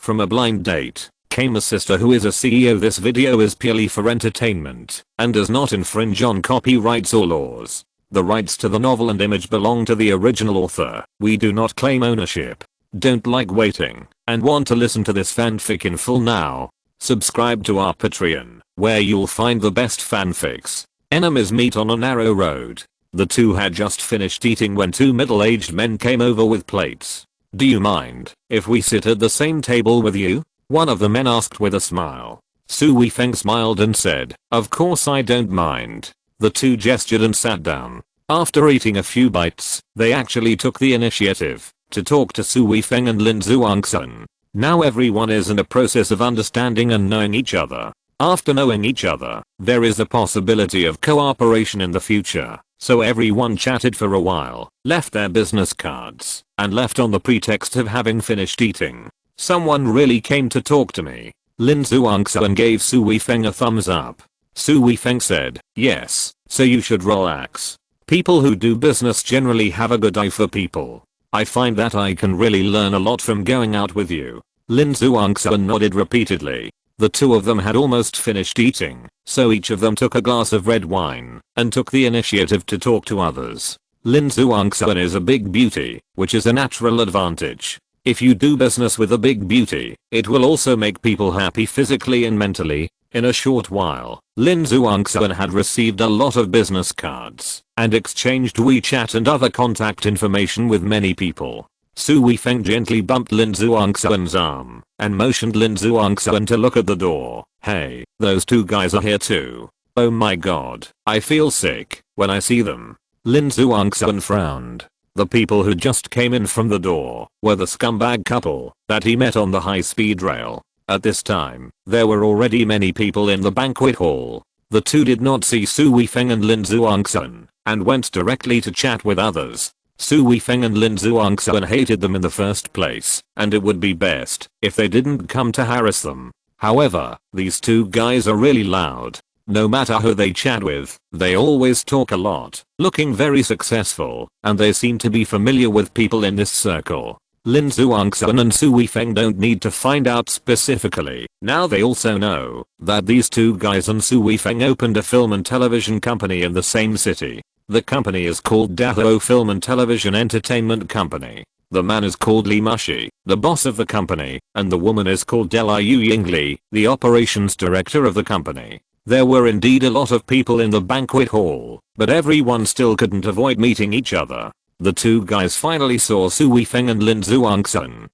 From a blind date came a sister who is a CEO. This video is purely for entertainment and does not infringe on copyrights or laws. The rights to the novel and image belong to the original author. We do not claim ownership. Don't like waiting and want to listen to this fanfic in full now? Subscribe to our Patreon, where you'll find the best fanfics. Enemies meet on a narrow road. The two had just finished eating when two middle-aged men came over with plates. "Do you mind if we sit at the same table with you?" one of the men asked with a smile. Su Weifeng smiled and said, "Of course I don't mind." The two gestured and sat down. After eating a few bites, they actually took the initiative to talk to Su Weifeng and Lin Zhuangsun. Now everyone is in a process of understanding and knowing each other. After knowing each other, there is a possibility of cooperation in the future. So everyone chatted for a while, left their business cards, and left on the pretext of having finished eating. Someone really came to talk to me. Lin Zhuangsun gave Su Weifeng a thumbs up. Su Weifeng said, "Yes, so you should relax. People who do business generally have a good eye for people. I find that I can really learn a lot from going out with you." Lin Zhuangsun nodded repeatedly. The two of them had almost finished eating, so each of them took a glass of red wine and took the initiative to talk to others. Lin Zhuangsun is a big beauty, which is a natural advantage. If you do business with a big beauty, it will also make people happy physically and mentally. In a short while, Lin Zhuangsun had received a lot of business cards and exchanged WeChat and other contact information with many people. Su Weifeng gently bumped Lin Zhuangsun's arm and motioned Lin Zhuangsun to look at the door. "Hey, those two guys are here too. Oh my god, I feel sick when I see them." Lin Zhuangsun frowned. The people who just came in from the door were the scumbag couple that he met on the high-speed rail. At this time, there were already many people in the banquet hall. The two did not see Su Weifeng and Lin Zhuangsun and went directly to chat with others. Su Weifeng and Lin Zhuangsun hated them in the first place, and it would be best if they didn't come to harass them. However, these two guys are really loud. No matter who they chat with, they always talk a lot, looking very successful, and they seem to be familiar with people in this circle. Lin Zhuangsun and Su Weifeng don't need to find out specifically. Now they also know that these two guys and Su Weifeng opened a film and television company in the same city. The company is called Dahou Film and Television Entertainment Company. The man is called Li Mushi, the boss of the company, and the woman is called Liu Yingli, the operations director of the company. There were indeed a lot of people in the banquet hall, but everyone still couldn't avoid meeting each other. The two guys finally saw Su Weifeng and Lin Zhuangsun.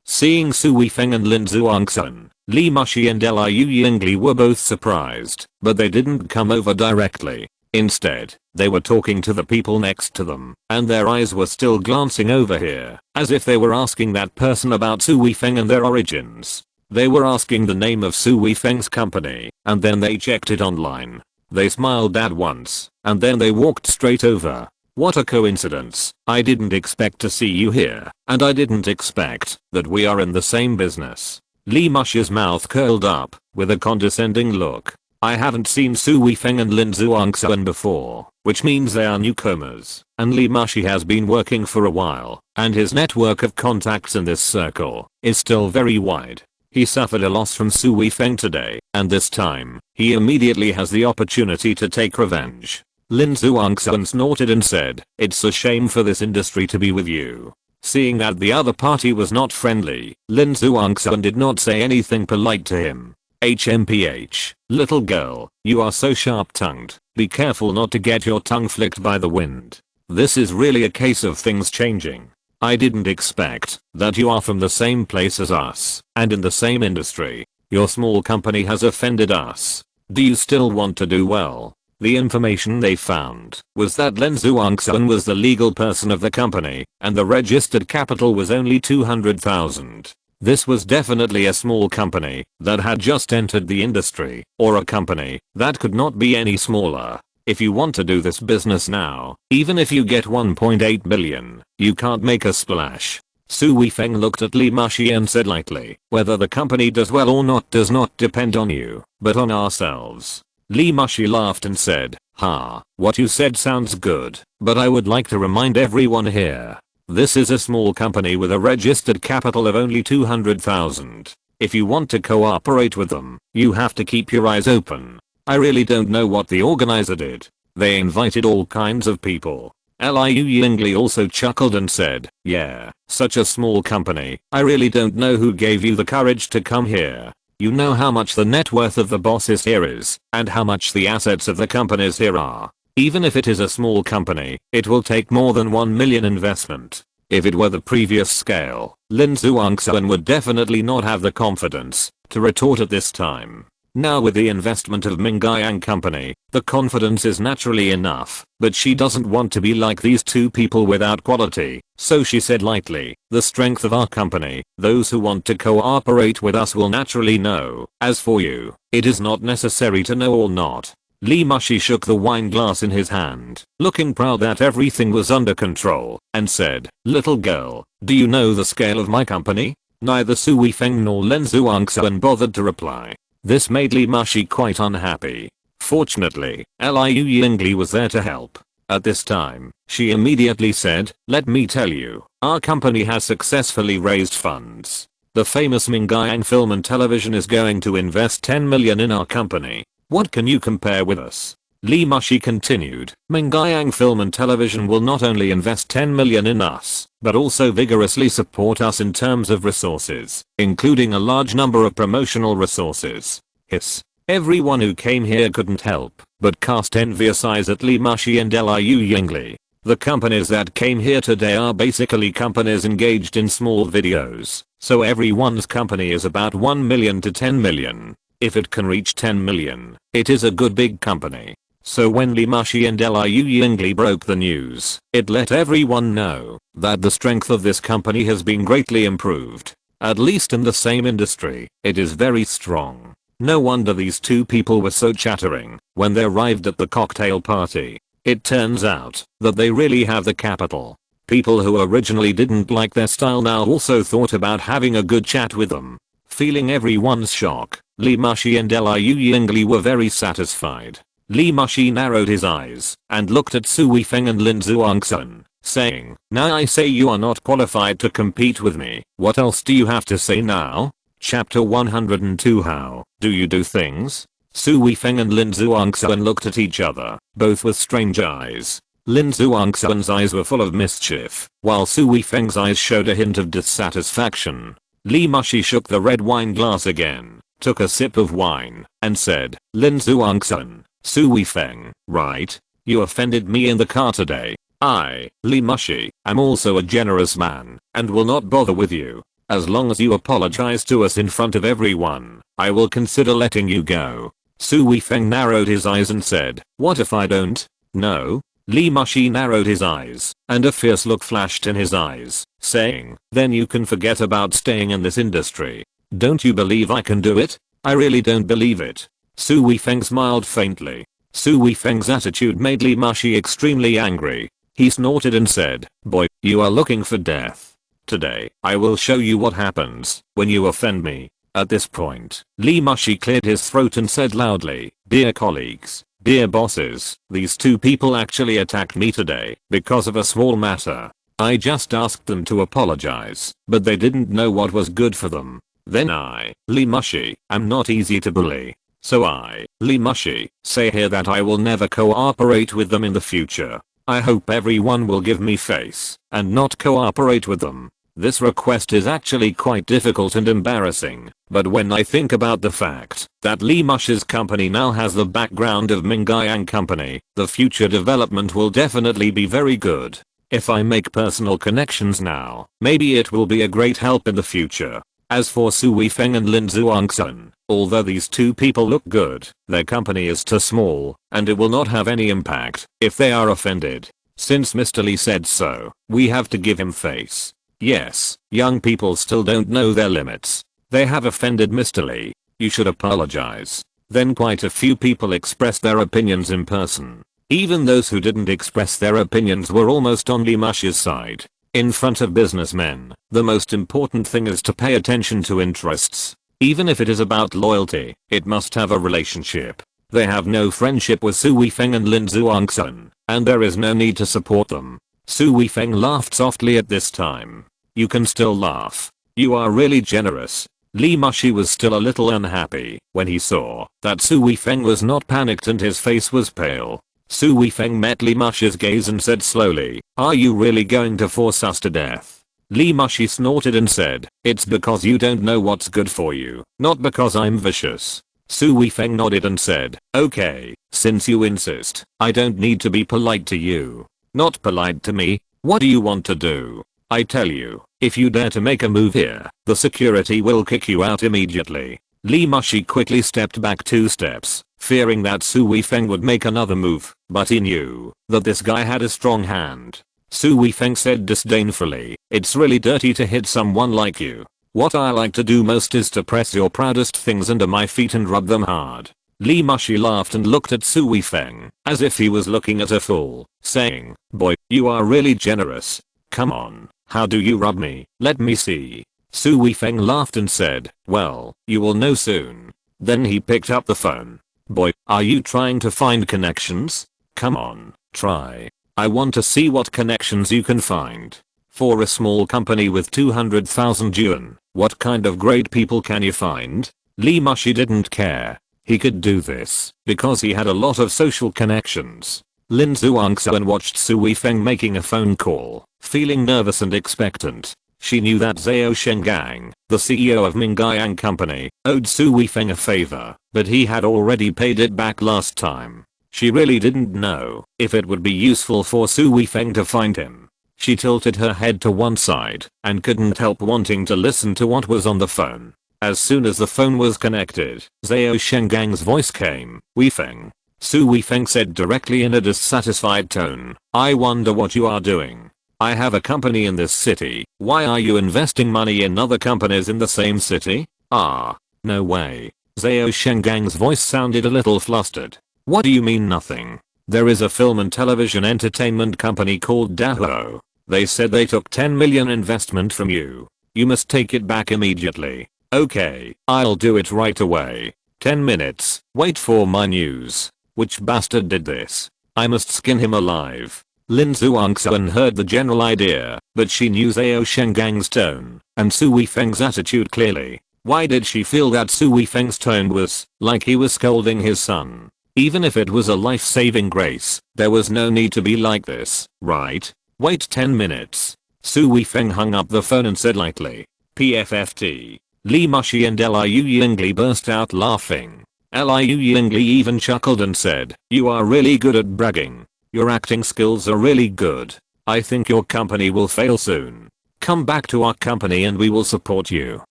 Seeing Su Weifeng and Lin Zhuangsun, Li Mushi and Liu Yingli were both surprised, but they didn't come over directly. Instead, they were talking to the people next to them, and their eyes were still glancing over here, as if they were asking that person about Su Weifeng and their origins. They were asking the name of Su Weifeng's company, and then they checked it online. They smiled at once, and then they walked straight over. "What a coincidence. I didn't expect to see you here, and I didn't expect that we are in the same business." Li Mushi's mouth curled up with a condescending look. "I haven't seen Su Weifeng and Lin Zhuangsun before, which means they are newcomers, and Li Mushi has been working for a while, and his network of contacts in this circle is still very wide. He suffered a loss from Su Weifeng today, and this time, he immediately has the opportunity to take revenge." Lin Zhuangsun snorted and said, "It's a shame for this industry to be with you." Seeing that the other party was not friendly, Lin Zhuangsun did not say anything polite to him. "HMPH, little girl, you are so sharp-tongued. Be careful not to get your tongue flicked by the wind. This is really a case of things changing. I didn't expect that you are from the same place as us and in the same industry. Your small company has offended us. Do you still want to do well?" The information they found was that Lin Zhuangsun was the legal person of the company, and the registered capital was only 200,000. This was definitely a small company that had just entered the industry, or a company that could not be any smaller. If you want to do this business now, even if you get 1.8 million, you can't make a splash. Su Weifeng looked at Li Mushi and said lightly, "Whether the company does well or not does not depend on you, but on ourselves." Li Mushi laughed and said, "Ha, what you said sounds good, but I would like to remind everyone here This is a small company with a registered capital of only 200,000. If you want to cooperate with them, you have to keep your eyes open. I really don't know what the organizer did. They invited all kinds of people. Liu Yingli also chuckled and said, yeah, such a small company. I really don't know who gave you the courage to come here. You know how much the net worth of the bosses here is, and how much the assets of the companies here are. Even if it is a small company, it will take more than 1 million investment. If it were the previous scale, Lin Zhuangxuan would definitely not have the confidence to retort at this time. Now with the investment of Mingyang Company, the confidence is naturally enough, but she doesn't want to be like these two people without quality, so she said lightly, the strength of our company, those who want to cooperate with us will naturally know. As for you, it is not necessary to know or not. Li Mushi shook the wine glass in his hand, looking proud that everything was under control, and said, little girl, do you know the scale of my company? Neither Su Weifeng nor Lin Zhuangxuan bothered to reply. This made Li Mushi quite unhappy. Fortunately, Liu Yingli was there to help. At this time, she immediately said, let me tell you, our company has successfully raised funds. The famous Mingyang Film and Television is going to invest 10 million in our company. What can you compare with us? Li Mushi continued, Mingyang Film and Television will not only invest 10 million in us, but also vigorously support us in terms of resources, including a large number of promotional resources. Hiss. Everyone who came here couldn't help but cast envious eyes at Li Mushi and Liu Yingli. The companies that came here today are basically companies engaged in small videos, so everyone's company is about 1 million to 10 million. If it can reach 10 million, it is a good big company. So when Li Mushi and Liu Yingli broke the news, it let everyone know that the strength of this company has been greatly improved. At least in the same industry, it is very strong. No wonder these two people were so chattering when they arrived at the cocktail party. It turns out that they really have the capital. People who originally didn't like their style now also thought about having a good chat with them. Feeling everyone's shock, Li Mushi and Liu Yingli were very satisfied. Li Mushi narrowed his eyes and looked at Su Weifeng and Lin Zhuangxuan, saying, now I say you are not qualified to compete with me. What else do you have to say now? Chapter 102 How do you do things? Su Weifeng and Lin Zhuangxuan looked at each other, both with strange eyes. Lin Zhuangxuan's eyes were full of mischief, while Su Weifeng's eyes showed a hint of dissatisfaction. Li Mushi shook the red wine glass again, took a sip of wine, and said, Lin Zhuangxuan, Su Weifeng, right? You offended me in the car today. I, Li Mushi, am also a generous man, and will not bother with you. As long as you apologize to us in front of everyone, I will consider letting you go. Su Weifeng narrowed his eyes and said, what if I don't? No? Li Mushi narrowed his eyes, and a fierce look flashed in his eyes, saying, then you can forget about staying in this industry. Don't you believe I can do it? I really don't believe it. Su Weifeng smiled faintly. Su Weifeng's attitude made Li Mushi extremely angry. He snorted and said, boy, you are looking for death. Today, I will show you what happens when you offend me. At this point, Li Mushi cleared his throat and said loudly, dear colleagues, dear bosses, these two people actually attacked me today because of a small matter. I just asked them to apologize, but they didn't know what was good for them. Then I, Li Mushi, am not easy to bully. So I, Li Mushi, say here that I will never cooperate with them in the future. I hope everyone will give me face and not cooperate with them. This request is actually quite difficult and embarrassing, but when I think about the fact that Li Mushi's company now has the background of Mingyang Company, the future development will definitely be very good. If I make personal connections now, maybe it will be a great help in the future. As for Su Weifeng and Lin Zhuangxuan, although these two people look good, their company is too small, and it will not have any impact if they are offended. Since Mr. Li said so, we have to give him face. Yes, young people still don't know their limits. They have offended Mr. Li. You should apologize. Then quite a few people expressed their opinions in person. Even those who didn't express their opinions were almost on Li Mushi's side. In front of businessmen, the most important thing is to pay attention to interests. Even if it is about loyalty, it must have a relationship. They have no friendship with Su Weifeng and Lin Zhuangxuan, and there is no need to support them. Su Weifeng laughed softly at this time. You can still laugh. You are really generous. Li Mushi was still a little unhappy when he saw that Su Weifeng was not panicked and his face was pale. Su Weifeng met Li Mushi's gaze and said slowly, "Are you really going to force us to death?" Li Mushi snorted and said, "It's because you don't know what's good for you, not because I'm vicious." Su Weifeng nodded and said, "Okay, since you insist, I don't need to be polite to you." "Not polite to me? What do you want to do? I tell you, if you dare to make a move here, the security will kick you out immediately." Li Mushi quickly stepped back 2 steps, fearing that Su Weifeng would make another move, but he knew that this guy had a strong hand. Su Weifeng said disdainfully, "It's really dirty to hit someone like you. What I like to do most is to press your proudest things under my feet and rub them hard." Li Mushi laughed and looked at Su Weifeng, as if he was looking at a fool, saying, "Boy, you are really generous. Come on, how do you rub me? Let me see." Su Weifeng laughed and said, "Well, you will know soon." Then he picked up the phone. "Boy, are you trying to find connections? Come on, try. I want to see what connections you can find. For a small company with 200,000 yuan, what kind of great people can you find?" Li Mushi didn't care. He could do this because he had a lot of social connections. Lin Zhuangxuan watched Su Weifeng making a phone call, feeling nervous and expectant. She knew that Xiao Shengang, the CEO of Mingyang Company, owed Su Weifeng a favor, but he had already paid it back last time. She really didn't know if it would be useful for Su Weifeng to find him. She tilted her head to one side and couldn't help wanting to listen to what was on the phone. As soon as the phone was connected, Xiao Shengang's voice came. "Weifeng." Su Weifeng said directly in a dissatisfied tone, "I wonder what you are doing. I have a company in this city. Why are you investing money in other companies in the same city?" "Ah, no way." Xiao Shengang's voice sounded a little flustered. "What do you mean nothing? There is a film and television entertainment company called Dahou. They said they took 10 million investment from you. You must take it back immediately." "Okay, I'll do it right away. 10 minutes, wait for my news." "Which bastard did this? I must skin him alive." Lin Zhuangxuan heard the general idea, but she knew Xiao Shengang's tone and Su Weifeng's attitude clearly. Why did she feel that Su Weifeng's tone was like he was scolding his son? Even if it was a life-saving grace, there was no need to be like this, right? "Wait 10 minutes. Su Weifeng hung up the phone and said lightly, "PFFT." Li Mushi and Liu Yingli burst out laughing. Liu Yingli even chuckled and said, "You are really good at bragging. Your acting skills are really good. I think your company will fail soon. Come back to our company and we will support you.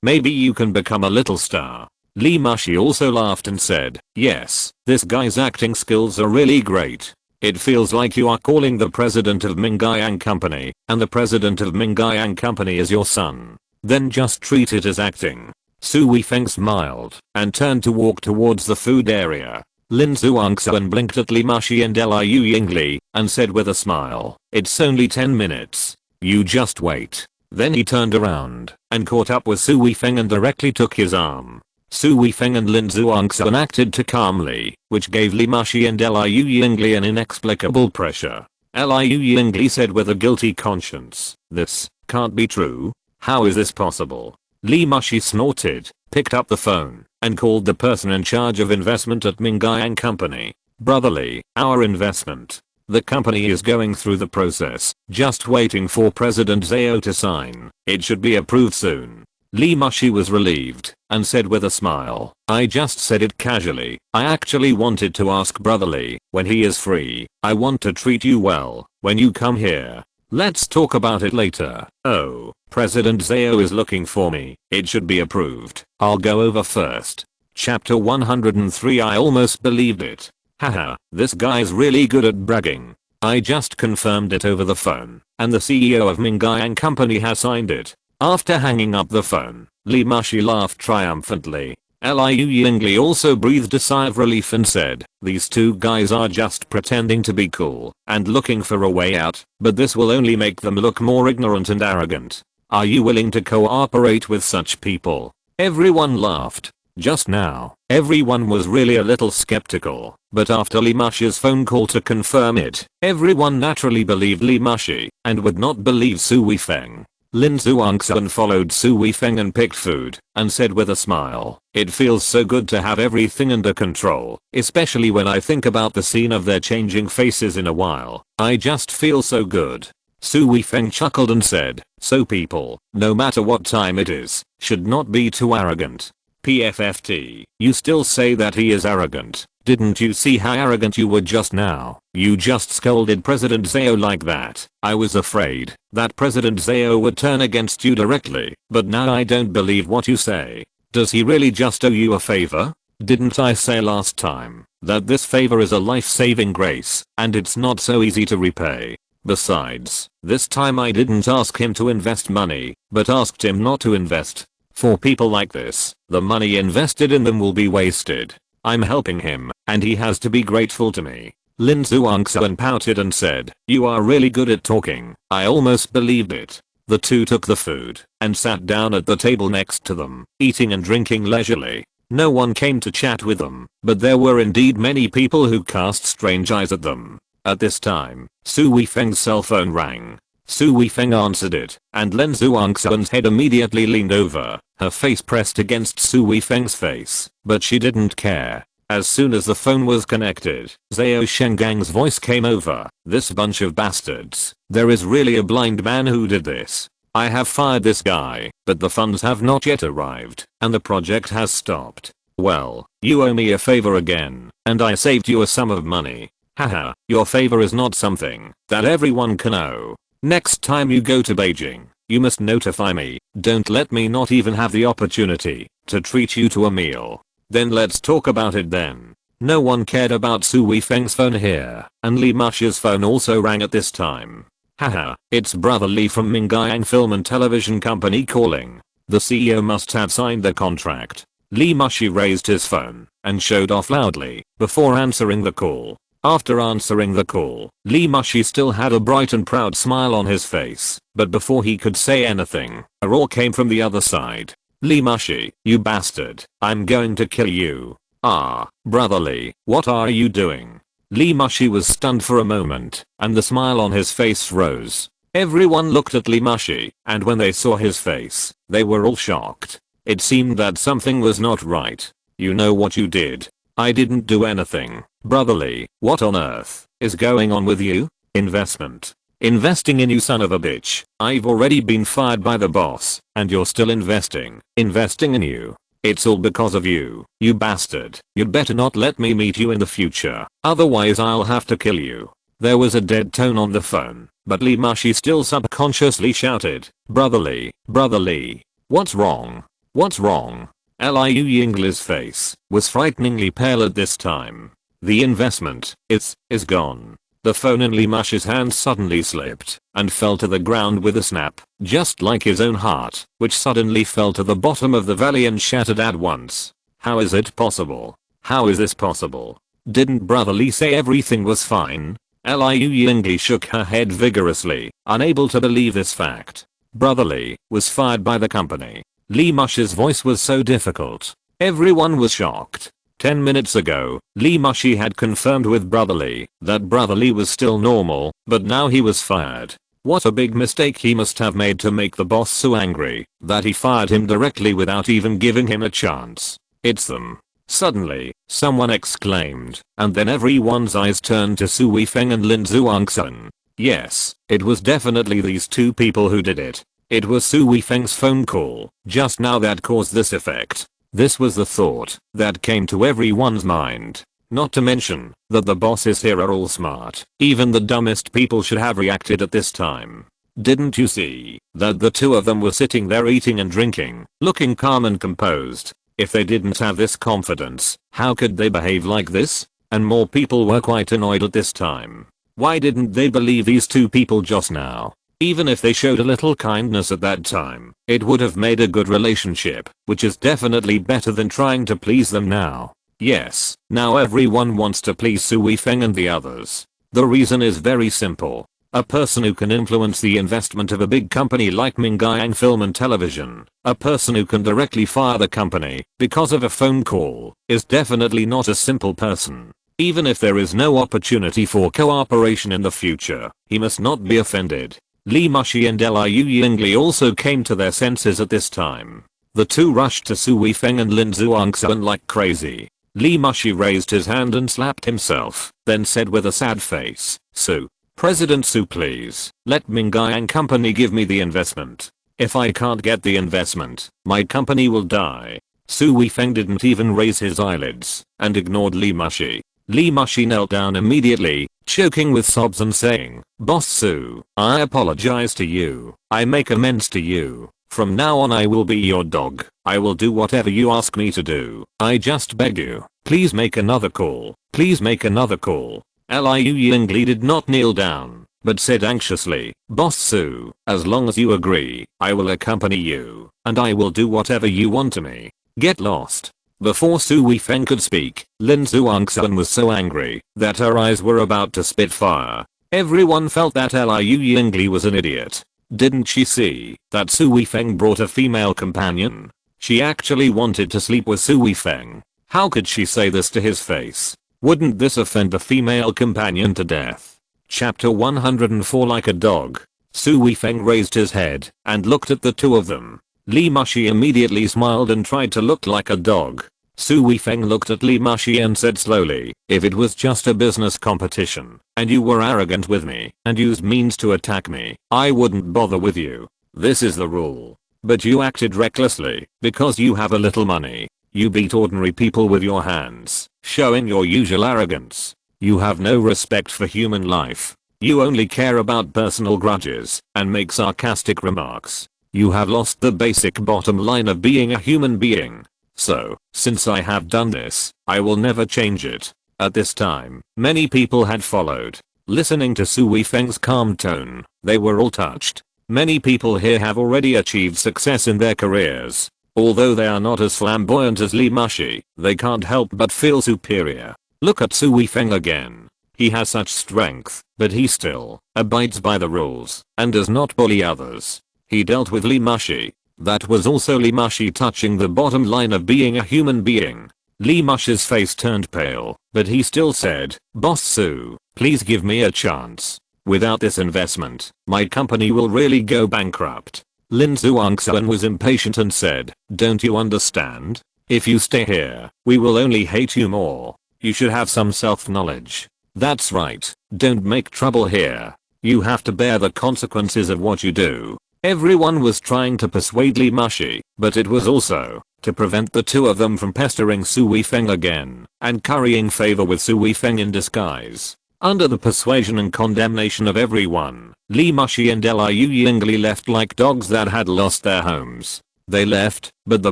Maybe you can become a little star." Li Mushi also laughed and said, "Yes, this guy's acting skills are really great. It feels like you are calling the president of Mingyang Company, and the president of Mingyang Company is your son. Then just treat it as acting." Su Weifeng smiled and turned to walk towards the food area. Lin Zhuangxuan blinked at Li Mushi and Liu Yingli and said with a smile, "It's only 10 minutes. You just wait." Then he turned around and caught up with Su Weifeng and directly took his arm. Su Weifeng and Lin Zhuangxuan acted too calmly, which gave Li Mushi and Liu Yingli an inexplicable pressure. Liu Yingli said with a guilty conscience, "This can't be true. How is this possible?" Li Mushi snorted, picked up the phone, and called the person in charge of investment at Mingyang Company. "Brotherly, our investment. The company is going through the process, just waiting for President Xiao to sign. It should be approved soon." Li Mushi was relieved and said with a smile, "I just said it casually. I actually wanted to ask Brotherly when he is free. I want to treat you well when you come here. Let's talk about it later." "Oh, President Xiao is looking for me. It should be approved. I'll go over first." Chapter 103. I almost believed it. Haha, this guy's really good at bragging. I just confirmed it over the phone, and the CEO of Mingyang Company has signed it. After hanging up the phone, Li Mushi laughed triumphantly. Liu Yingli also breathed a sigh of relief and said, "These two guys are just pretending to be cool and looking for a way out, but this will only make them look more ignorant and arrogant. Are you willing to cooperate with such people?" Everyone laughed. Just now, everyone was really a little skeptical, but after Li Mush's phone call to confirm it, everyone naturally believed Li Mushi, and would not believe Su Weifeng. Lin Zhuangxuan followed Su Weifeng and picked food, and said with a smile, "It feels so good to have everything under control, especially when I think about the scene of their changing faces in a while. I just feel so good." Su Weifeng chuckled and said, "So people, no matter what time it is, should not be too arrogant. PFFT, you still say that he is arrogant. Didn't you see how arrogant you were just now? You just scolded President Zhao like that. I was afraid that President Zhao would turn against you directly, but now I don't believe what you say. Does he really just owe you a favor? Didn't I say last time that this favor is a life-saving grace, and it's not so easy to repay? Besides, this time I didn't ask him to invest money, but asked him not to invest. For people like this, the money invested in them will be wasted. I'm helping him, and he has to be grateful to me." Lin Zhuangxuan pouted and said, "You are really good at talking. I almost believed it." The two took the food and sat down at the table next to them, eating and drinking leisurely. No one came to chat with them, but there were indeed many people who cast strange eyes at them. At this time, Su Weifeng's cell phone rang. Su Weifeng answered it, and Lin Zhuangxuan's head immediately leaned over, her face pressed against Su Weifeng's face, but she didn't care. As soon as the phone was connected, Zhao Shengang's voice came over. "This bunch of bastards. There is really a blind man who did this. I have fired this guy, but the funds have not yet arrived, and the project has stopped. Well, you owe me a favor again, and I saved you a sum of money. Haha, your favor is not something that everyone can owe. Next time you go to Beijing, you must notify me. Don't let me not even have the opportunity to treat you to a meal. Then let's talk about it then." No one cared about Su Weifeng's phone here, and Li Mush's phone also rang at this time. "Haha, it's Brother Li from Mingyang Film and Television Company calling. The CEO must have signed the contract." Li Mushi raised his phone and showed off loudly before answering the call. After answering the call, Li Mushi still had a bright and proud smile on his face, but before he could say anything, a roar came from the other side. "Li Mushi, you bastard, I'm going to kill you." "Ah, Brother Li, what are you doing?" Li Mushi was stunned for a moment, and the smile on his face froze. Everyone looked at Li Mushi, and when they saw his face, they were all shocked. It seemed that something was not right. "You know what you did?" "I didn't do anything." "Brother Li, what on earth is going on with you?" "Investment. Investing in you, son of a bitch. I've already been fired by the boss, and you're still investing in you. It's all because of you, you bastard. You'd better not let me meet you in the future, otherwise I'll have to kill you." There was a dead tone on the phone, but Li Mushi still subconsciously shouted, Brother Li, what's wrong? What's wrong?" Liu Yingli's face was frighteningly pale at this time. "The investment is gone." The phone in Li Mushi's hand suddenly slipped and fell to the ground with a snap, just like his own heart, which suddenly fell to the bottom of the valley and shattered at once. "How is it possible? How is this possible? Didn't Brother Li say everything was fine?" Liu Yingli shook her head vigorously, unable to believe this fact. "Brother Li was fired by the company." Li Mushi's voice was so difficult. Everyone was shocked. 10 minutes ago, Li Mushi had confirmed with Brother Li that Brother Li was still normal, but now he was fired. What a big mistake he must have made to make the boss so angry that he fired him directly without even giving him a chance. "It's them." Suddenly, someone exclaimed, and then everyone's eyes turned to Su Weifeng and Lin Zhuangxuan. Yes, it was definitely these two people who did it. It was Su Weifeng's phone call just now that caused this effect. This was the thought that came to everyone's mind. Not to mention that the bosses here are all smart. Even the dumbest people should have reacted at this time. Didn't you see that the two of them were sitting there eating and drinking, looking calm and composed? If they didn't have this confidence, how could they behave like this? And more people were quite annoyed at this time. Why didn't they believe these two people just now? Even if they showed a little kindness at that time, it would have made a good relationship, which is definitely better than trying to please them now. Yes, now everyone wants to please Su Weifeng and the others. The reason is very simple. A person who can influence the investment of a big company like Mingyang Film and Television, a person who can directly fire the company because of a phone call, is definitely not a simple person. Even if there is no opportunity for cooperation in the future, he must not be offended. Li Mushi and Liu Yingli also came to their senses at this time. The two rushed to Su Weifeng and Lin Zhuangxuan like crazy. Li Mushi raised his hand and slapped himself, then said with a sad face, "Su, President Su, please, let Mingyang Company give me the investment. If I can't get the investment, my company will die." Su Weifeng didn't even raise his eyelids and ignored Li Mushi. Li Mushi knelt down immediately, choking with sobs and saying, "Boss Su, I apologize to you. I make amends to you. From now on I will be your dog. I will do whatever you ask me to do. I just beg you, please make another call. Please make another call." Liu Yingli did not kneel down, but said anxiously, "Boss Su, as long as you agree, I will accompany you, and I will do whatever you want to me. Get lost." Before Su Weifeng could speak, Lin Zhuangxuan was so angry that her eyes were about to spit fire. Everyone felt that Liu Yingli was an idiot. Didn't she see that Su Weifeng brought a female companion? She actually wanted to sleep with Su Weifeng. How could she say this to his face? Wouldn't this offend the female companion to death? Chapter 104. Like a dog. Su Weifeng raised his head and looked at the two of them. Li Mushi immediately smiled and tried to look like a dog. Su Weifeng looked at Li Mushi and said slowly, "If it was just a business competition, and you were arrogant with me, and used means to attack me, I wouldn't bother with you. This is the rule. But you acted recklessly, because you have a little money. You beat ordinary people with your hands, showing your usual arrogance. You have no respect for human life. You only care about personal grudges, and make sarcastic remarks. You have lost the basic bottom line of being a human being. So, since I have done this, I will never change it." At this time, many people had followed. Listening to Su Weifeng's calm tone, they were all touched. Many people here have already achieved success in their careers. Although they are not as flamboyant as Li Mushi, they can't help but feel superior. Look at Su Weifeng again. He has such strength, but he still abides by the rules and does not bully others. He dealt with Li Mushi. That was also Li Mushi touching the bottom line of being a human being. Li Mushi's face turned pale, but he still said, "Boss Su, please give me a chance. Without this investment, my company will really go bankrupt." Lin Zhuangxuan was impatient and said, "Don't you understand? If you stay here, we will only hate you more. You should have some self-knowledge. That's right, don't make trouble here. You have to bear the consequences of what you do." Everyone was trying to persuade Li Mushi, but it was also to prevent the two of them from pestering Su Weifeng again and currying favor with Su Weifeng in disguise. Under the persuasion and condemnation of everyone, Li Mushi and Liu Yingli left like dogs that had lost their homes. They left, but the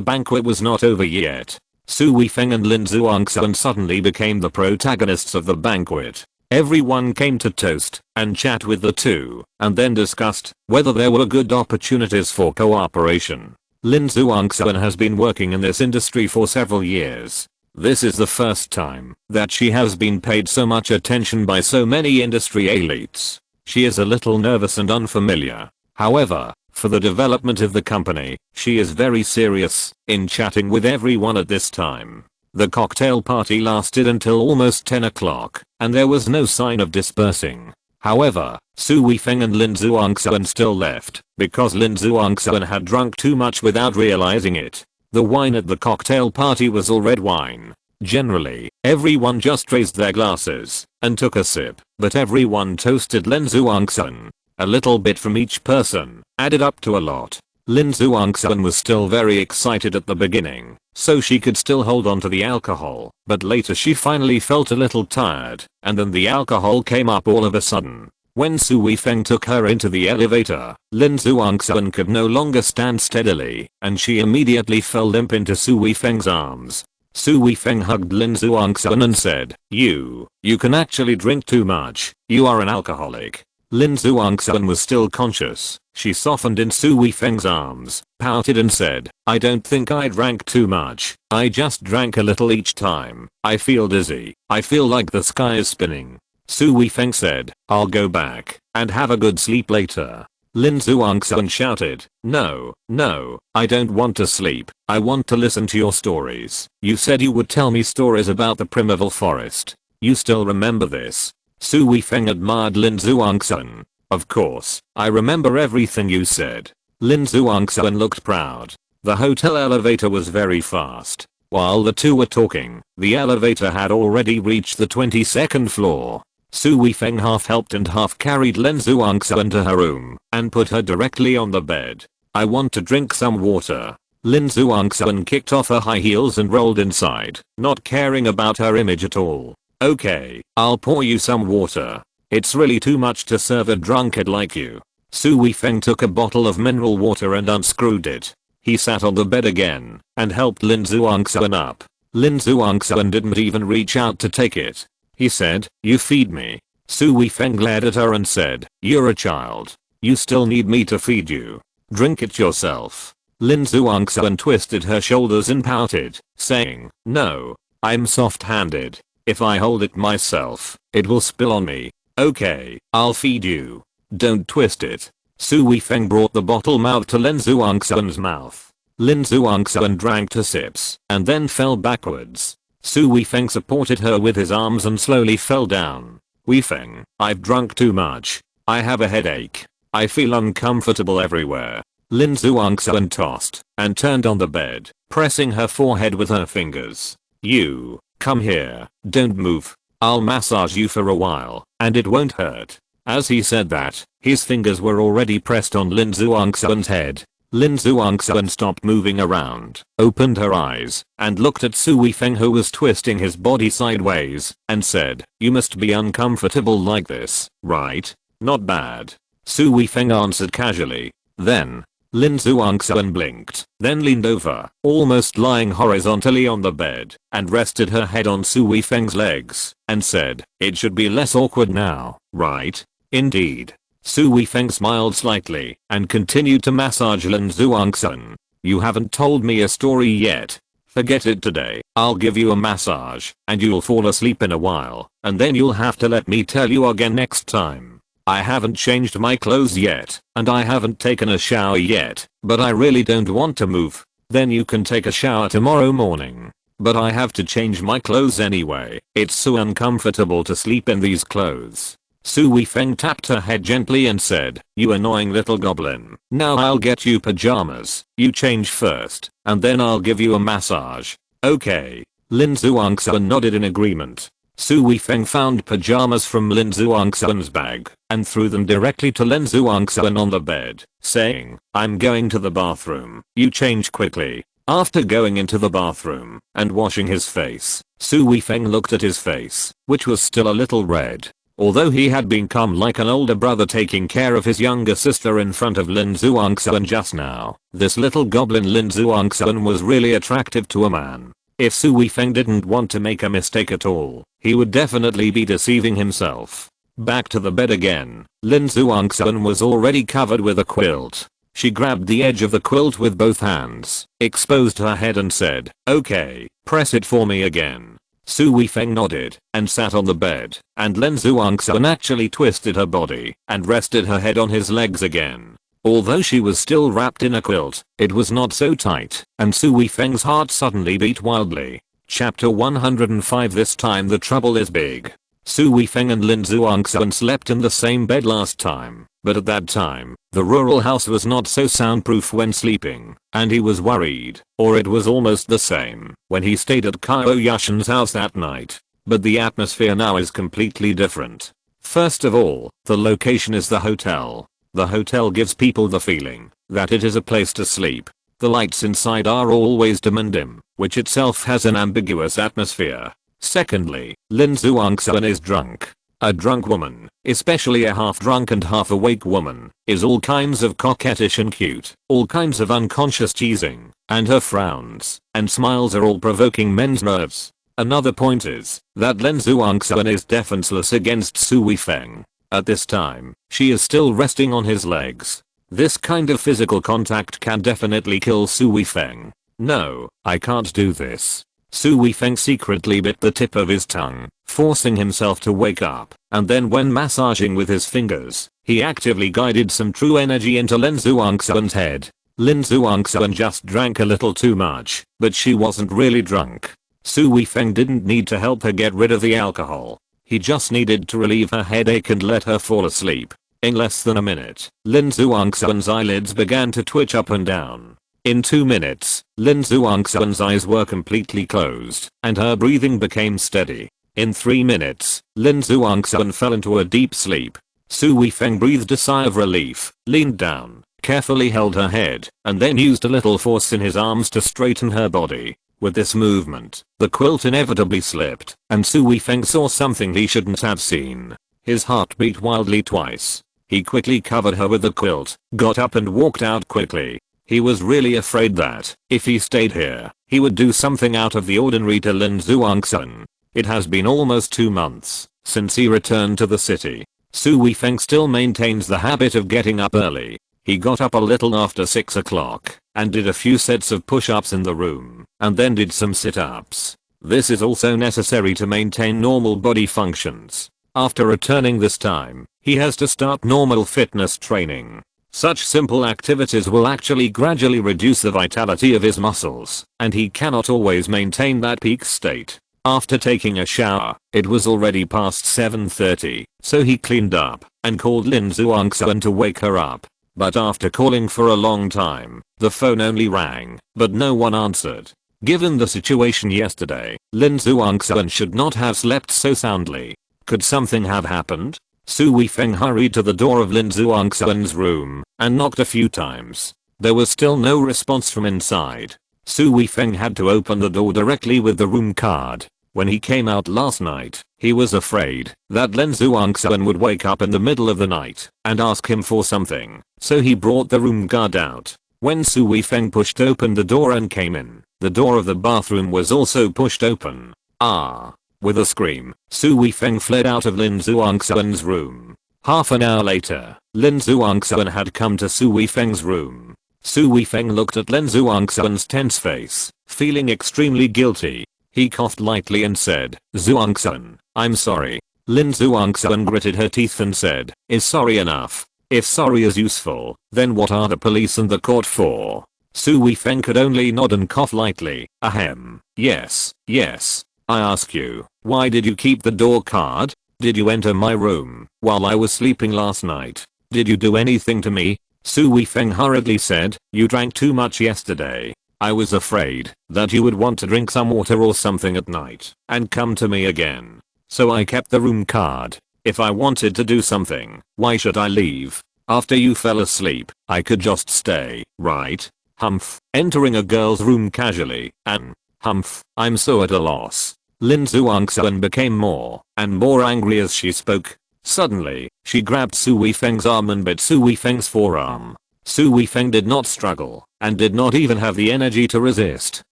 banquet was not over yet. Su Weifeng and Lin Zhuangxuan suddenly became the protagonists of the banquet. Everyone came to toast and chat with the two, and then discussed whether there were good opportunities for cooperation. Lin Zhuangxuan has been working in this industry for several years. This is the first time that she has been paid so much attention by so many industry elites. She is a little nervous and unfamiliar. However, for the development of the company, she is very serious in chatting with everyone at this time. The cocktail party lasted until almost 10 o'clock, and there was no sign of dispersing. However, Su Weifeng and Lin Zhuangxuan still left, because Lin Zhuangxuan had drunk too much without realizing it. The wine at the cocktail party was all red wine. Generally, everyone just raised their glasses and took a sip, but everyone toasted Lin Zhuangxuan. A little bit from each person added up to a lot. Lin Zhuangxuan was still very excited at the beginning, so she could still hold on to the alcohol, but later she finally felt a little tired, and then the alcohol came up all of a sudden. When Su Weifeng took her into the elevator, Lin Zhuangxuan could no longer stand steadily, and she immediately fell limp into Su Weifeng's arms. Su Weifeng hugged Lin Zhuangxuan and said, You can actually drink too much, you are an alcoholic." Lin Zhuangxuan was still conscious. She softened in Su Weifeng's arms, pouted and said, "I don't think I drank too much. I just drank a little each time. I feel dizzy. I feel like the sky is spinning." Su Weifeng said, I'll go back and have a good sleep later. Lin Zhuangxuan shouted, no, no, I don't want to sleep, I want to listen to your stories. You said you would tell me stories about the primeval forest. You still remember this? Su Weifeng admired Lin Zhuangxuan. Of course, I remember everything you said. Lin Zhuangxuan looked proud. The hotel elevator was very fast. While the two were talking, the elevator had already reached the 22nd floor. Su Weifeng half helped and half carried Lin Zhuangxuan to her room and put her directly on the bed. I want to drink some water. Lin Zhuangxuan kicked off her high heels and rolled inside, not caring about her image at all. Okay, I'll pour you some water. It's really too much to serve a drunkard like you. Su Weifeng took a bottle of mineral water and unscrewed it. He sat on the bed again and helped Lin Zhuangxuan up. Lin Zhuangxuan didn't even reach out to take it. He said, you feed me. Su Weifeng glared at her and said, you're a child. You still need me to feed you. Drink it yourself. Lin Zhuangxuan twisted her shoulders and pouted, saying, no, I'm soft-handed. If I hold it myself, it will spill on me. Okay, I'll feed you. Don't twist it. Su Weifeng brought the bottle mouth to Lin Zhuangxuan's mouth. Lin Zhuangxuan drank 2 sips and then fell backwards. Su Weifeng supported her with his arms and slowly fell down. Weifeng, I've drunk too much. I have a headache. I feel uncomfortable everywhere. Lin Zhuangxuan tossed and turned on the bed, pressing her forehead with her fingers. You, come here, don't move. I'll massage you for a while, and it won't hurt. As he said that, his fingers were already pressed on Lin Zhuangxuan's head. Lin Zhuangxuan stopped moving around, opened her eyes, and looked at Su Weifeng who was twisting his body sideways, and said, you must be uncomfortable like this, right? Not bad. Su Weifeng answered casually. Then, Lin Zhuangxuan blinked, then leaned over, almost lying horizontally on the bed, and rested her head on Su Weifeng's legs, and said, it should be less awkward now, right? Indeed. Su Weifeng smiled slightly and continued to massage Lin Zhuangxuan. You haven't told me a story yet. Forget it today. I'll give you a massage and you'll fall asleep in a while, and then you'll have to let me tell you again next time. I haven't changed my clothes yet and I haven't taken a shower yet, but I really don't want to move. Then you can take a shower tomorrow morning. But I have to change my clothes anyway. It's so uncomfortable to sleep in these clothes. Su Weifeng tapped her head gently and said, you annoying little goblin. Now I'll get you pajamas. You change first, and then I'll give you a massage. Okay. Lin Zhuangxuan nodded in agreement. Su Weifeng found pajamas from Lin Zhuangxuan's bag and threw them directly to Lin Zhuangxuan on the bed, saying, I'm going to the bathroom. You change quickly. After going into the bathroom and washing his face, Su Weifeng looked at his face, which was still a little red. Although he had become like an older brother taking care of his younger sister in front of Lin Zhuangxuan just now, this little goblin Lin Zhuangxuan was really attractive to a man. If Su Weifeng didn't want to make a mistake at all, he would definitely be deceiving himself. Back to the bed again, Lin Zhuangxuan was already covered with a quilt. She grabbed the edge of the quilt with both hands, exposed her head and said, okay, press it for me again. Su Weifeng nodded and sat on the bed, and Lin Zhuangxuan actually twisted her body and rested her head on his legs again. Although she was still wrapped in a quilt, it was not so tight, and Su Weifeng's heart suddenly beat wildly. Chapter 105. This time the trouble is big. Su Weifeng and Lin Zhuangxuan slept in the same bed last time, but at that time, the rural house was not so soundproof when sleeping, and he was worried, or it was almost the same, when he stayed at Qiao Yushan's house that night. But the atmosphere now is completely different. First of all, the location is the hotel. The hotel gives people the feeling that it is a place to sleep. The lights inside are always dim and dim, which itself has an ambiguous atmosphere. Secondly, Lin Zhuangxuan is drunk. A drunk woman, especially a half-drunk and half-awake woman, is all kinds of coquettish and cute, all kinds of unconscious teasing, and her frowns and smiles are all provoking men's nerves. Another point is that Lin Zhuangxuan is defenseless against Su Weifeng. At this time, she is still resting on his legs. This kind of physical contact can definitely kill Su Weifeng. No, I can't do this. Su Weifeng secretly bit the tip of his tongue, forcing himself to wake up, and then when massaging with his fingers, he actively guided some true energy into Lin Zhuangxuan's head. Lin Zhuangxuan just drank a little too much, but she wasn't really drunk. Su Weifeng didn't need to help her get rid of the alcohol. He just needed to relieve her headache and let her fall asleep. In less than a minute, Lin Zhuangxuan's eyelids began to twitch up and down. In 2 minutes, Lin Zhuangxuan's eyes were completely closed, and her breathing became steady. In 3 minutes, Lin Zhuangxuan fell into a deep sleep. Su Weifeng breathed a sigh of relief, leaned down, carefully held her head, and then used a little force in his arms to straighten her body. With this movement, the quilt inevitably slipped, and Su Weifeng saw something he shouldn't have seen. His heart beat wildly twice. He quickly covered her with the quilt, got up and walked out quickly. He was really afraid that, if he stayed here, he would do something out of the ordinary to Lin Zhuangxuan. It has been almost 2 months since he returned to the city. Su Weifeng still maintains the habit of getting up early. He got up a little after 6 o'clock and did a few sets of push-ups in the room, and then did some sit-ups. This is also necessary to maintain normal body functions. After returning this time, he has to start normal fitness training. Such simple activities will actually gradually reduce the vitality of his muscles, and he cannot always maintain that peak state. After taking a shower, it was already past 7:30, so he cleaned up and called Lin Zhuangxuan to wake her up. But after calling for a long time, the phone only rang, but no one answered. Given the situation yesterday, Lin Zhuangxuan should not have slept so soundly. Could something have happened? Su Weifeng hurried to the door of Lin Zhuangxuan's room and knocked a few times. There was still no response from inside. Su Weifeng had to open the door directly with the room card. When he came out last night, he was afraid that Lin Zhuangxuan would wake up in the middle of the night and ask him for something, so he brought the room guard out. When Su Weifeng pushed open the door and came in, the door of the bathroom was also pushed open. Ah! With a scream, Su Weifeng fled out of Lin Zhuangxuan's room. Half an hour later, Lin Zhuangxuan had come to Su Weifeng's room. Su Weifeng looked at Lin Zhuangxuan's tense face, feeling extremely guilty. He coughed lightly and said, "Zhuangxuan, I'm sorry." Lin Zhuangxuan gritted her teeth and said, "Is sorry enough? If sorry is useful, then what are the police and the court for?" Su Weifeng could only nod and cough lightly. Ahem. Yes, yes. I ask you, why did you keep the door card? Did you enter my room while I was sleeping last night? Did you do anything to me? Su Weifeng hurriedly said, "You drank too much yesterday. I was afraid that you would want to drink some water or something at night and come to me again. So I kept the room card. If I wanted to do something, why should I leave? After you fell asleep, I could just stay, right?" Humph. Entering a girl's room casually, and humph, I'm so at a loss. Lin Zhuangxuan became more and more angry as she spoke. Suddenly, she grabbed Su Weifeng's arm and bit Su Weifeng's forearm. Su Weifeng did not struggle and did not even have the energy to resist.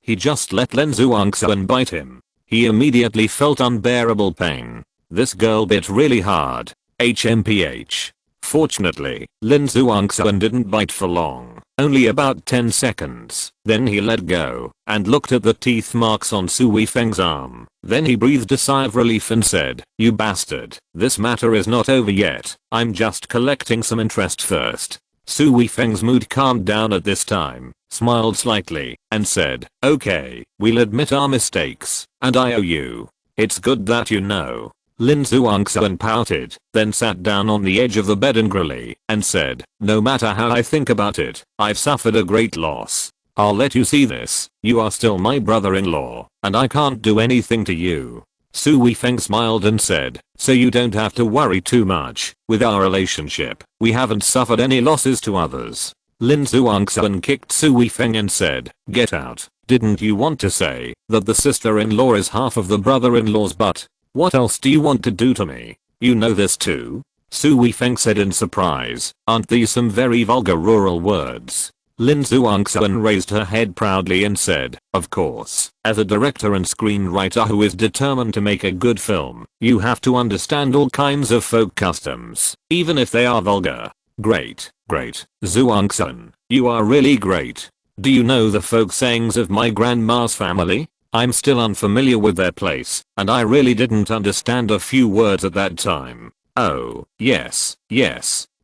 He just let Lin Zhuangxuan bite him. He immediately felt unbearable pain. This girl bit really hard. HMPH. Fortunately, Lin Zhuangxuan didn't bite for long, only about 10 seconds. Then he let go and looked at the teeth marks on Su Weifeng's arm. Then he breathed a sigh of relief and said, "You bastard, this matter is not over yet. I'm just collecting some interest first." Su Weifeng's mood calmed down at this time, smiled slightly, and said, "Okay, we'll admit our mistakes, and I owe you. It's good that you know." Lin Zhuangxuan pouted, then sat down on the edge of the bed angrily, and said, "No matter how I think about it, I've suffered a great loss. I'll let you see this. You are still my brother-in-law, and I can't do anything to you." Su Weifeng smiled and said, "So you don't have to worry too much. With our relationship, we haven't suffered any losses to others." Lin Zhuangxuan kicked Su Weifeng and said, "Get out. Didn't you want to say that the sister-in-law is half of the brother-in-law's butt? What else do you want to do to me? You know this too?" Su Weifeng said in surprise, "Aren't these some very vulgar rural words?" Lin Zhuangxuan raised her head proudly and said, "Of course, as a director and screenwriter who is determined to make a good film, you have to understand all kinds of folk customs, even if they are vulgar." "Great, great, Zhuangxuan, you are really great. Do you know the folk sayings of my grandma's family?" I'm still unfamiliar with their place, and I really didn't understand a few words at that time. Oh, yes.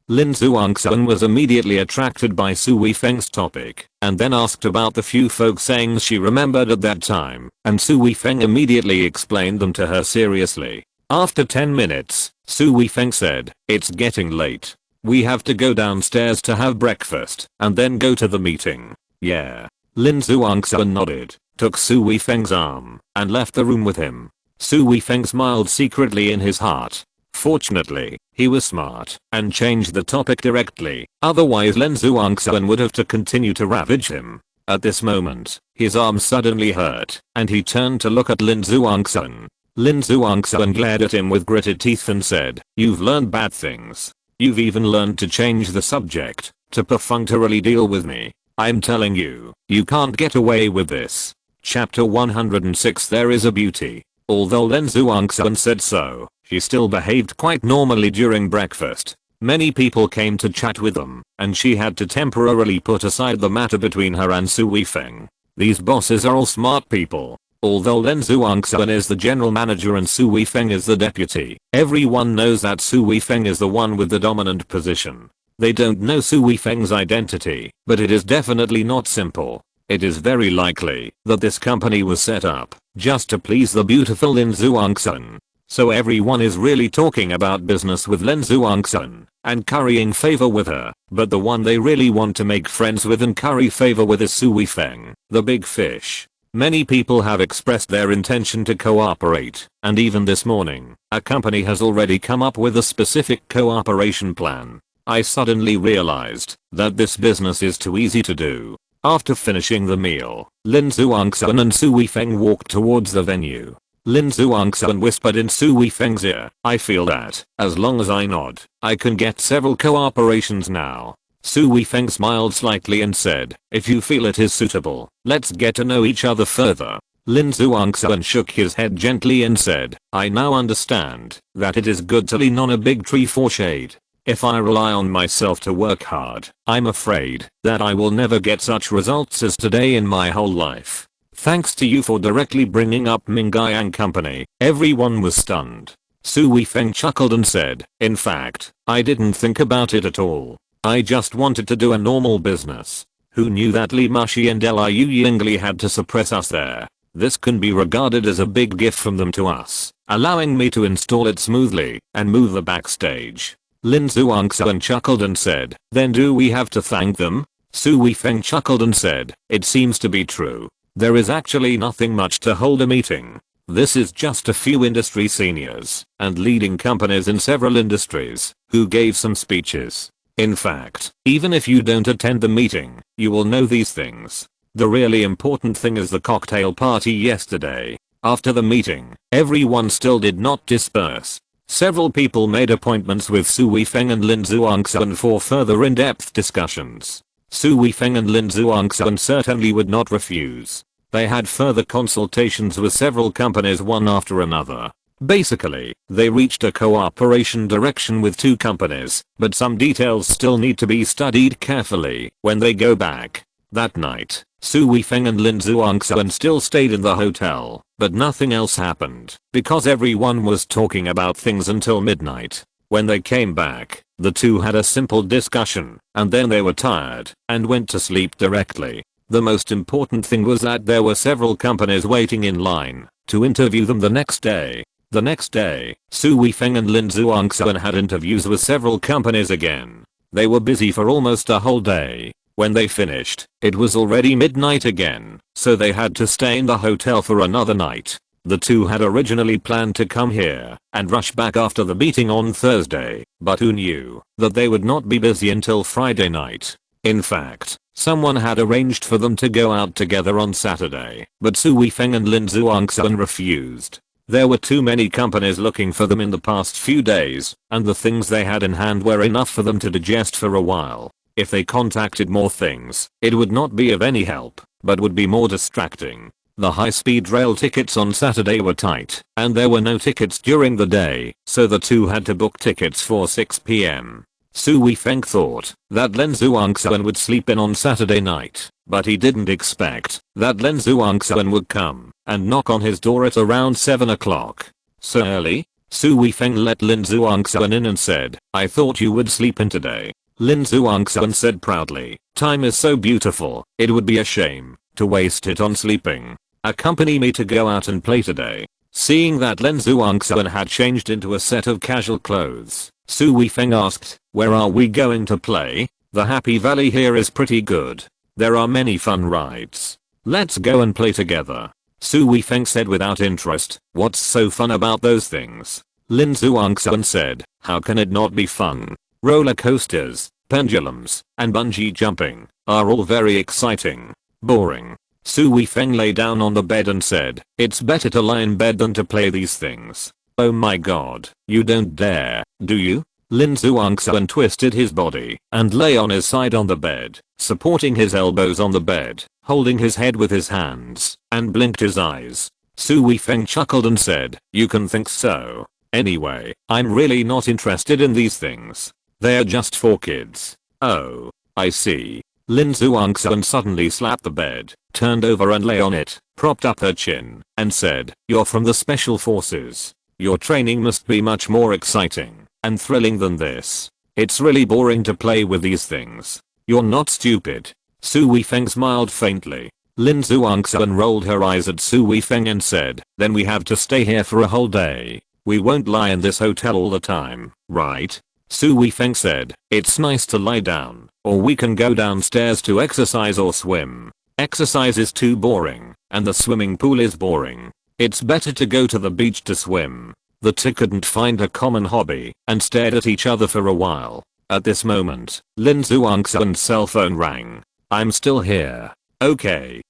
Lin Zhuangxuan was immediately attracted by Su Weifeng's topic, and then asked about the few folk sayings she remembered at that time, and Su Weifeng immediately explained them to her seriously. After 10 minutes, Su Weifeng said, "It's getting late. We have to go downstairs to have breakfast, and then go to the meeting." Yeah. Lin Zhuangxuan nodded, took Su Weifeng's arm, and left the room with him. Su Weifeng smiled secretly in his heart. Fortunately, he was smart and changed the topic directly, otherwise Lin Zhuangxuan would have to continue to ravage him. At this moment, his arm suddenly hurt, and he turned to look at Lin Zhuangxuan. Lin Zhuangxuan glared at him with gritted teeth and said, "You've learned bad things. You've even learned to change the subject, to perfunctorily deal with me. I'm telling you, you can't get away with this." Chapter 106. There is a beauty. Although Lin Zhuangxuan said so, she still behaved quite normally during breakfast. Many people came to chat with them, and she had to temporarily put aside the matter between her and Su Weifeng. These bosses are all smart people. Although Lin Zhuangxuan is the general manager and Su Weifeng is the deputy, everyone knows that Su Weifeng is the one with the dominant position. They don't know Su Weifeng's identity, but it is definitely not simple. It is very likely that this company was set up just to please the beautiful Lin Zhuangxuan. So everyone is really talking about business with Lin Zhuangxuan and currying favor with her, but the one they really want to make friends with and curry favor with is Su Weifeng, the big fish. Many people have expressed their intention to cooperate, and even this morning, a company has already come up with a specific cooperation plan. I suddenly realized that this business is too easy to do. After finishing the meal, Lin Zhuangxuan and Su Weifeng walked towards the venue. Lin Zhuangxuan whispered in Su Weifeng's ear, "I feel that, as long as I nod, I can get several cooperations now." Su Weifeng smiled slightly and said, "If you feel it is suitable, let's get to know each other further." Lin Zhuangxuan shook his head gently and said, "I now understand that it is good to lean on a big tree for shade. If I rely on myself to work hard, I'm afraid that I will never get such results as today in my whole life. Thanks to you for directly bringing up Mingai and company." Everyone was stunned. Su Weifeng chuckled and said, "In fact, I didn't think about it at all. I just wanted to do a normal business. Who knew that Li Mushi and Liu Yingli had to suppress us there? This can be regarded as a big gift from them to us, allowing me to install it smoothly and move the backstage." Lin Zhuangxuan chuckled and said, "Then do we have to thank them?" Su Weifeng chuckled and said, "It seems to be true. There is actually nothing much to hold a meeting. This is just a few industry seniors and leading companies in several industries who gave some speeches. In fact, even if you don't attend the meeting, you will know these things. The really important thing is the cocktail party yesterday. After the meeting, everyone still did not disperse. Several people made appointments with Su Weifeng and Lin Zhuangxuan for further in-depth discussions. Su Weifeng and Lin Zhuangxuan certainly would not refuse. They had further consultations with several companies one after another. Basically, they reached a cooperation direction with 2 companies, but some details still need to be studied carefully when they go back. That night, Su Weifeng and Lin Zhuangxuan still stayed in the hotel, but nothing else happened because everyone was talking about things until midnight. When they came back, the two had a simple discussion, and then they were tired and went to sleep directly. The most important thing was that there were several companies waiting in line to interview them the next day. The next day, Su Weifeng and Lin Zhuangxuan had interviews with several companies again. They were busy for almost a whole day. When they finished, it was already midnight again, so they had to stay in the hotel for another night. The two had originally planned to come here and rush back after the meeting on Thursday, but who knew that they would not be busy until Friday night. In fact, someone had arranged for them to go out together on Saturday, but Su Weifeng and Lin Zhuangxuan refused. There were too many companies looking for them in the past few days, and the things they had in hand were enough for them to digest for a while. If they contacted more things, it would not be of any help, but would be more distracting. The high-speed rail tickets on Saturday were tight, and there were no tickets during the day, so the two had to book tickets for 6 p.m. Su Weifeng thought that Lin Zhuangxuan would sleep in on Saturday night, but he didn't expect that Lin Zhuangxuan would come and knock on his door at around 7 o'clock. So early? Su Weifeng let Lin Zhuangxuan in and said, "I thought you would sleep in today." Lin Zhuangxuan said proudly, "Time is so beautiful, it would be a shame to waste it on sleeping. Accompany me to go out and play today." Seeing that Lin Zhuangxuan had changed into a set of casual clothes, Su Weifeng asked, "Where are we going to play? The Happy Valley here is pretty good. There are many fun rides. Let's go and play together." Su Weifeng said without interest, "What's so fun about those things?" Lin Zhuangxuan said, "How can it not be fun? Roller coasters, pendulums, and bungee jumping are all very exciting." "Boring." Su Weifeng lay down on the bed and said, "It's better to lie in bed than to play these things." "Oh my god, you don't dare, do you?" Lin Zhuangxuan twisted his body and lay on his side on the bed, supporting his elbows on the bed, holding his head with his hands, and blinked his eyes. Su Weifeng chuckled and said, "You can think so. Anyway, I'm really not interested in these things. They're just for kids." "Oh, I see." Lin Zhuangxuan suddenly slapped the bed, turned over and lay on it, propped up her chin, and said, "You're from the special forces. Your training must be much more exciting and thrilling than this. It's really boring to play with these things. You're not stupid." Su Weifeng smiled faintly. Lin Zhuangxuan rolled her eyes at Su Weifeng and said, "Then we have to stay here for a whole day. We won't lie in this hotel all the time, right?" Su Weifeng said, "It's nice to lie down, or we can go downstairs to exercise or swim. Exercise is too boring, and the swimming pool is boring. It's better to go to the beach to swim." The two couldn't find a common hobby and stared at each other for a while. At this moment, Lin Zhuangxuan's cell phone rang. "I'm still here. Okay,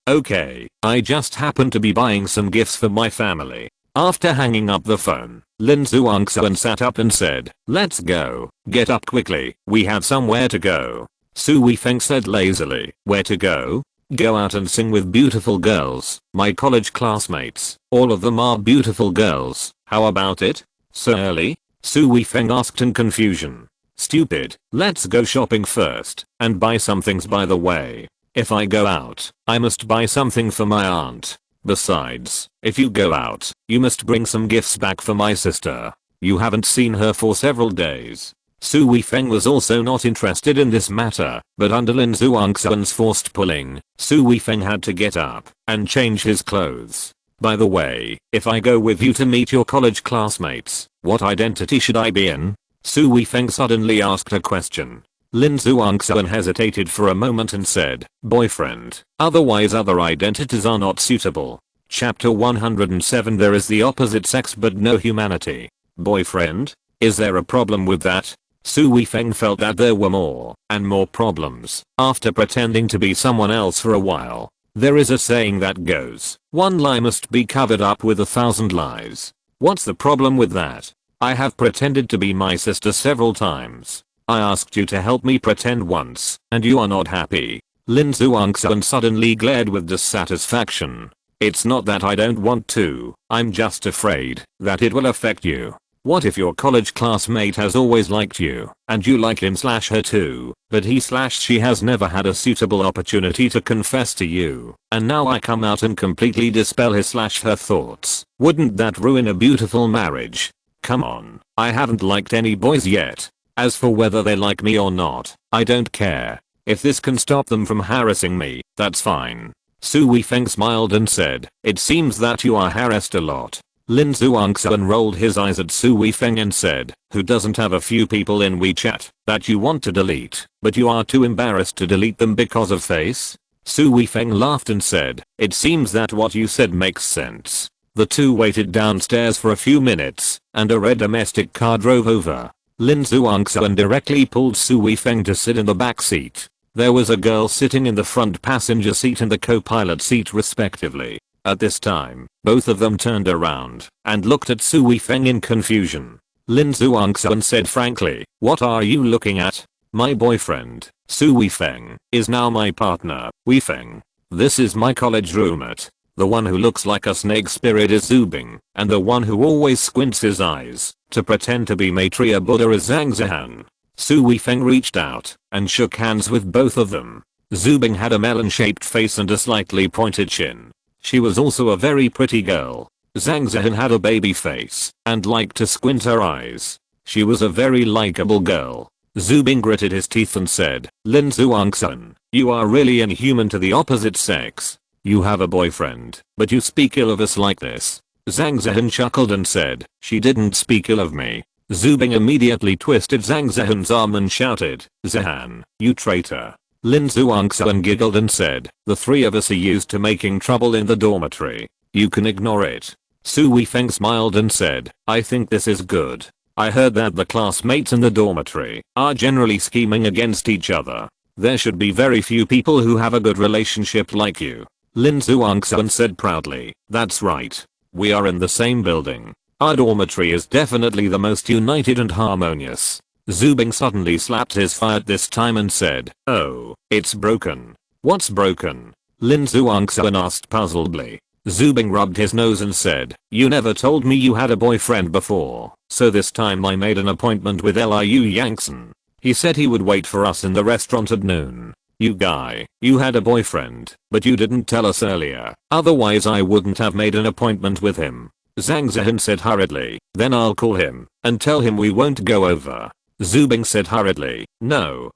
I just happened to be buying some gifts for my family." After hanging up the phone, Lin Zhuangxuan sat up and said, "Let's go. Get up quickly, we have somewhere to go." Su Weifeng said lazily, "Where to go?" "Go out and sing with beautiful girls, my college classmates. All of them are beautiful girls. How about it?" "So early?" Su Weifeng asked in confusion. "Stupid, let's go shopping first and buy some things by the way. If I go out, I must buy something for my aunt. Besides, if you go out, you must bring some gifts back for my sister. You haven't seen her for several days." Su Weifeng was also not interested in this matter, but under Lin Zhuangxuan's forced pulling, Su Weifeng had to get up and change his clothes. "By the way, if I go with you to meet your college classmates, what identity should I be in?" Su Weifeng suddenly asked a question. Lin Zhuangxuan hesitated for a moment and said, "Boyfriend, otherwise other identities are not suitable." Chapter 107 There is the opposite sex but no humanity. Boyfriend? Is there a problem with that? Su Weifeng felt that there were more and more problems after pretending to be someone else for a while. There is a saying that goes, "One lie must be covered up with 1,000 lies." What's the problem with that? I have pretended to be my sister several times. I asked you to help me pretend once, and you are not happy. Lin Zhuangxuan suddenly glared with dissatisfaction. "It's not that I don't want to, I'm just afraid that it will affect you. What if your college classmate has always liked you, and you like him/her too, but he/she has never had a suitable opportunity to confess to you, and now I come out and completely dispel his/her thoughts? Wouldn't that ruin a beautiful marriage? Come on, I haven't liked any boys yet. As for whether they like me or not, I don't care. If this can stop them from harassing me, that's fine." Su Weifeng smiled and said, "It seems that you are harassed a lot." Lin Zhuangxuan rolled his eyes at Su Weifeng and said, "Who doesn't have a few people in WeChat that you want to delete, but you are too embarrassed to delete them because of face?" Su Weifeng laughed and said, "It seems that what you said makes sense." The two waited downstairs for a few minutes, and a red domestic car drove over. Lin Zhuangxuan directly pulled Su Weifeng to sit in the back seat. There was a girl sitting in the front passenger seat and the co-pilot seat respectively. At this time, both of them turned around and looked at Su Weifeng in confusion. Lin Zhuangxuan said frankly, "What are you looking at?" "My boyfriend, Su Weifeng, is now my partner, Weifeng. This is my college roommate. The one who looks like a snake spirit is Zubing, and the one who always squints his eyes to pretend to be Maitreya Buddha is Zhang Zihan." Su Weifeng reached out and shook hands with both of them. Zubing had a melon-shaped face and a slightly pointed chin. She was also a very pretty girl. Zhang Zihan had a baby face and liked to squint her eyes. She was a very likable girl. Zubing gritted his teeth and said, Lin Zhuangsun, you are really inhuman to the opposite sex. You have a boyfriend, but you speak ill of us like this. Zhang Zihan chuckled and said, she didn't speak ill of me. Zubing immediately twisted Zhang Zihan's arm and shouted, Zihan, you traitor. Lin Zhuangsun giggled and said, the three of us are used to making trouble in the dormitory. You can ignore it. Su Weifeng smiled and said, I think this is good. I heard that the classmates in the dormitory are generally scheming against each other. There should be very few people who have a good relationship like you. Lin Zhuangsun said proudly, that's right. We are in the same building. Our dormitory is definitely the most united and harmonious. Zubing suddenly slapped his thigh at this time and said, oh, it's broken. What's broken? Lin Zhuangsun asked puzzledly. Zubing rubbed his nose and said, you never told me you had a boyfriend before, so this time I made an appointment with Liu Yangson. He said he would wait for us in the restaurant at noon. You guy, you had a boyfriend, but you didn't tell us earlier, otherwise I wouldn't have made an appointment with him. Zhang Zihan said hurriedly, then I'll call him and tell him we won't go over. Zubing said hurriedly, no,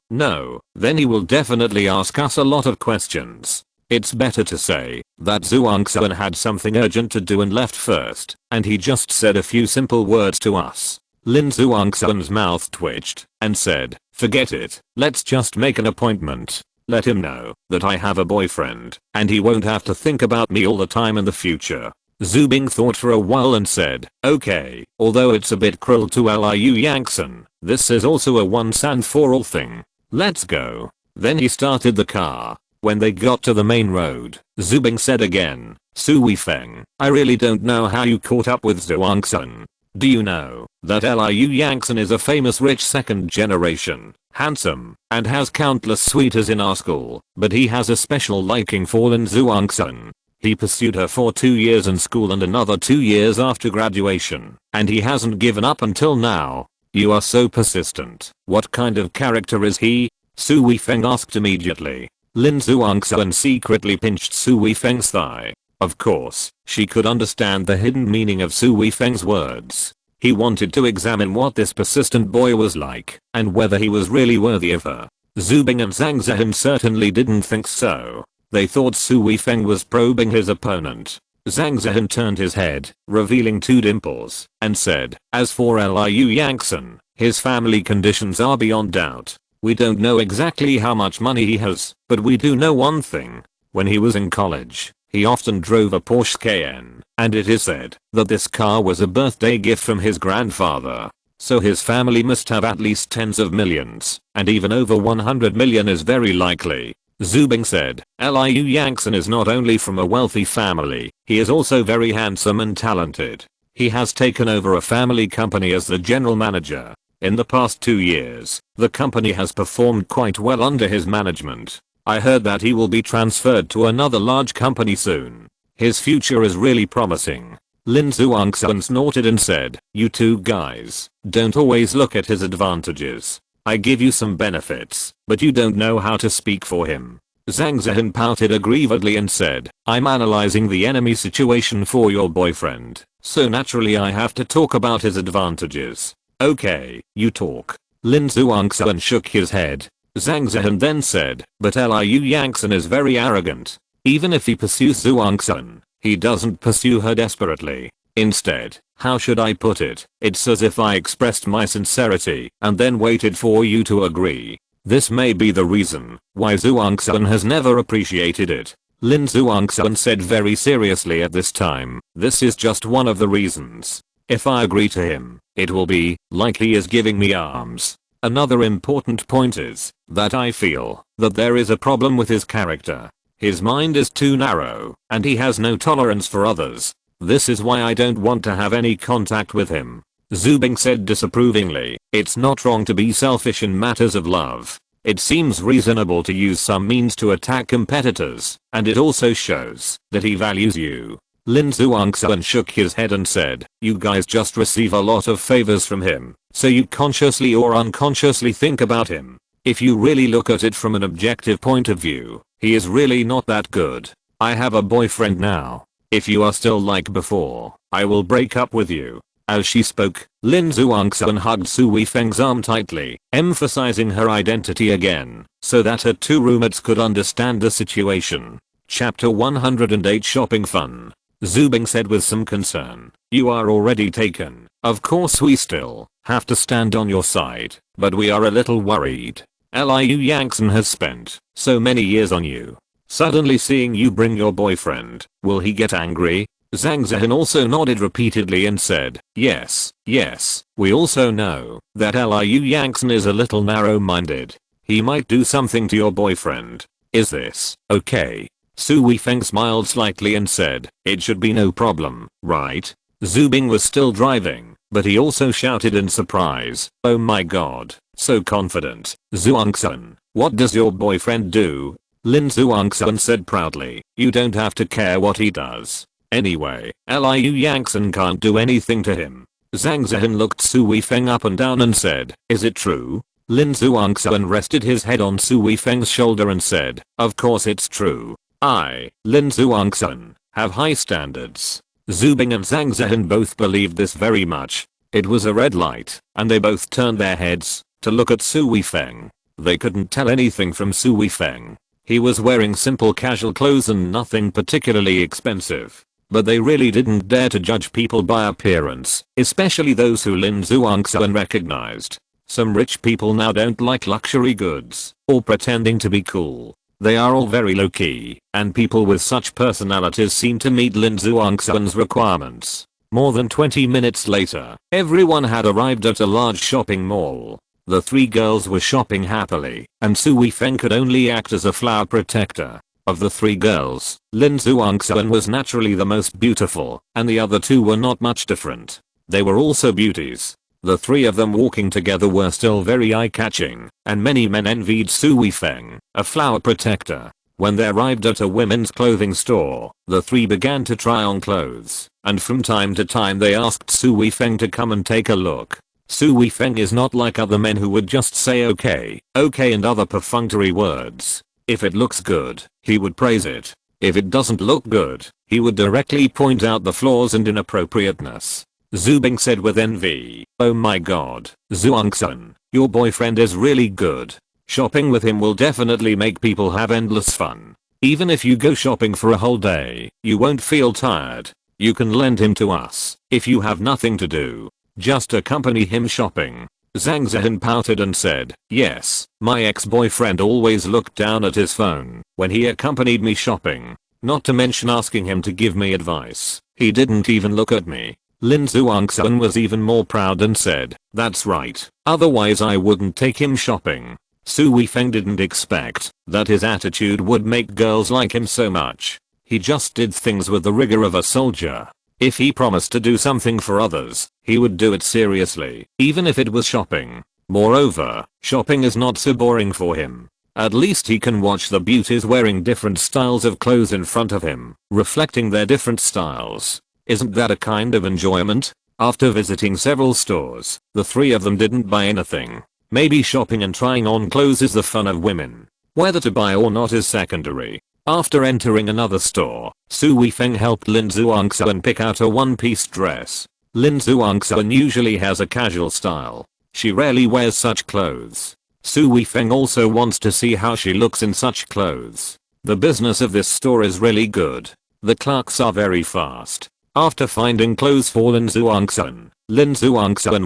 then he will definitely ask us a lot of questions. It's better to say that Zhuangsun had something urgent to do and left first, and he just said a few simple words to us. Lin Zhuangsun's mouth twitched and said, forget it, let's just make an appointment. Let him know that I have a boyfriend, and he won't have to think about me all the time in the future. Zubing thought for a while and said, okay, although it's a bit cruel to Liu Yangson, this is also a once and for all thing. Let's go. Then he started the car. When they got to the main road, Zubing said again, Su Weifeng, I really don't know how you caught up with Zhuangsun. Do you know that Liu Yangson is a famous rich second generation, handsome, and has countless suitors in our school, but he has a special liking for Lin Zhuangsun. He pursued her for 2 years in school and another 2 years after graduation, and he hasn't given up until now. You are so persistent. What kind of character is he? Su Weifeng asked immediately. Lin Zhuangsun secretly pinched Su Weifeng's thigh. Of course, she could understand the hidden meaning of Su Weifeng's words. He wanted to examine what this persistent boy was like, and whether he was really worthy of her. Zubing and Zhang Zihan certainly didn't think so. They thought Su Weifeng was probing his opponent. Zhang Zihan turned his head, revealing 2 dimples, and said, as for Liu Yangson, his family conditions are beyond doubt. We don't know exactly how much money he has, but we do know one thing. When he was in college, he often drove a Porsche Cayenne, and it is said that this car was a birthday gift from his grandfather. So his family must have at least tens of millions, and even over 100 million is very likely. Zubing said, Liu Yangson is not only from a wealthy family, he is also very handsome and talented. He has taken over a family company as the general manager. In the past 2 years, the company has performed quite well under his management. I heard that he will be transferred to another large company soon. His future is really promising. Lin Zhuangsun snorted and said, you two guys don't always look at his advantages. I give you some benefits, but you don't know how to speak for him. Zhang Zihan pouted aggrievedly and said, I'm analyzing the enemy situation for your boyfriend, so naturally I have to talk about his advantages. Okay, you talk. Lin Zhuangsun shook his head. Zhang Zihan then said, but Liu Yangson is very arrogant. Even if he pursues Zhuangsun, he doesn't pursue her desperately. Instead, how should I put it? It's as if I expressed my sincerity and then waited for you to agree. This may be the reason why Zhuangsun has never appreciated it. Lin Zhuangsun said very seriously at this time, this is just one of the reasons. If I agree to him, it will be like he is giving me arms. Another important point is that I feel that there is a problem with his character. His mind is too narrow, and he has no tolerance for others. This is why I don't want to have any contact with him. Zubing said disapprovingly, it's not wrong to be selfish in matters of love. It seems reasonable to use some means to attack competitors, and it also shows that he values you. Lin Zhuangsun shook his head and said, you guys just receive a lot of favors from him. So you consciously or unconsciously think about him. If you really look at it from an objective point of view, he is really not that good. I have a boyfriend now. If you are still like before, I will break up with you. As she spoke, Lin Zhuangxuan hugged Su Weifeng's arm tightly, emphasizing her identity again, so that her two roommates could understand the situation. Chapter 108 Shopping Fun. Zubing said with some concern, "You are already taken. Of course we still have to stand on your side, but we are a little worried. Liu Yangxin has spent so many years on you. Suddenly seeing you bring your boyfriend, will he get angry?" Zhang Zihan also nodded repeatedly and said, yes, we also know that Liu Yangxin is a little narrow-minded. He might do something to your boyfriend. Is this okay? Su Weifeng smiled slightly and said, it should be no problem, right? Zubing was still driving, but he also shouted in surprise, oh my god, so confident. Zhuangxuan, what does your boyfriend do? Lin Zhuangxuan said proudly, you don't have to care what he does. Anyway, Liu Yangxin can't do anything to him. Zhang Zihan looked Su Weifeng up and down and said, is it true? Lin Zhuangxuan rested his head on Su Weifeng's shoulder and said, of course it's true. I, Lin Zhuangxuan, have high standards. Zubing and Zhang Zihan both believed this very much. It was a red light, and they both turned their heads to look at Su Weifeng. They couldn't tell anything from Su Weifeng. He was wearing simple casual clothes and nothing particularly expensive. But they really didn't dare to judge people by appearance, especially those who Lin Zhuangxuan recognized. Some rich people now don't like luxury goods or pretending to be cool. They are all very low-key, and people with such personalities seem to meet Lin Zhuangxuan's requirements. More than 20 minutes later, everyone had arrived at a large shopping mall. The three girls were shopping happily, and Su Weifeng could only act as a flower protector. Of the three girls, Lin Zhuangxuan was naturally the most beautiful, and the other two were not much different. They were also beauties. The three of them walking together were still very eye-catching, and many men envied Su Weifeng, a flower protector. When they arrived at a women's clothing store, the three began to try on clothes, and from time to time they asked Su Weifeng to come and take a look. Su Weifeng is not like other men who would just say okay and other perfunctory words. If it looks good, he would praise it. If it doesn't look good, he would directly point out the flaws and inappropriateness. Zubing said with envy, oh my god, Zhuangxuan, your boyfriend is really good. Shopping with him will definitely make people have endless fun. Even if you go shopping for a whole day, you won't feel tired. You can lend him to us if you have nothing to do. Just accompany him shopping. Zhang Zihan pouted and said, yes, my ex-boyfriend always looked down at his phone when he accompanied me shopping. Not to mention asking him to give me advice. He didn't even look at me. Lin Zhuangxuan was even more proud and said, that's right, otherwise I wouldn't take him shopping. Su Weifeng didn't expect that his attitude would make girls like him so much. He just did things with the rigor of a soldier. If he promised to do something for others, he would do it seriously, even if it was shopping. Moreover, shopping is not so boring for him. At least he can watch the beauties wearing different styles of clothes in front of him, reflecting their different styles. Isn't that a kind of enjoyment? After visiting several stores, the three of them didn't buy anything. Maybe shopping and trying on clothes is the fun of women. Whether to buy or not is secondary. After entering another store, Su Weifeng helped Lin Zhuangxuan pick out a one-piece dress. Lin Zhuangxuan usually has a casual style. She rarely wears such clothes. Su Weifeng also wants to see how she looks in such clothes. The business of this store is really good. The clerks are very fast. After finding clothes for Lin Zhuangxuan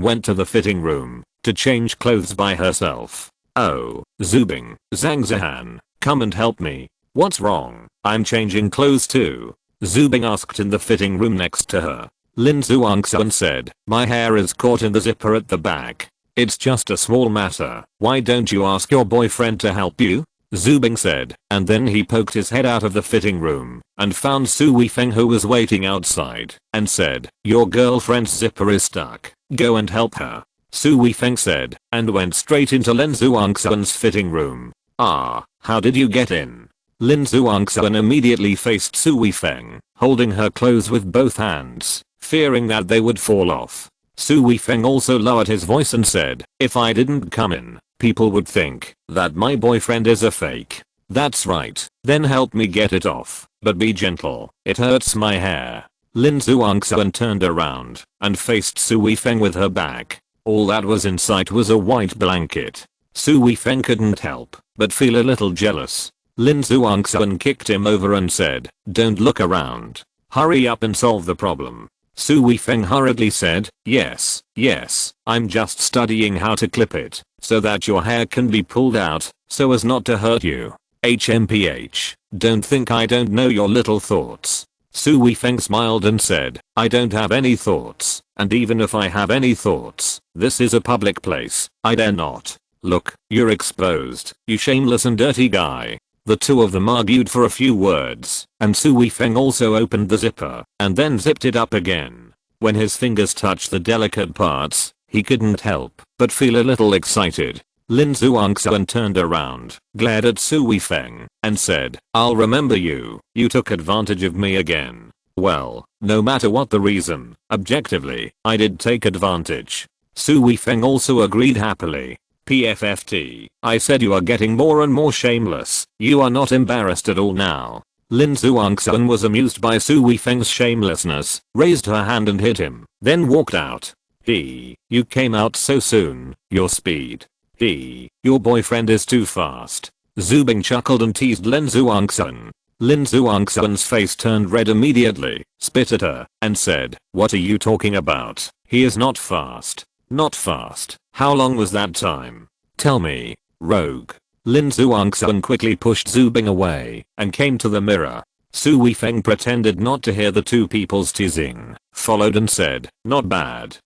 went to the fitting room to change clothes by herself. Oh, Zubing, Zhang Zihan, come and help me. What's wrong? I'm changing clothes too. Zubing asked in the fitting room next to her. Lin Zhuangxuan said, my hair is caught in the zipper at the back. It's just a small matter. Why don't you ask your boyfriend to help you? Zubing said, and then he poked his head out of the fitting room and found Su Weifeng who was waiting outside and said, your girlfriend's zipper is stuck. Go and help her. Su Weifeng said and went straight into Lin Zhuangxuan's fitting room. Ah, how did you get in? Lin Zhuangxuan immediately faced Su Weifeng, holding her clothes with both hands, fearing that they would fall off. Su Weifeng also lowered his voice and said, if I didn't come in, people would think that my boyfriend is a fake. That's right, then help me get it off, but be gentle, it hurts my hair. Lin Zhuangxuan turned around and faced Su Weifeng with her back. All that was in sight was a white blanket. Su Weifeng couldn't help but feel a little jealous. Lin Zhuangxuan kicked him over and said, don't look around. Hurry up and solve the problem. Su Weifeng hurriedly said, yes, I'm just studying how to clip it so that your hair can be pulled out so as not to hurt you. HMPH, don't think I don't know your little thoughts. Su Weifeng smiled and said, I don't have any thoughts, and even if I have any thoughts, this is a public place, I dare not. Look, you're exposed, you shameless and dirty guy. The two of them argued for a few words, and Su Weifeng also opened the zipper, and then zipped it up again. When his fingers touched the delicate parts, he couldn't help but feel a little excited. Lin Zhuangxuan turned around, glared at Su Weifeng, and said, I'll remember you, you took advantage of me again. Well, no matter what the reason, objectively, I did take advantage. Su Weifeng also agreed happily. PFFT, I said you are getting more and more shameless, you are not embarrassed at all now. Lin Zhuangxuan was amused by Su Weifeng's shamelessness, raised her hand and hit him, then walked out. You came out so soon, your speed. Your boyfriend is too fast. Zhu Bing chuckled and teased Lin Zhuangxuan. Lin Zhuangxuan's face turned red immediately, spit at her, and said, what are you talking about? He is not fast. Not fast. How long was that time? Tell me, rogue. Lin Zhuangxuan quickly pushed Zhu Bing away and came to the mirror. Su Weifeng pretended not to hear the two people's teasing, followed and said, not bad,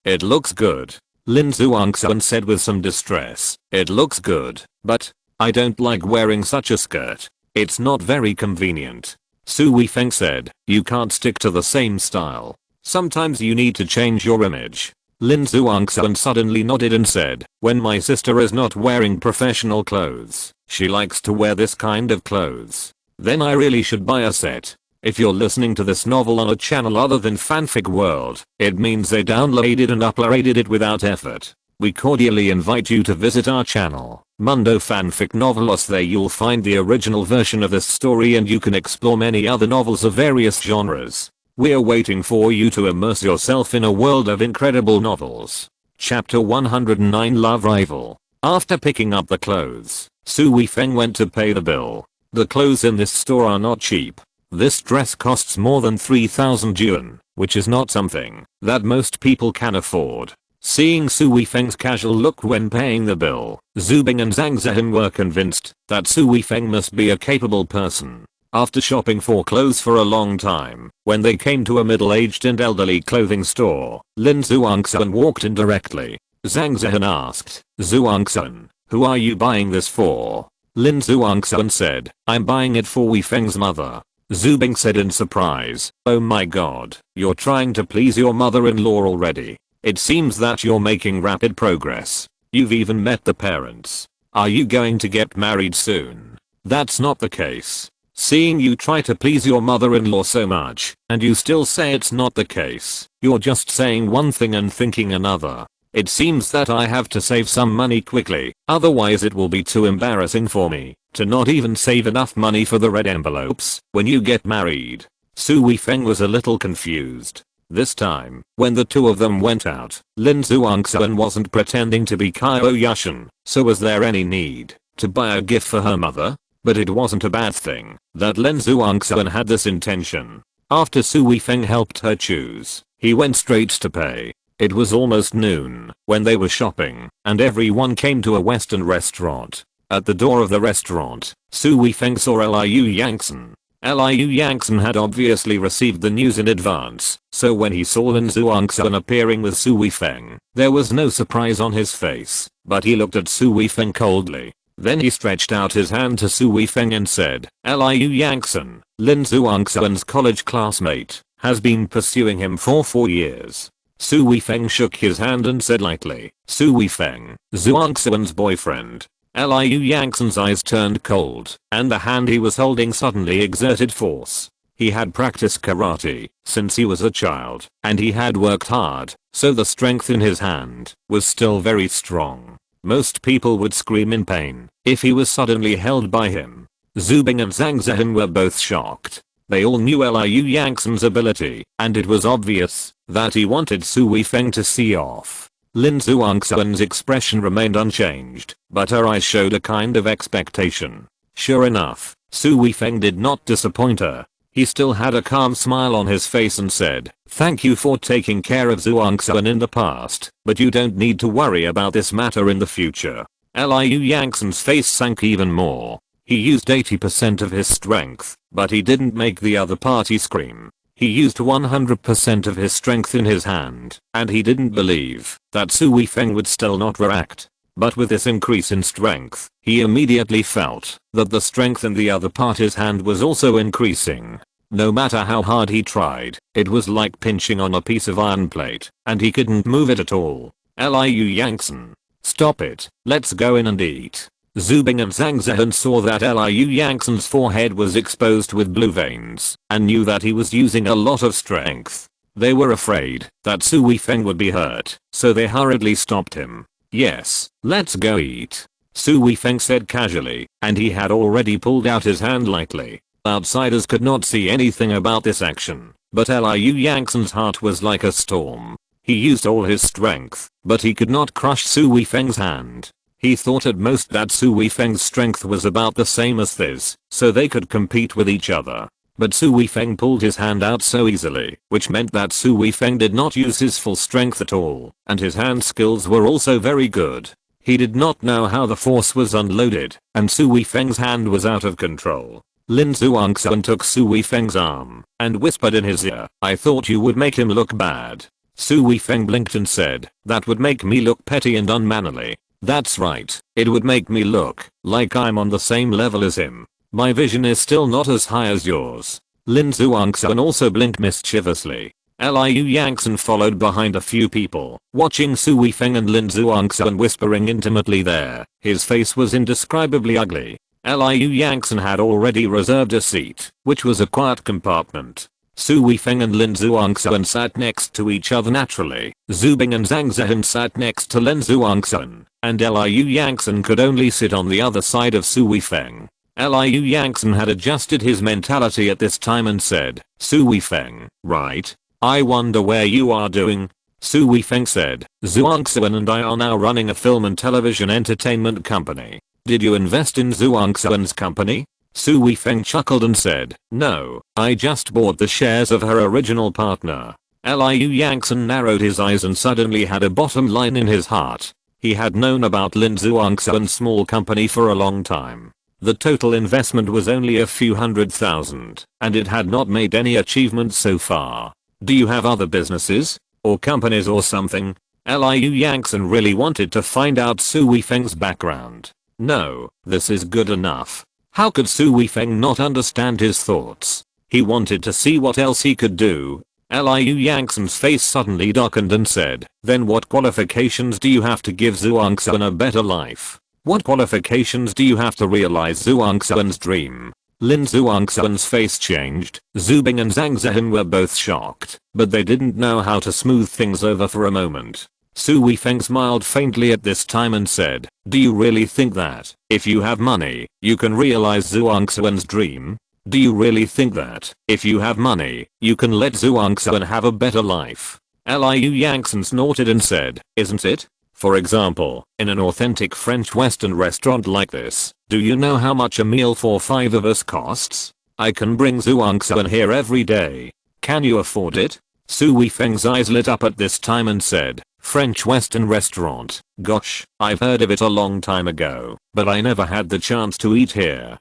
it looks good. Lin Zhuangxuan said with some distress, it looks good, but I don't like wearing such a skirt. It's not very convenient. Su Weifeng said, you can't stick to the same style. Sometimes you need to change your image. Lin Zhuangxuan suddenly nodded and said, when my sister is not wearing professional clothes, she likes to wear this kind of clothes. Then I really should buy a set. If you're listening to this novel on a channel other than Fanfic World, it means they downloaded and uploaded it without effort. We cordially invite you to visit our channel, Mundo Fanfic Novelos. There you'll find the original version of this story and you can explore many other novels of various genres. We're waiting for you to immerse yourself in a world of incredible novels. Chapter 109 Love Rival. After picking up the clothes, Su Weifeng went to pay the bill. The clothes in this store are not cheap. This dress costs more than 3,000 yuan, which is not something that most people can afford. Seeing Su Weifeng's casual look when paying the bill, Zhu Bing and Zhang Zhen were convinced that Su Weifeng must be a capable person. After shopping for clothes for a long time, when they came to a middle-aged and elderly clothing store, Lin Zhuangxuan walked in directly. Zhang Zhen asked, Zhuangxuan, who are you buying this for? Lin Zhuangxuan said, I'm buying it for Weifeng's mother. Zhu Bing said in surprise, oh my god, you're trying to please your mother-in-law already. It seems that you're making rapid progress. You've even met the parents. Are you going to get married soon? That's not the case. Seeing you try to please your mother-in-law so much, and you still say it's not the case, you're just saying one thing and thinking another. It seems that I have to save some money quickly, otherwise it will be too embarrassing for me to not even save enough money for the red envelopes when you get married. Su Weifeng was a little confused. This time, when the two of them went out, Lin Zhuangxuan wasn't pretending to be Qiao Yushan, so was there any need to buy a gift for her mother? But it wasn't a bad thing that Lin Zhuangxuan had this intention. After Su Weifeng helped her choose, he went straight to pay. It was almost noon when they were shopping, and everyone came to a Western restaurant. At the door of the restaurant, Su Weifeng saw Liu Yangsen. Liu Yangsen had obviously received the news in advance, so when he saw Lin Zhuangxuan appearing with Su Weifeng, there was no surprise on his face, but he looked at Su Weifeng coldly. Then he stretched out his hand to Su Weifeng and said, Liu Yangsen, Lin Zhuangxuan's college classmate, has been pursuing him for 4 years. Su Weifeng shook his hand and said lightly, Su Weifeng, Zhuangxuan's boyfriend. Liu Yangsen's eyes turned cold, and the hand he was holding suddenly exerted force. He had practiced karate since he was a child, and he had worked hard, so the strength in his hand was still very strong. Most people would scream in pain if he was suddenly held by him. Zubing and Zhang Zhen were both shocked. They all knew Liu Yangtzen's ability, and it was obvious that he wanted Su Weifeng to see off. Lin Zhuangxuan's expression remained unchanged, but her eyes showed a kind of expectation. Sure enough, Su Weifeng did not disappoint her. He still had a calm smile on his face and said, "Thank you for taking care of Zhuangxuan in the past, but you don't need to worry about this matter in the future." Liu Yangtzen's face sank even more. He used 80% of his strength, but he didn't make the other party scream. He used 100% of his strength in his hand, and he didn't believe that Su Weifeng would still not react. But with this increase in strength, he immediately felt that the strength in the other party's hand was also increasing. No matter how hard he tried, it was like pinching on a piece of iron plate, and he couldn't move it at all. Liu Yangtzen, stop it, let's go in and eat. Zubing and Zhang Zhen saw that Liu Yangtzen's forehead was exposed with blue veins, and knew that he was using a lot of strength. They were afraid that Su Weifeng would be hurt, so they hurriedly stopped him. "Yes, let's go eat," Su Weifeng said casually, and he had already pulled out his hand lightly. Outsiders could not see anything about this action, but Liu Yangtzen's heart was like a storm. He used all his strength, but he could not crush Su Weifeng's hand. He thought at most that Su Weifeng's strength was about the same as his, so they could compete with each other. But Su Weifeng pulled his hand out so easily, which meant that Su Weifeng did not use his full strength at all, and his hand skills were also very good. He did not know how the force was unloaded, and Su Weifeng's hand was out of control. Lin Zhuangxuan took Su Weifeng's arm and whispered in his ear, "I thought you would make him look bad." Su Weifeng blinked and said, "That would make me look petty and unmannerly." "That's right, it would make me look like I'm on the same level as him. My vision is still not as high as yours." Lin Zhuangxuan also blinked mischievously. Liu Yangtzen followed behind a few people, watching Su Weifeng and Lin Zhuangxuan whispering intimately there. His face was indescribably ugly. Liu Yangtzen had already reserved a seat, which was a quiet compartment. Su Weifeng and Lin Zhuangxuan sat next to each other naturally. Zubing and Zhang Zhen sat next to Lin Zhuangxuan, and Liu Yangtzen could only sit on the other side of Su Weifeng. Liu Yangtzen had adjusted his mentality at this time and said, "Su Weifeng, right? I wonder where you are doing." Su Weifeng said, "Zhuangxuan and I are now running a film and television entertainment company." "Did you invest in Zhuangxuan's company?" Su Weifeng chuckled and said, "No, I just bought the shares of her original partner." Liu Yangtzen narrowed his eyes and suddenly had a bottom line in his heart. He had known about Lin Zhuangxuan's small company for a long time. The total investment was only a few $100,000, and it had not made any achievements so far. "Do you have other businesses? Or companies or something?" Liu Yangtzen really wanted to find out Su Weifeng's background. "No, this is good enough." How could Su Weifeng not understand his thoughts? He wanted to see what else he could do. Liu Yangtzen's face suddenly darkened and said, "Then what qualifications do you have to give Zhuangxuan a better life? What qualifications do you have to realize Zhuangxuan's dream?" Lin Zhuangxuan's face changed. Zubing and Zhang Zhen were both shocked, but they didn't know how to smooth things over for a moment. Su Weifeng smiled faintly at this time and said, "Do you really think that, if you have money, you can realize Zhuangxuan's dream? Do you really think that, if you have money, you can let Zhuangxuan have a better life?" Liu Yangtzen snorted and said, "Isn't it? For example, in an authentic French Western restaurant like this, do you know how much a meal for 5 of us costs? I can bring Zhuangxuan here every day. Can you afford it?" Su Weifeng's eyes lit up at this time and said, "French Western restaurant, gosh, I've heard of it a long time ago, but I never had the chance to eat here."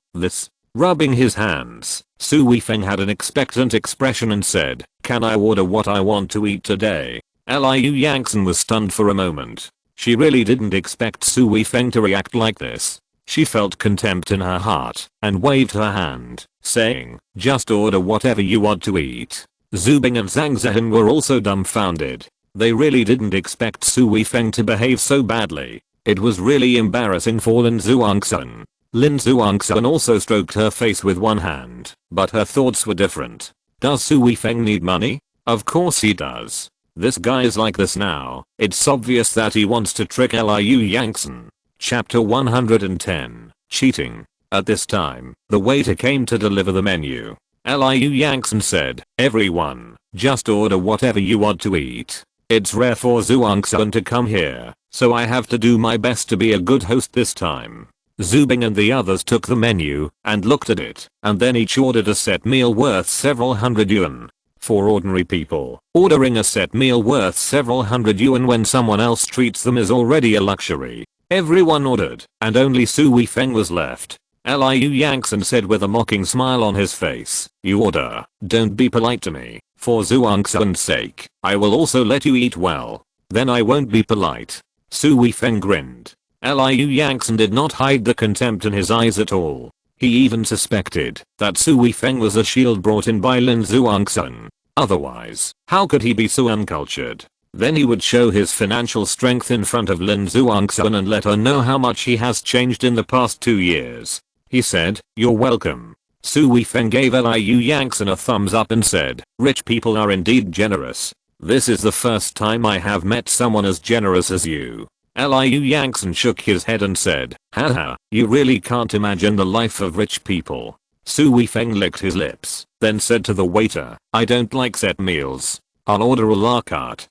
Rubbing his hands, Su Weifeng had an expectant expression and said, "Can I order what I want to eat today?" Liu Yangtzen was stunned for a moment. She really didn't expect Su Weifeng to react like this. She felt contempt in her heart and waved her hand, saying, "Just order whatever you want to eat." Zubing and Zhang Zhen were also dumbfounded. They really didn't expect Su Weifeng to behave so badly. It was really embarrassing for Lin Zhuangxuan. Lin Zhuangxuan also stroked her face with one hand, but her thoughts were different. Does Su Weifeng need money? Of course he does. This guy is like this now. It's obvious that he wants to trick Liu Yangtze. Chapter 110. Cheating. At this time, the waiter came to deliver the menu. Liu Yangtze said, "Everyone, just order whatever you want to eat. It's rare for Zhuangxuan to come here, so I have to do my best to be a good host this time." Zubing and the others took the menu and looked at it, and then each ordered a set meal worth several hundred yuan. For ordinary people, ordering a set meal worth several hundred yuan when someone else treats them is already a luxury. Everyone ordered, and only Su Weifeng was left. Liu Yangtze said with a mocking smile on his face, "You order, don't be polite to me. For Zhuangxuan's sake, I will also let you eat well. Then I won't be polite." Su Weifeng grinned. Liu Yangtze did not hide the contempt in his eyes at all. He even suspected that Su Weifeng was a shield brought in by Lin Zhuangxuan. Otherwise, how could he be so uncultured? Then he would show his financial strength in front of Lin Zhuangxuan and let her know how much he has changed in the past 2 years. He said, "You're welcome." Su Weifeng gave Liu Yangtze a thumbs up and said, "Rich people are indeed generous. This is the first time I have met someone as generous as you." Liu Yangtze shook his head and said, "Haha, you really can't imagine the life of rich people." Su Weifeng licked his lips, then said to the waiter, "I don't like set meals. I'll order a la carte."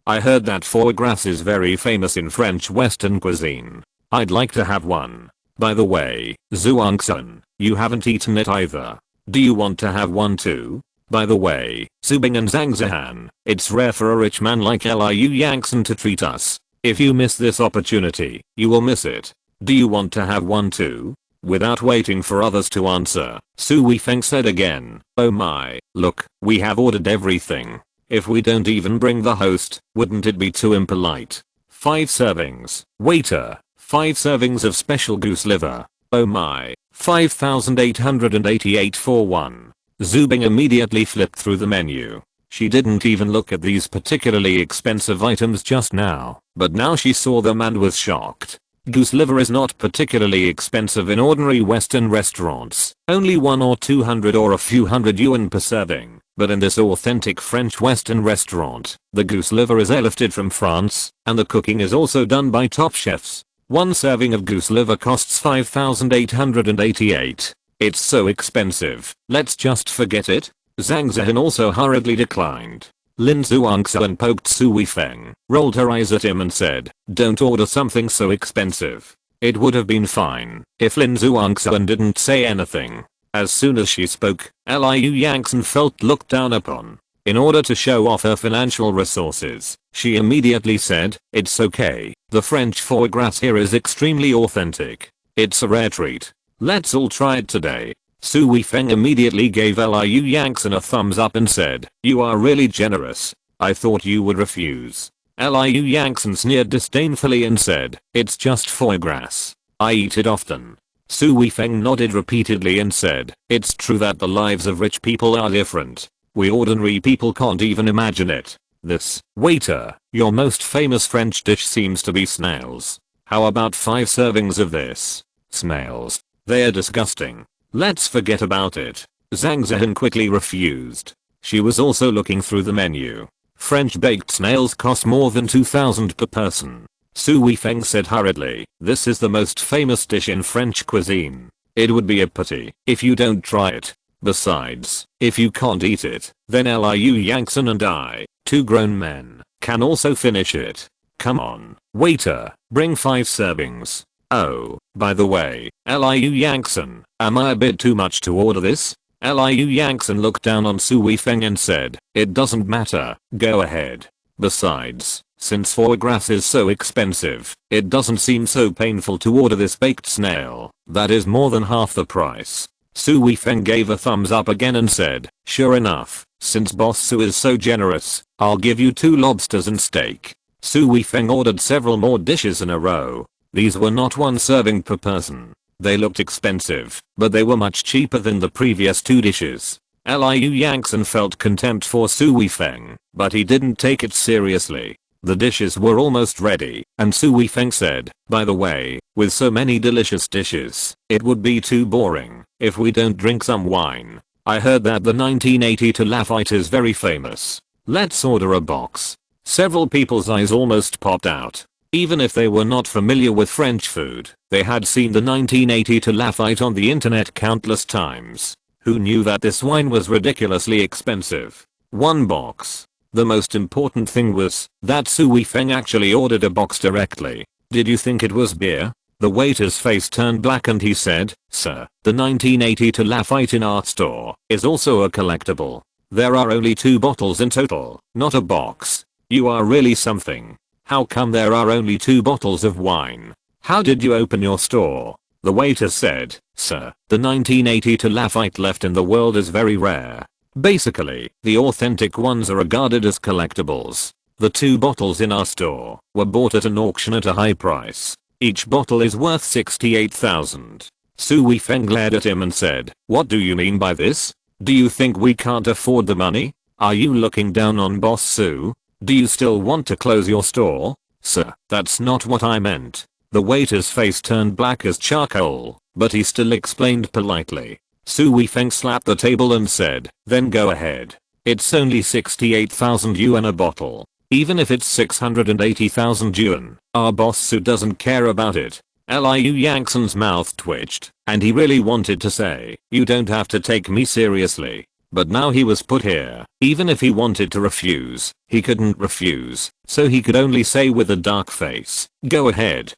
I heard that foie gras is very famous in French Western cuisine. I'd like to have one. By the way, Zhuangxuan, you haven't eaten it either. Do you want to have one too? By the way, Zubing and Zhang Zihan, it's rare for a rich man like Liu Yangtze to treat us. If you miss this opportunity, you will miss it. Do you want to have one too? Without waiting for others to answer, Su Weifeng said again, "Oh my, look, we have ordered everything. If we don't even bring the host, wouldn't it be too impolite? 5 servings. Waiter, 5 servings of special goose liver. Oh my, 5,888 for one." Zubing immediately flipped through the menu. She didn't even look at these particularly expensive items just now, but now she saw them and was shocked. Goose liver is not particularly expensive in ordinary Western restaurants, only 1 or 200 or a few hundred yuan per serving, but in this authentic French Western restaurant, the goose liver is airlifted from France, and the cooking is also done by top chefs. One serving of goose liver costs 5,888. It's so expensive, let's just forget it. Zhang Zihan also hurriedly declined. Lin Zhuangxuan poked Su Weifeng, rolled her eyes at him and said, "Don't order something so expensive." It would have been fine if Lin Zhuangxuan didn't say anything. As soon as she spoke, Liu Yangtze felt looked down upon. In order to show off her financial resources, she immediately said, "It's okay, the French foie gras here is extremely authentic. It's a rare treat. Let's all try it today." Su Weifeng immediately gave Liu Yangtze a thumbs up and said, "You are really generous. I thought you would refuse." Liu Yangtze sneered disdainfully and said, "It's just foie gras. I eat it often." Su Weifeng nodded repeatedly and said, "It's true that the lives of rich people are different. We ordinary people can't even imagine it. Waiter, your most famous French dish seems to be snails. How about 5 servings of this?" "Snails? They're disgusting. Let's forget about it." Zhang Zihan quickly refused. She was also looking through the menu. French baked snails cost more than 2,000 per person. Su Weifeng said hurriedly, "This is the most famous dish in French cuisine. It would be a pity if you don't try it. Besides, if you can't eat it, then Liu Yangtze and I, 2 grown men, can also finish it. Come on, waiter, bring 5 servings. Oh, by the way, Liu Yangtze, am I a bit too much to order this?" Liu Yangtze looked down on Su Weifeng and said, "It doesn't matter, go ahead. Besides, since foie gras is so expensive, it doesn't seem so painful to order this baked snail. That is more than half the price." Su Weifeng gave a thumbs up again and said, "Sure enough, since Boss Su is so generous, I'll give you 2 lobsters and steak." Su Weifeng ordered several more dishes in a row. These were not 1 serving per person. They looked expensive, but they were much cheaper than the previous 2 dishes. Liu Yangtze felt contempt for Su Weifeng, but he didn't take it seriously. The dishes were almost ready, and Su Weifeng said, by the way, with so many delicious dishes, it would be too boring if we don't drink some wine. I heard that the 1982 Lafite is very famous. Let's order a box. Several people's eyes almost popped out. Even if they were not familiar with French food, they had seen the 1982 Lafite on the internet countless times. Who knew that this wine was ridiculously expensive? One box. The most important thing was that Su Weifeng actually ordered a box directly. Did you think it was beer? The waiter's face turned black and he said, "Sir, the 1982 Lafite in our store is also a collectible. There are only 2 bottles in total, not a box. You are really something. How come there are only 2 bottles of wine? How did you open your store?" The waiter said, "Sir, the 1982 Lafite left in the world is very rare. Basically, the authentic ones are regarded as collectibles. The 2 bottles in our store were bought at an auction at a high price. Each bottle is worth 68,000. Su Weifeng glared at him and said, "What do you mean by this? Do you think we can't afford the money? Are you looking down on Boss Su? Do you still want to close your store?" "Sir, that's not what I meant." The waiter's face turned black as charcoal, but he still explained politely. Su Weifeng slapped the table and said, "Then go ahead. It's only 68,000 yuan a bottle. Even if it's 680,000 yuan, our boss Su doesn't care about it." Liu Yangsen's mouth twitched, and he really wanted to say, "You don't have to take me seriously." But now he was put here. Even if he wanted to refuse, he couldn't refuse, so he could only say with a dark face, go ahead,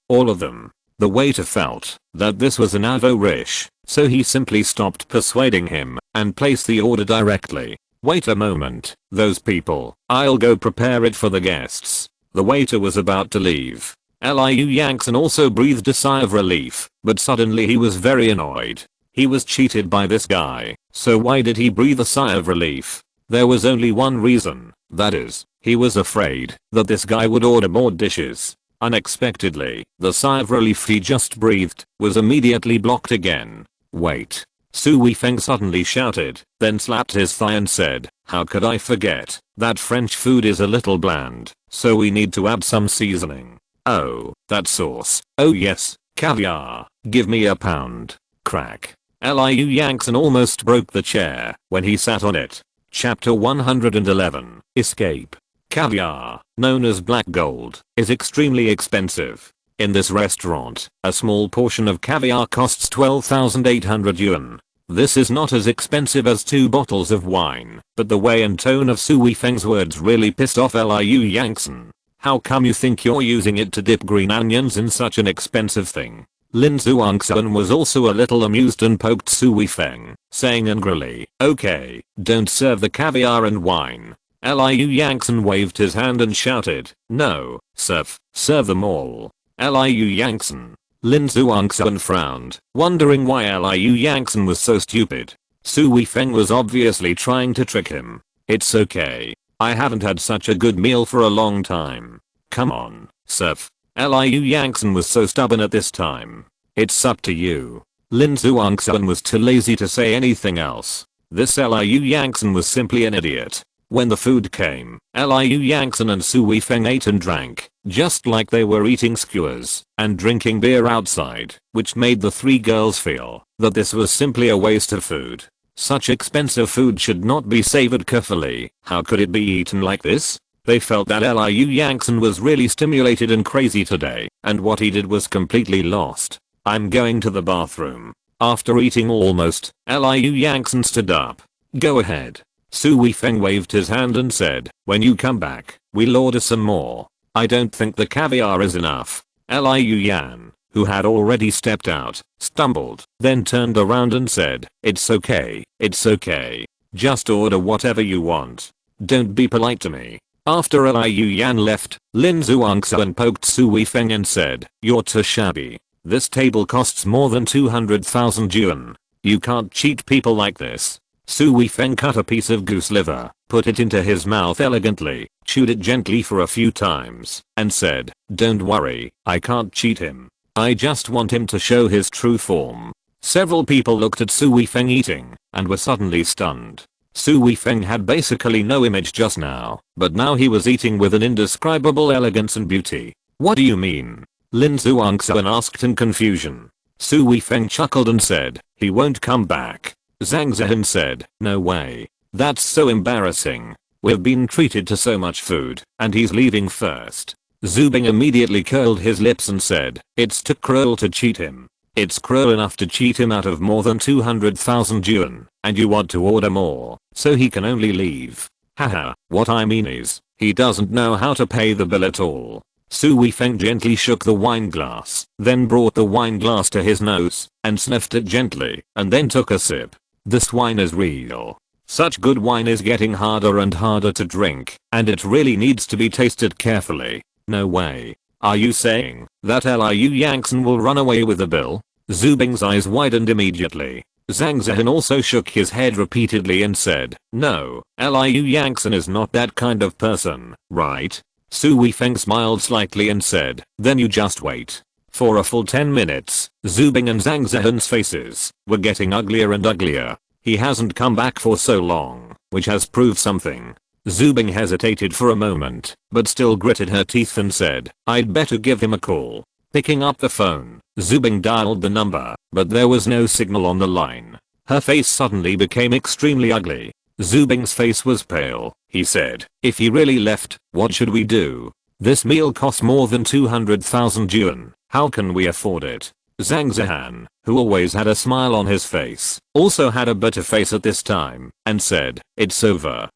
all of them." The waiter felt that this was an avarice, so he simply stopped persuading him and placed the order directly. "Wait a moment, those people, I'll go prepare it for the guests." The waiter was about to leave. Liu Yangsen also breathed a sigh of relief, but suddenly he was very annoyed. He was cheated by this guy, so why did he breathe a sigh of relief? There was only one reason, that is, he was afraid that this guy would order more dishes. Unexpectedly, the sigh of relief he just breathed was immediately blocked again. "Wait." Su Weifeng suddenly shouted, then slapped his thigh and said, "How could I forget that French food is a little bland, so we need to add some seasoning. Oh, that sauce. Oh yes, caviar. Give me a pound." Crack. Liu Yangsen almost broke the chair when he sat on it. Chapter 111. Escape. Caviar, known as black gold, is extremely expensive. In this restaurant, a small portion of caviar costs 12,800 yuan. This is not as expensive as 2 bottles of wine, but the way and tone of Su Weifeng's words really pissed off Liu Yangsen. "How come you think you're using it to dip green onions in such an expensive thing?" Lin Zhuangxuan was also a little amused and poked Su Weifeng, saying angrily, "Okay, don't serve the caviar and wine." Liu Yangsen waved his hand and shouted, "No, serve them all." Liu Yangsen. Lin Zhuangxuan frowned, wondering why Liu Yangsen was so stupid. Su Weifeng was obviously trying to trick him. "It's okay. I haven't had such a good meal for a long time. Come on, serve." Liu Yangsen was so stubborn at this time. "It's up to you." Lin Zhuangxuan was too lazy to say anything else. This Liu Yangsen was simply an idiot. When the food came, Liu Yangsen and Su Weifeng ate and drank, just like they were eating skewers and drinking beer outside, which made the 3 girls feel that this was simply a waste of food. Such expensive food should not be savored carefully. How could it be eaten like this? They felt that Liu Yangsen was really stimulated and crazy today, and what he did was completely lost. "I'm going to the bathroom." After eating almost, Liu Yangsen stood up. "Go ahead." Su Weifeng waved his hand and said, "When you come back, we'll order some more. I don't think the caviar is enough." Liu Yan, who had already stepped out, stumbled, then turned around and said, it's okay. Just order whatever you want. Don't be polite to me." After Liu Yan left, Lin Zhuangxuan poked Su Weifeng and said, "You're too shabby. This table costs more than 200,000 yuan. You can't cheat people like this." Su Weifeng cut a piece of goose liver, put it into his mouth elegantly, chewed it gently for a few times, and said, "Don't worry, I can't cheat him. I just want him to show his true form." Several people looked at Su Weifeng eating, and were suddenly stunned. Su Weifeng had basically no image just now, but now he was eating with an indescribable elegance and beauty. What do you mean? Lin Zhuangxuan asked in confusion. Su Weifeng chuckled and said, he won't come back. Zhang Zihan said, no way. That's so embarrassing. We've been treated to so much food, and he's leaving first. Zhu Bing immediately curled his lips and said, it's too cruel to cheat him. It's cruel enough to cheat him out of more than 200,000 yuan, and you want to order more, so he can only leave. Haha, what I mean is, he doesn't know how to pay the bill at all. Su Weifeng gently shook the wine glass, then brought the wine glass to his nose, and sniffed it gently, and then took a sip. This wine is real. Such good wine is getting harder and harder to drink, and it really needs to be tasted carefully. No way. Are you saying that Liu Yangxin will run away with the bill? Zhu Bing's eyes widened immediately. Zhang Zihan also shook his head repeatedly and said, no, Liu Yangxin is not that kind of person, right? Su Weifeng smiled slightly and said, then you just wait. For a full 10 minutes, Zhu Bing and Zhang Zihan's faces were getting uglier and uglier. He hasn't come back for so long, which has proved something. Zhu Bing hesitated for a moment, but still gritted her teeth and said, I'd better give him a call. Picking up the phone, Zhu Bing dialed the number, but there was no signal on the line. Her face suddenly became extremely ugly. Zhu Bing's face was pale. He said, if he really left, what should we do? This meal costs more than 200,000 yuan. How can we afford it? Zhang Zihan, who always had a smile on his face, also had a bitter face at this time, and said, it's over,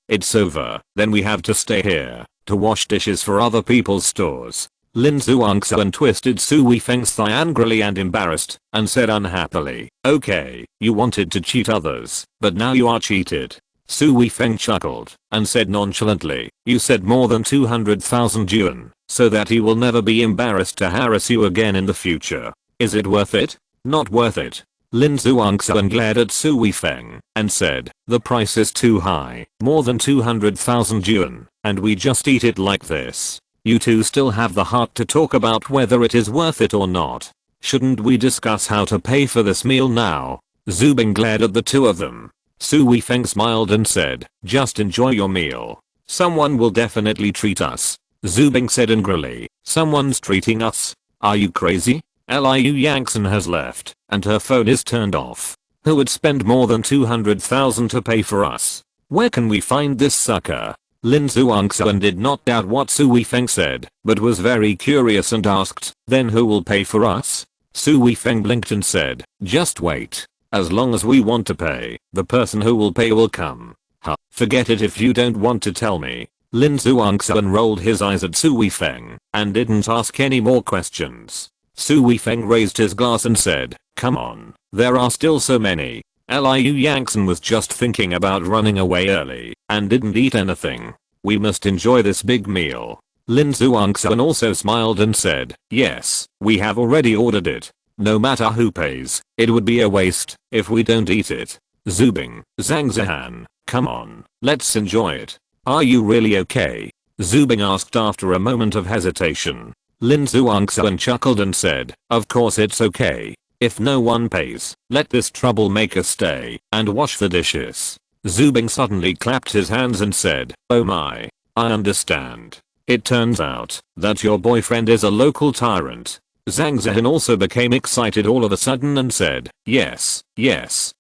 then we have to stay here, to wash dishes for other people's stores. Lin Zhuangxuan twisted Su Weifeng's thigh angrily and embarrassed, and said unhappily, okay, you wanted to cheat others, but now you are cheated. Su Weifeng chuckled, and said nonchalantly, you said more than 200,000 yuan, so that he will never be embarrassed to harass you again in the future. Is it worth it? Not worth it. Lin Zhuangxuan glared at Su Weifeng, and said, the price is too high, more than 200,000 yuan, and we just eat it like this. You two still have the heart to talk about whether it is worth it or not. Shouldn't we discuss how to pay for this meal now? Zhu Bing glared at the two of them. Su Weifeng smiled and said, just enjoy your meal. Someone will definitely treat us. Zhu Bing said angrily, someone's treating us? Are you crazy? Liu Yangxin has left, and her phone is turned off. Who would spend more than 200,000 to pay for us? Where can we find this sucker? Lin Zhuangxuan did not doubt what Su Weifeng said, but was very curious and asked, then who will pay for us? Su Weifeng blinked and said, just wait. As long as we want to pay, the person who will pay will come. Huh, forget it if you don't want to tell me. Lin Zhuangxuan rolled his eyes at Su Weifeng, and didn't ask any more questions. Su Weifeng raised his glass and said, come on, there are still so many. Liu Yangxin was just thinking about running away early, and didn't eat anything. We must enjoy this big meal. Lin Zhuangxuan also smiled and said, yes, we have already ordered it. No matter who pays, it would be a waste if we don't eat it. Zhu Bing, Zhang Zihan, come on, let's enjoy it. Are you really okay? Zhu Bing asked after a moment of hesitation. Lin Zhuangxuan chuckled and said, of course it's okay. If no one pays, let this troublemaker stay and wash the dishes. Zhu Bing suddenly clapped his hands and said, oh my, I understand. It turns out that your boyfriend is a local tyrant. Zhang Zihan also became excited all of a sudden and said, yes,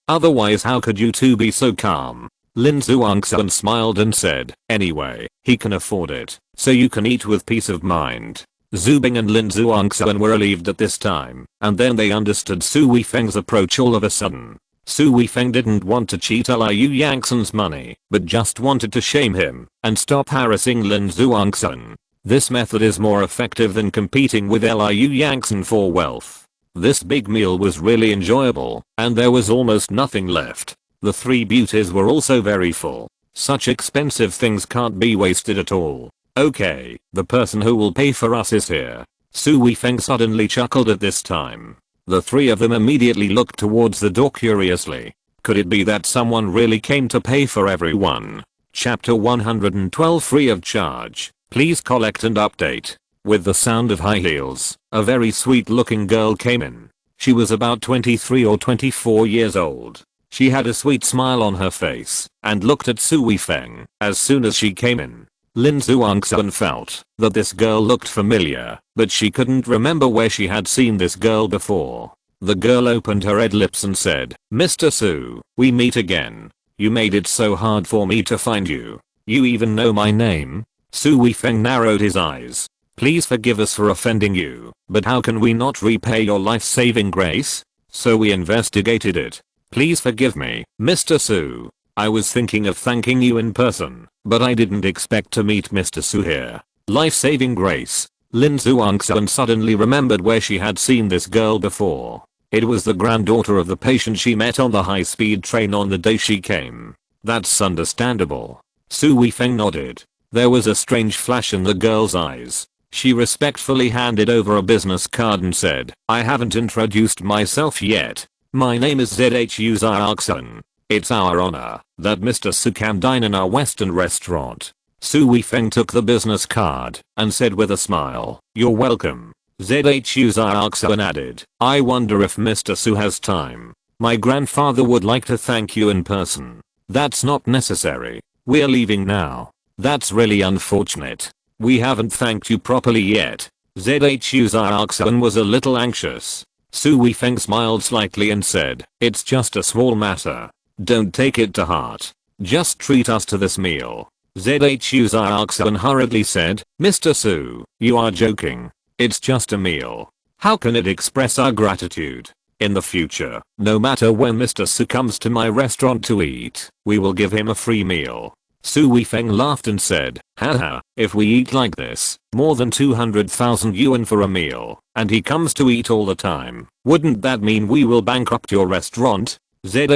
otherwise how could you two be so calm? Lin Zhuangxuan smiled and said, anyway, he can afford it, so you can eat with peace of mind. Zhu Bing and Lin Zhuangxuan were relieved at this time, and then they understood Su Weifeng's approach all of a sudden. Su Weifeng didn't want to cheat Liu Yangxin's money, but just wanted to shame him and stop harassing Lin Zhuangxuan. This method is more effective than competing with Liu Yangxin for wealth. This big meal was really enjoyable, and there was almost nothing left. The three beauties were also very full. Such expensive things can't be wasted at all. Okay, the person who will pay for us is here. Su Weifeng suddenly chuckled at this time. The three of them immediately looked towards the door curiously. Could it be that someone really came to pay for everyone? Chapter 112 free of charge. Please collect and update. With the sound of high heels, a very sweet looking girl came in. She was about 23 or 24 years old. She had a sweet smile on her face and looked at Su Weifeng as soon as she came in. Lin Zhuangxuan felt that this girl looked familiar, but she couldn't remember where she had seen this girl before. The girl opened her red lips and said, "Mr. Su, we meet again. You made it so hard for me to find you. You even know my name?" Su Weifeng narrowed his eyes. "Please forgive us for offending you, but how can we not repay your life-saving grace? So we investigated it. Please forgive me, Mr. Su. I was thinking of thanking you in person, but I didn't expect to meet Mr. Su here." Life-saving grace. Lin Zhuangxuan suddenly remembered where she had seen this girl before. It was the granddaughter of the patient she met on the high-speed train on the day she came. "That's understandable." Su Weifeng nodded. There was a strange flash in the girl's eyes. She respectfully handed over a business card and said, "I haven't introduced myself yet. My name is Zhu Zhuangxuan. It's our honor that Mr. Su can dine in our Western restaurant." Su Weifeng took the business card and said with a smile, "You're welcome." Zhu Zhuangxuan added, "I wonder if Mr. Su has time. My grandfather would like to thank you in person." "That's not necessary. We're leaving now." "That's really unfortunate. We haven't thanked you properly yet." Zhu Zhuangxuan was a little anxious. Su Weifeng smiled slightly and said, "It's just a small matter. Don't take it to heart. Just treat us to this meal." Zhu Zhuangxuan hurriedly said, "Mr. Su, you are joking. It's just a meal. How can it express our gratitude? In the future, no matter when Mr. Su comes to my restaurant to eat, we will give him a free meal." Su Weifeng laughed and said, "Haha, if we eat like this, more than 200,000 yuan for a meal, and he comes to eat all the time, wouldn't that mean we will bankrupt your restaurant?" Zhu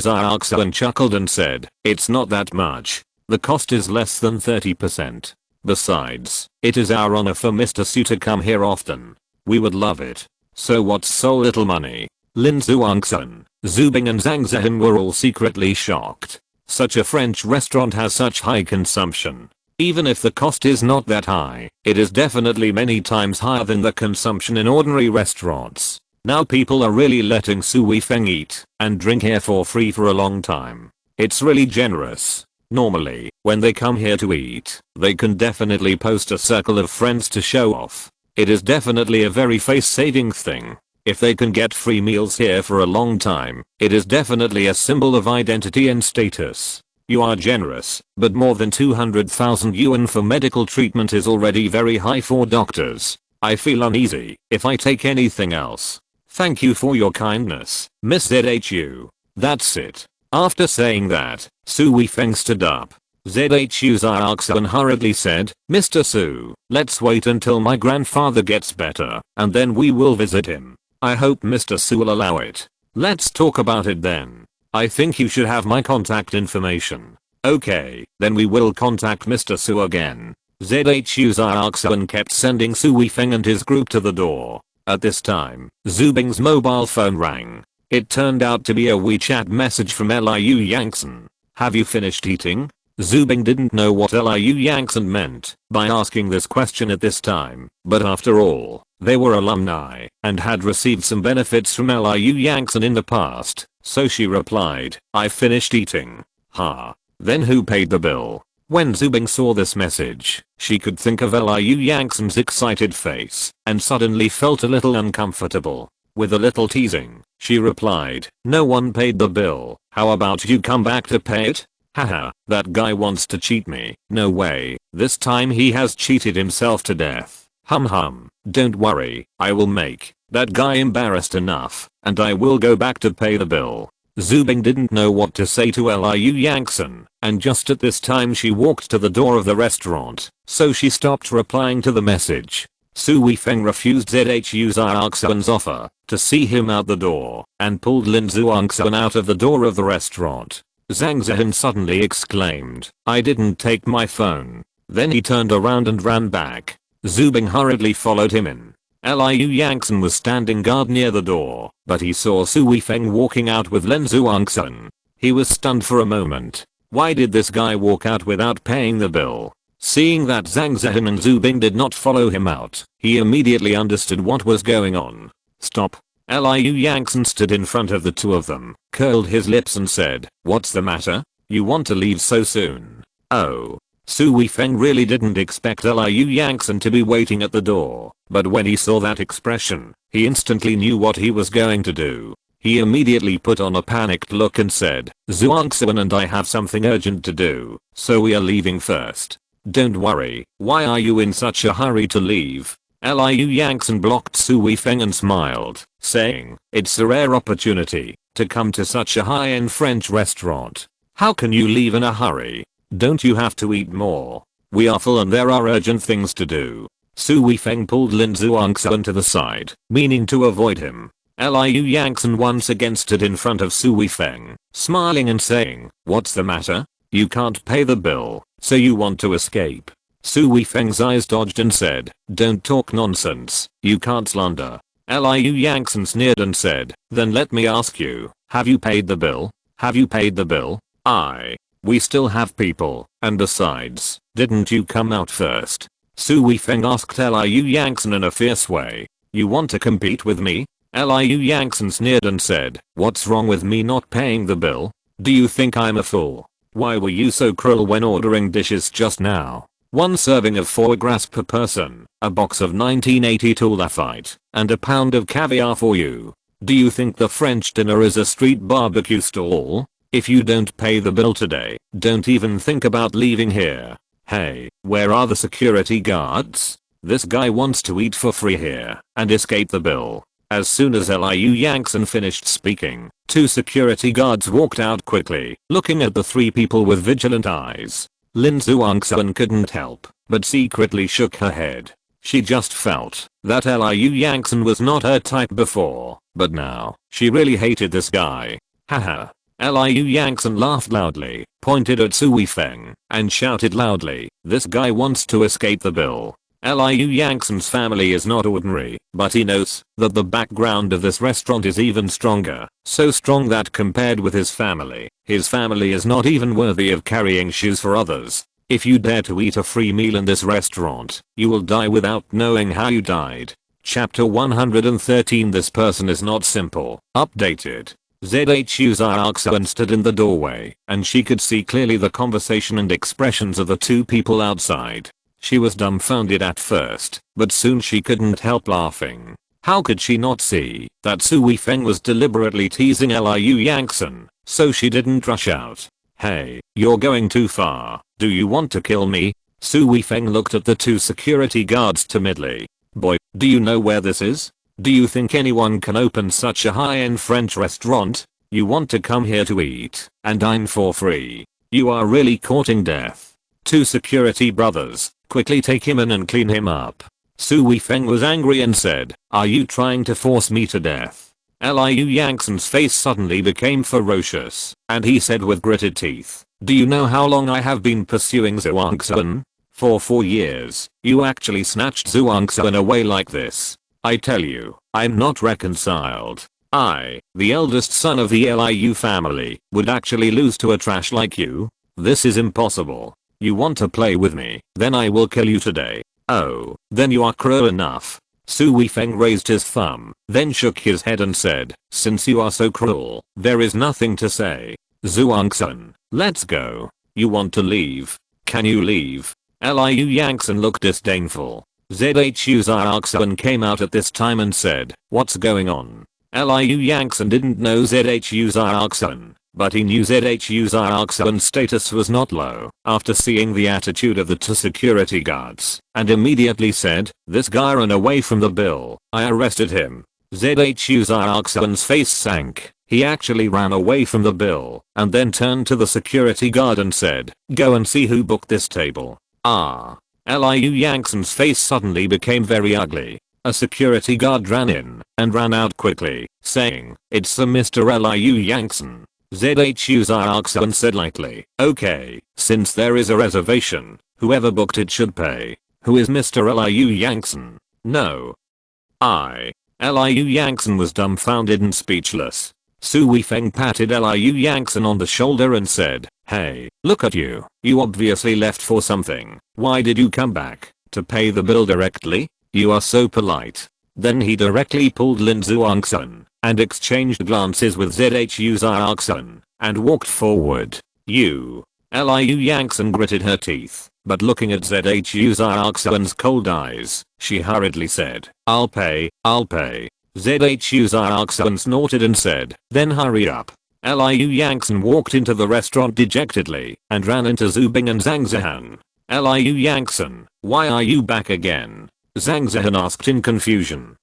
Zhuangxuan chuckled and said, "It's not that much. The cost is less than 30%. Besides, it is our honor for Mr. Su to come here often. We would love it. So what's so little money?" Lin Zhuangxuan, Zubing and Zhang Zhen were all secretly shocked. Such a French restaurant has such high consumption. Even if the cost is not that high, it is definitely many times higher than the consumption in ordinary restaurants. Now people are really letting Su Weifeng eat and drink here for free for a long time. It's really generous. Normally, when they come here to eat, they can definitely post a circle of friends to show off. It is definitely a very face-saving thing. If they can get free meals here for a long time, it is definitely a symbol of identity and status. You are generous, but more than 200,000 yuan for medical treatment is already very high for doctors. I feel uneasy if I take anything else. Thank you for your kindness, Miss Zhu. That's it. After saying that, Su Weifeng stood up. Zhu Zhuangxuan hurriedly said, "Mr. Su, let's wait until my grandfather gets better, and then we will visit him. I hope Mr. Su will allow it. Let's talk about it then. I think you should have my contact information." "Okay, then we will contact Mr. Su again." Zhu Zhuangxuan kept sending Su Weifeng and his group to the door. At this time, Zubing's mobile phone rang. It turned out to be a WeChat message from Liu Yangsan. "Have you finished eating?" Zubing didn't know what Liu Yangsan meant by asking this question at this time, but after all, they were alumni and had received some benefits from Liu Yangsan in the past, so she replied, "I finished eating." "Ha. Then who paid the bill?" When Zubing saw this message, she could think of Liu Yangsan's excited face and suddenly felt a little uncomfortable. With a little teasing, she replied, "No one paid the bill. How about you come back to pay it?" "Haha, that guy wants to cheat me. No way, this time he has cheated himself to death. Hum. Don't worry, I will make that guy embarrassed enough, and I will go back to pay the bill." Zubing didn't know what to say to Liu Yangsan, and just at this time she walked to the door of the restaurant, so she stopped replying to the message. Su Weifeng refused Zhu Zhuangxuan's offer to see him out the door and pulled Lin Zhuangxuan out of the door of the restaurant. Zhang Zhen suddenly exclaimed, "I didn't take my phone." Then he turned around and ran back. Zubing hurriedly followed him in. Liu Yangsan was standing guard near the door, but he saw Su Weifeng walking out with Lin Zhuangxuan. He was stunned for a moment. Why did this guy walk out without paying the bill? Seeing that Zhang Zhen and Zubing did not follow him out, he immediately understood what was going on. "Stop." Liu Yangson stood in front of the two of them, curled his lips and said, "What's the matter? You want to leave so soon?" Oh. Su Weifeng really didn't expect Liu Yangson to be waiting at the door, but when he saw that expression, he instantly knew what he was going to do. He immediately put on a panicked look and said, "Zhuangxuan and I have something urgent to do, so we are leaving first." "Don't worry, why are you in such a hurry to leave?" Liu Yangson blocked Su Weifeng and smiled, saying, "It's a rare opportunity to come to such a high-end French restaurant. How can you leave in a hurry? Don't you have to eat more? We are full and there are urgent things to do." Su Weifeng pulled Lin Zhuangxuan to the side, meaning to avoid him. Liu Yangson once again stood in front of Su Weifeng, smiling and saying, "What's the matter? You can't pay the bill, so you want to escape?" Su Weifeng's eyes dodged and said, "Don't talk nonsense, you can't slander." Liu Yangson sneered and said, "Then let me ask you, have you paid the bill? Have you paid the bill?" We still have people, and besides, didn't you come out first?" Su Weifeng asked Liu Yangson in a fierce way. "You want to compete with me?" Liu Yangson sneered and said, "What's wrong with me not paying the bill? Do you think I'm a fool? Why were you so cruel when ordering dishes just now? One serving of foie gras per person, a box of 1982 Lafite, and a pound of caviar for you. Do you think the French dinner is a street barbecue stall? If you don't pay the bill today, don't even think about leaving here. Hey, where are the security guards? This guy wants to eat for free here and escape the bill." As soon as Liu Yangson finished speaking, two security guards walked out quickly, looking at the three people with vigilant eyes. Lin Zhuangxuan couldn't help but secretly shook her head. She just felt that Liu Yangson was not her type before, but now, she really hated this guy. Haha. Liu Yangson laughed loudly, pointed at Su Weifeng, and shouted loudly, "This guy wants to escape the bill." Liu Yangson's family is not ordinary, but he knows that the background of this restaurant is even stronger, so strong that compared with his family is not even worthy of carrying shoes for others. If you dare to eat a free meal in this restaurant, you will die without knowing how you died. Chapter 113. This person is not simple. Updated. Zhu Zhuangxuan stood in the doorway, and she could see clearly the conversation and expressions of the two people outside. She was dumbfounded at first, but soon she couldn't help laughing. How could she not see that Su Weifeng was deliberately teasing Liu Yangson, so she didn't rush out. "Hey, you're going too far. Do you want to kill me?" Su Weifeng looked at the two security guards timidly. "Boy, do you know where this is? Do you think anyone can open such a high-end French restaurant? You want to come here to eat, and dine for free. You are really courting death. Two security brothers, quickly take him in and clean him up." Su Weifeng was angry and said, "Are you trying to force me to death?" Liu Yangson's face suddenly became ferocious, and he said with gritted teeth, "Do you know how long I have been pursuing Zhuangxuan? For 4 years. You actually snatched Zhuangxuan away like this. I tell you, I'm not reconciled. I, the eldest son of the Liu family, would actually lose to a trash like you? This is impossible. You want to play with me? Then I will kill you today." "Oh, then you are cruel enough." Su Weifeng raised his thumb, then shook his head and said, "Since you are so cruel, there is nothing to say. Zhuangxuan, let's go. You want to leave? Can you leave?" Liu Yangson looked disdainful. Zhu Zhuangxuan came out at this time and said, "What's going on?" Liu Yangson didn't know Zhu Zhuangxuan, but he knew Zhu Zhuangxuan's status was not low after seeing the attitude of the two security guards, and immediately said, "This guy ran away from the bill. I arrested him." Zhu Zhuangxuan's face sank. He actually ran away from the bill, and then turned to the security guard and said, "Go and see who booked this table." Liu Yangson's face suddenly became very ugly. A security guard ran in and ran out quickly, saying, "It's a Mr. Liu Yangson." Zhu Zhuangxuan said lightly, "Okay, since there is a reservation, whoever booked it should pay. Who is Mr. Liu Yangson?" "No." Liu Yangson was dumbfounded and speechless. Su Weifeng patted Liu Yangson on the shoulder and said, "Hey, look at you. You obviously left for something. Why did you come back? To pay the bill directly? You are so polite. Then he directly pulled Lin Zuangsun and exchanged glances with Zhu Zhaoxun and walked forward. Liu Yangsun gritted her teeth, but looking at Zhu Zhaoxun's cold eyes, she hurriedly said, I'll pay. Zhu Zhaoxun snorted and said, then hurry up. Liu Yangsun walked into the restaurant dejectedly and ran into Zubing and Zhang Zihan. Liu Yangsun, why are you back again? Zhang Zihan asked in confusion.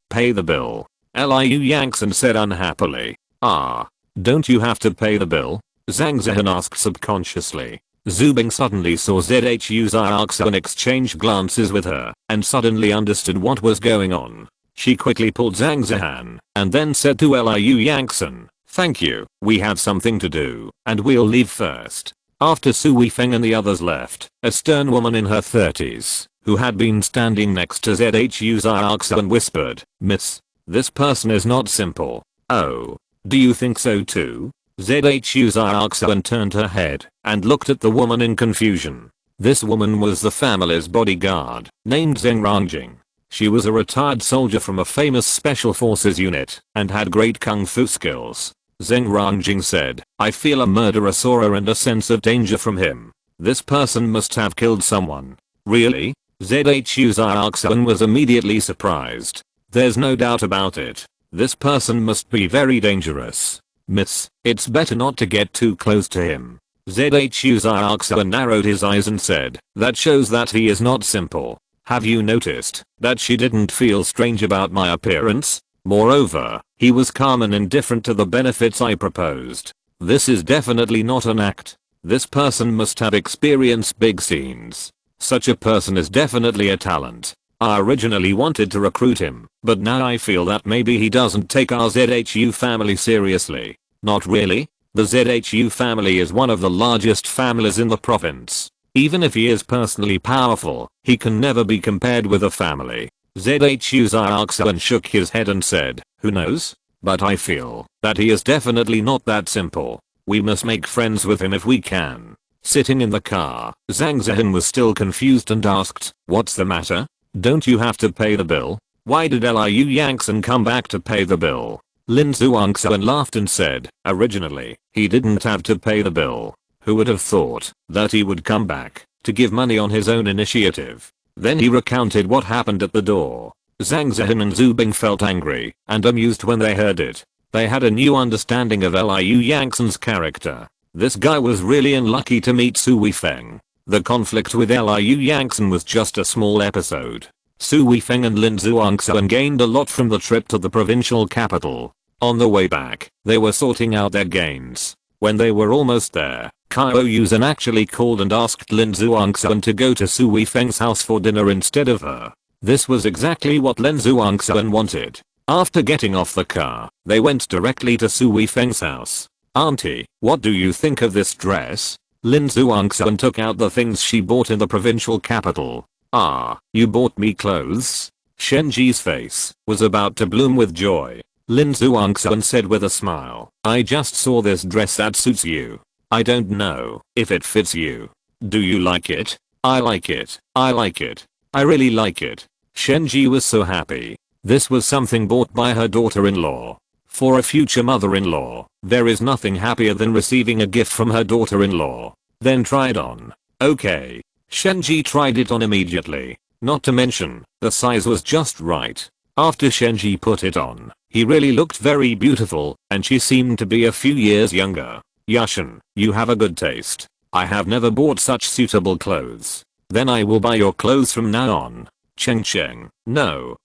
Pay the bill. Liu Yangsun said unhappily. Don't you have to pay the bill? Zhang Zihan asked subconsciously. Zubing suddenly saw Zhu Zhaoxun exchange glances with her and suddenly understood what was going on. She quickly pulled Zhang Zihan and then said to Liu Yangsun, thank you, we have something to do, and we'll leave first. After Su Weifeng and the others left, a stern woman in her 30s, who had been standing next to Zhu Zhaoxun whispered, Miss, this person is not simple. Oh, do you think so too? Zhu Zhaoxun turned her head and looked at the woman in confusion. This woman was the family's bodyguard, named Zheng Rangjing. She was a retired soldier from a famous special forces unit and had great kung fu skills. Zheng Rangjing said, I feel a murderous aura and a sense of danger from him. This person must have killed someone. Really? Zhu Zhaoxun was immediately surprised. There's no doubt about it. This person must be very dangerous. Miss, it's better not to get too close to him. Zhu Zhaoxun narrowed his eyes and said, that shows that he is not simple. Have you noticed that she didn't feel strange about my appearance? Moreover, he was calm and indifferent to the benefits I proposed. This is definitely not an act. This person must have experienced big scenes. Such a person is definitely a talent. I originally wanted to recruit him, but now I feel that maybe he doesn't take our ZHU family seriously. Not really. The ZHU family is one of the largest families in the province. Even if he is personally powerful, he can never be compared with a family. Zhu Zhaoxun shook his head and said, who knows? But I feel that he is definitely not that simple. We must make friends with him if we can. Sitting in the car, Zhang Zihan was still confused and asked, what's the matter? Don't you have to pay the bill? Why did Liu Yangsun come back to pay the bill? Lin Zuangsun laughed and said, originally, he didn't have to pay the bill. Who would have thought that he would come back to give money on his own initiative? Then he recounted what happened at the door. Zhang Zihan and Zubing felt angry and amused when they heard it. They had a new understanding of Liu Yangsun's character. This guy was really unlucky to meet Su Weifeng. The conflict with Liu Yangsun was just a small episode. Su Weifeng and Lin Zuangsun gained a lot from the trip to the provincial capital. On the way back, they were sorting out their gains. When they were almost there, Qiao Yushan actually called and asked Lin Zuangsun to go to Su Weifeng's house for dinner instead of her. This was exactly what Lin Zuangsun wanted. After getting off the car, they went directly to Su Weifeng's house. Auntie, what do you think of this dress? Lin Zuangsun took out the things she bought in the provincial capital. You bought me clothes? Shenji's face was about to bloom with joy. Lin Zuangsun said with a smile, I just saw this dress that suits you. I don't know if it fits you. Do you like it? I like it. I like it. I really like it. Shenji was so happy. This was something bought by her daughter-in-law. For a future mother-in-law, there is nothing happier than receiving a gift from her daughter-in-law. Then try it on. Okay. Shenji tried it on immediately. Not to mention, the size was just right. After Shenji put it on, he really looked very beautiful, and she seemed to be a few years younger. Yushan, you have a good taste. I have never bought such suitable clothes. Then I will buy your clothes from now on. Cheng. No.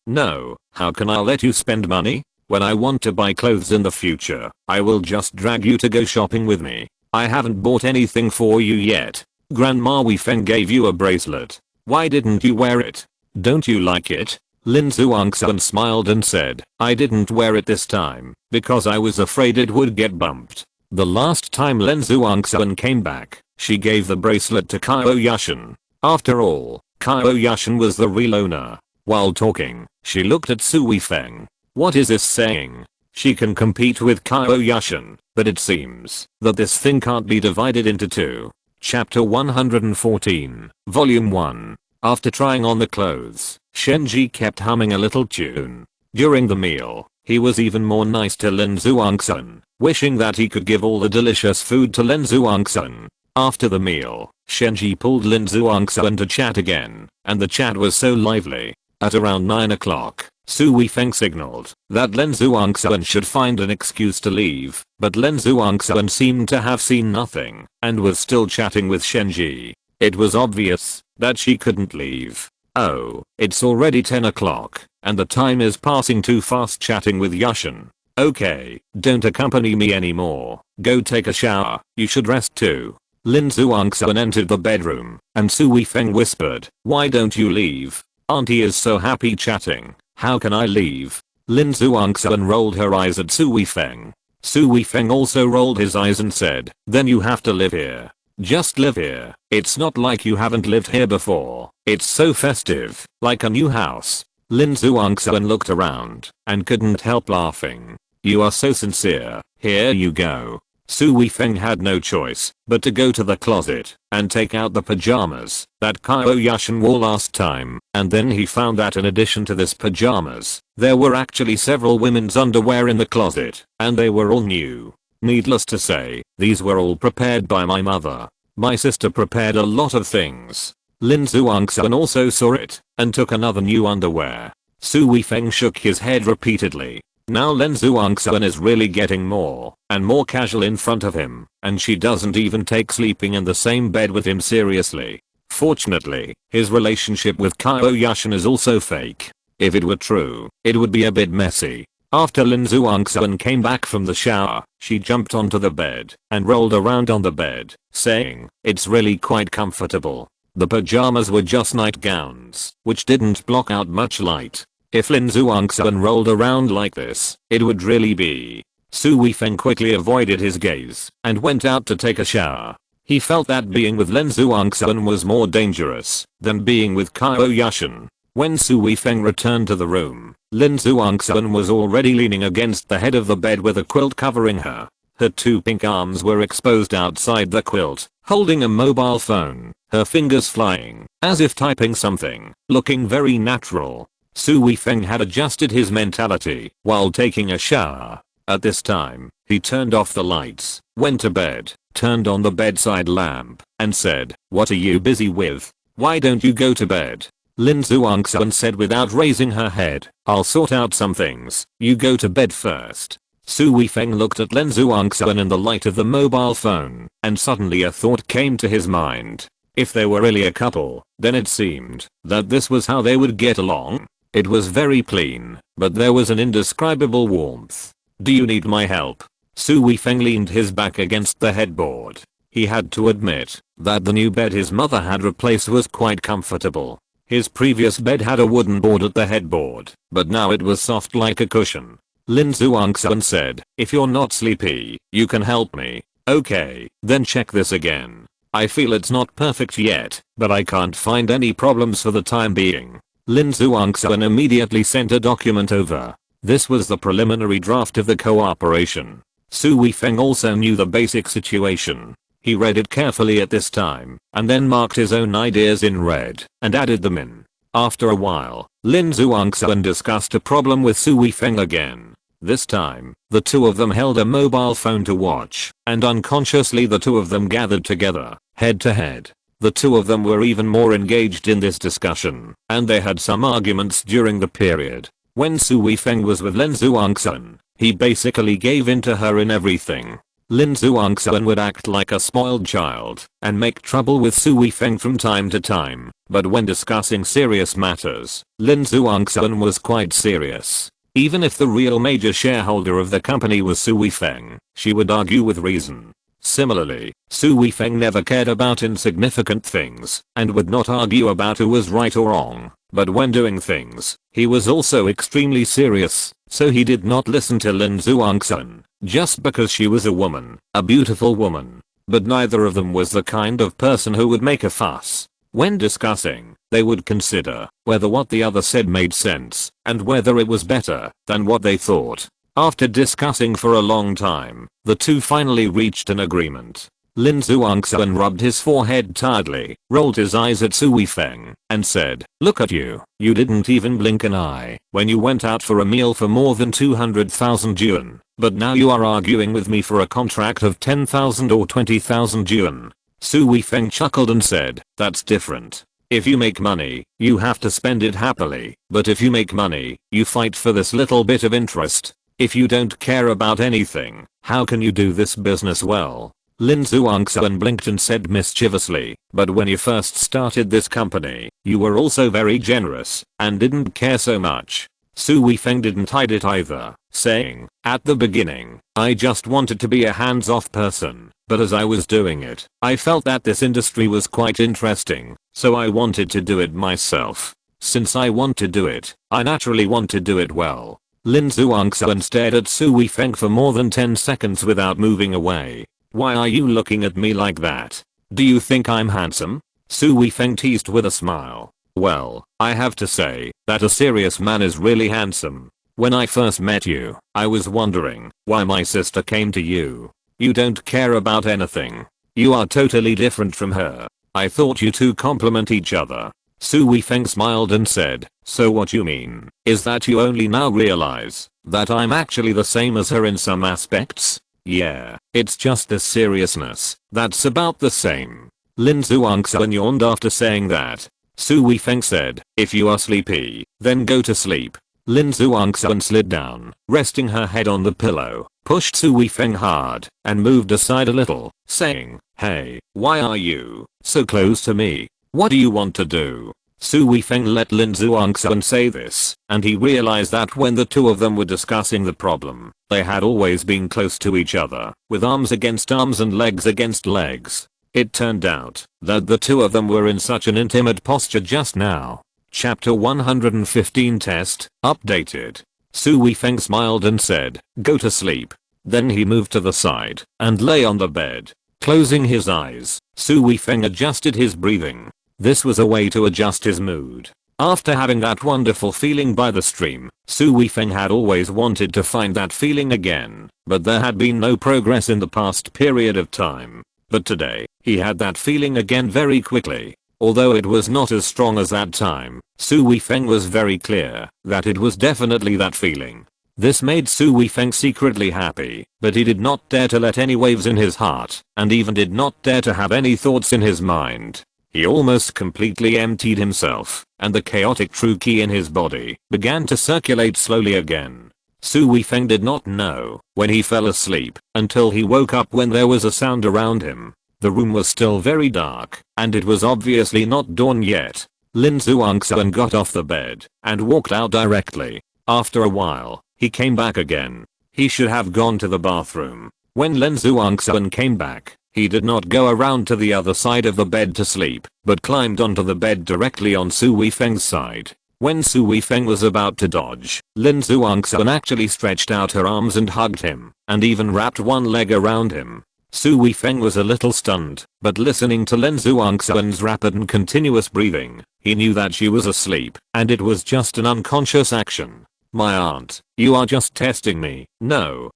How can I let you spend money? When I want to buy clothes in the future, I will just drag you to go shopping with me. I haven't bought anything for you yet. Grandma Weifeng gave you a bracelet. Why didn't you wear it? Don't you like it? Lin Zuangsun smiled and said, I didn't wear it this time because I was afraid it would get bumped. The last time Lin Zuangsun came back, she gave the bracelet to Qiao Yushan. After all, Qiao Yushan was the real owner. While talking, she looked at Su Weifeng. What is this saying? She can compete with Qiao Yushan, but it seems that this thing can't be divided into two. Chapter 114, Volume 1. After trying on the clothes, Shenji kept humming a little tune. During the meal, he was even more nice to Lin Xuanxun, wishing that he could give all the delicious food to Lin Xuanxun. After the meal, Shenji pulled Lin Xuanxun to chat again, and the chat was so lively. At around 9 o'clock, Su Weifeng signaled that Lin Xuanxun should find an excuse to leave, but Lin Xuanxun seemed to have seen nothing and was still chatting with Shenji. It was obvious that she couldn't leave. Oh, it's already 10 o'clock, and the time is passing too fast chatting with Yushan. Okay, don't accompany me anymore. Go take a shower, you should rest too. Lin Xuanxun entered the bedroom, and Su Weifeng whispered, why don't you leave? Auntie is so happy chatting, how can I leave? Lin Xuanxun rolled her eyes at Su Weifeng. Su Weifeng also rolled his eyes and said, then you have to live here. Just live here. It's not like you haven't lived here before. It's so festive, like a new house. Lin Xuanxun looked around and couldn't help laughing. You are so sincere. Here you go. Su Weifeng had no choice but to go to the closet and take out the pajamas that Qiao Yushan wore last time, and then he found that in addition to this pajamas, there were actually several women's underwear in the closet, and they were all new. Needless to say, these were all prepared by my mother. My sister prepared a lot of things. Lin Xuanxun also saw it and took another new underwear. Su Weifeng shook his head repeatedly. Now Lin Xuanxun is really getting more and more casual in front of him, and she doesn't even take sleeping in the same bed with him seriously. Fortunately, his relationship with Qiao Yushan is also fake. If it were true, it would be a bit messy. After Lin Xuanxun came back from the shower, she jumped onto the bed and rolled around on the bed, saying, it's really quite comfortable. The pajamas were just nightgowns, which didn't block out much light. If Lin Xuanxun rolled around like this, it would really be. Su Weifeng quickly avoided his gaze and went out to take a shower. He felt that being with Lin Xuanxun was more dangerous than being with Qiao Yushan. When Su Weifeng returned to the room, Lin Xuanxun was already leaning against the head of the bed with a quilt covering her. Her two pink arms were exposed outside the quilt, holding a mobile phone, her fingers flying, as if typing something, looking very natural. Su Weifeng had adjusted his mentality while taking a shower. At this time, he turned off the lights, went to bed, turned on the bedside lamp, and said, what are you busy with? Why don't you go to bed? Lin Xuanxun said without raising her head, I'll sort out some things, you go to bed first. Su Weifeng looked at Lin Xuanxun in the light of the mobile phone, and suddenly a thought came to his mind. If they were really a couple, then it seemed that this was how they would get along. It was very clean, but there was an indescribable warmth. Do you need my help? Su Weifeng leaned his back against the headboard. He had to admit that the new bed his mother had replaced was quite comfortable. His previous bed had a wooden board at the headboard, but now it was soft like a cushion. Lin Xuanxun said, if you're not sleepy, you can help me. Okay, then check this again. I feel it's not perfect yet, but I can't find any problems for the time being. Lin Xuanxun immediately sent a document over. This was the preliminary draft of the cooperation. Su Weifeng also knew the basic situation. He read it carefully at this time, and then marked his own ideas in red, and added them in. After a while, Lin Xuanxun discussed a problem with Su Weifeng again. This time, the two of them held a mobile phone to watch, and unconsciously the two of them gathered together, head to head. The two of them were even more engaged in this discussion, and they had some arguments during the period. When Su Weifeng was with Lin Xuanxun, he basically gave in to her in everything. Lin Xuanxun would act like a spoiled child and make trouble with Su Weifeng from time to time, but when discussing serious matters, Lin Xuanxun was quite serious. Even if the real major shareholder of the company was Su Weifeng, she would argue with reason. Similarly, Su Weifeng never cared about insignificant things and would not argue about who was right or wrong, but when doing things, he was also extremely serious, so he did not listen to Lin Xuanxun just because she was a woman, a beautiful woman. But neither of them was the kind of person who would make a fuss. When discussing, they would consider whether what the other said made sense and whether it was better than what they thought. After discussing for a long time, the two finally reached an agreement. Lin Zhuangxuan rubbed his forehead tiredly, rolled his eyes at Su Weifeng, and said, "Look at you. You didn't even blink an eye when you went out for a meal for more than 200,000 yuan, but now you are arguing with me for a contract of 10,000 or 20,000 yuan." Su Weifeng chuckled and said, "That's different. If you make money, you have to spend it happily, but if you make money, you fight for this little bit of interest. If you don't care about anything, how can you do this business well?" Lin Zhuangxuan blinked and said mischievously, "But when you first started this company, you were also very generous and didn't care so much." Su Weifeng didn't hide it either, saying, "At the beginning, I just wanted to be a hands-off person, but as I was doing it, I felt that this industry was quite interesting, so I wanted to do it myself. Since I want to do it, I naturally want to do it well." Lin Zhuangxuan stared at Su Weifeng for more than 10 seconds without moving away. "Why are you looking at me like that? Do you think I'm handsome?" Su Weifeng teased with a smile. "Well, I have to say that a serious man is really handsome. When I first met you, I was wondering why my sister came to you. You don't care about anything. You are totally different from her. I thought you two complement each other." Su Weifeng smiled and said, "So what you mean is that you only now realize that I'm actually the same as her in some aspects?" "Yeah, it's just the seriousness that's about the same." Lin Zhuangxuan yawned after saying that. Su Weifeng said, "If you are sleepy, then go to sleep." Lin Zhuangxuan slid down, resting her head on the pillow, pushed Su Weifeng hard, and moved aside a little, saying, "Hey, why are you so close to me? What do you want to do?" Su Weifeng let Lin Zhuangxuan say this, and he realized that when the two of them were discussing the problem, they had always been close to each other, with arms against arms and legs against legs. It turned out that the two of them were in such an intimate posture just now. Chapter 115 Test, Updated. Su Weifeng smiled and said, "Go to sleep." Then he moved to the side and lay on the bed. Closing his eyes, Su Weifeng adjusted his breathing. This was a way to adjust his mood. After having that wonderful feeling by the stream, Su Weifeng had always wanted to find that feeling again, but there had been no progress in the past period of time. But today, he had that feeling again very quickly. Although it was not as strong as that time, Su Weifeng was very clear that it was definitely that feeling. This made Su Weifeng secretly happy, but he did not dare to let any waves in his heart, and even did not dare to have any thoughts in his mind. He almost completely emptied himself, and the chaotic true ki in his body began to circulate slowly again. Su Weifeng did not know when he fell asleep until he woke up when there was a sound around him. The room was still very dark, and it was obviously not dawn yet. Lin Zhuangxuan got off the bed and walked out directly. After a while, he came back again. He should have gone to the bathroom. When Lin Zhuangxuan came back, he did not go around to the other side of the bed to sleep, but climbed onto the bed directly on Su Weifeng's side. When Su Weifeng was about to dodge, Lin Zhuangxuan actually stretched out her arms and hugged him, and even wrapped one leg around him. Su Weifeng was a little stunned, but listening to Lin Zhuangxuan's rapid and continuous breathing, he knew that she was asleep, and it was just an unconscious action. "My aunt, you are just testing me." No,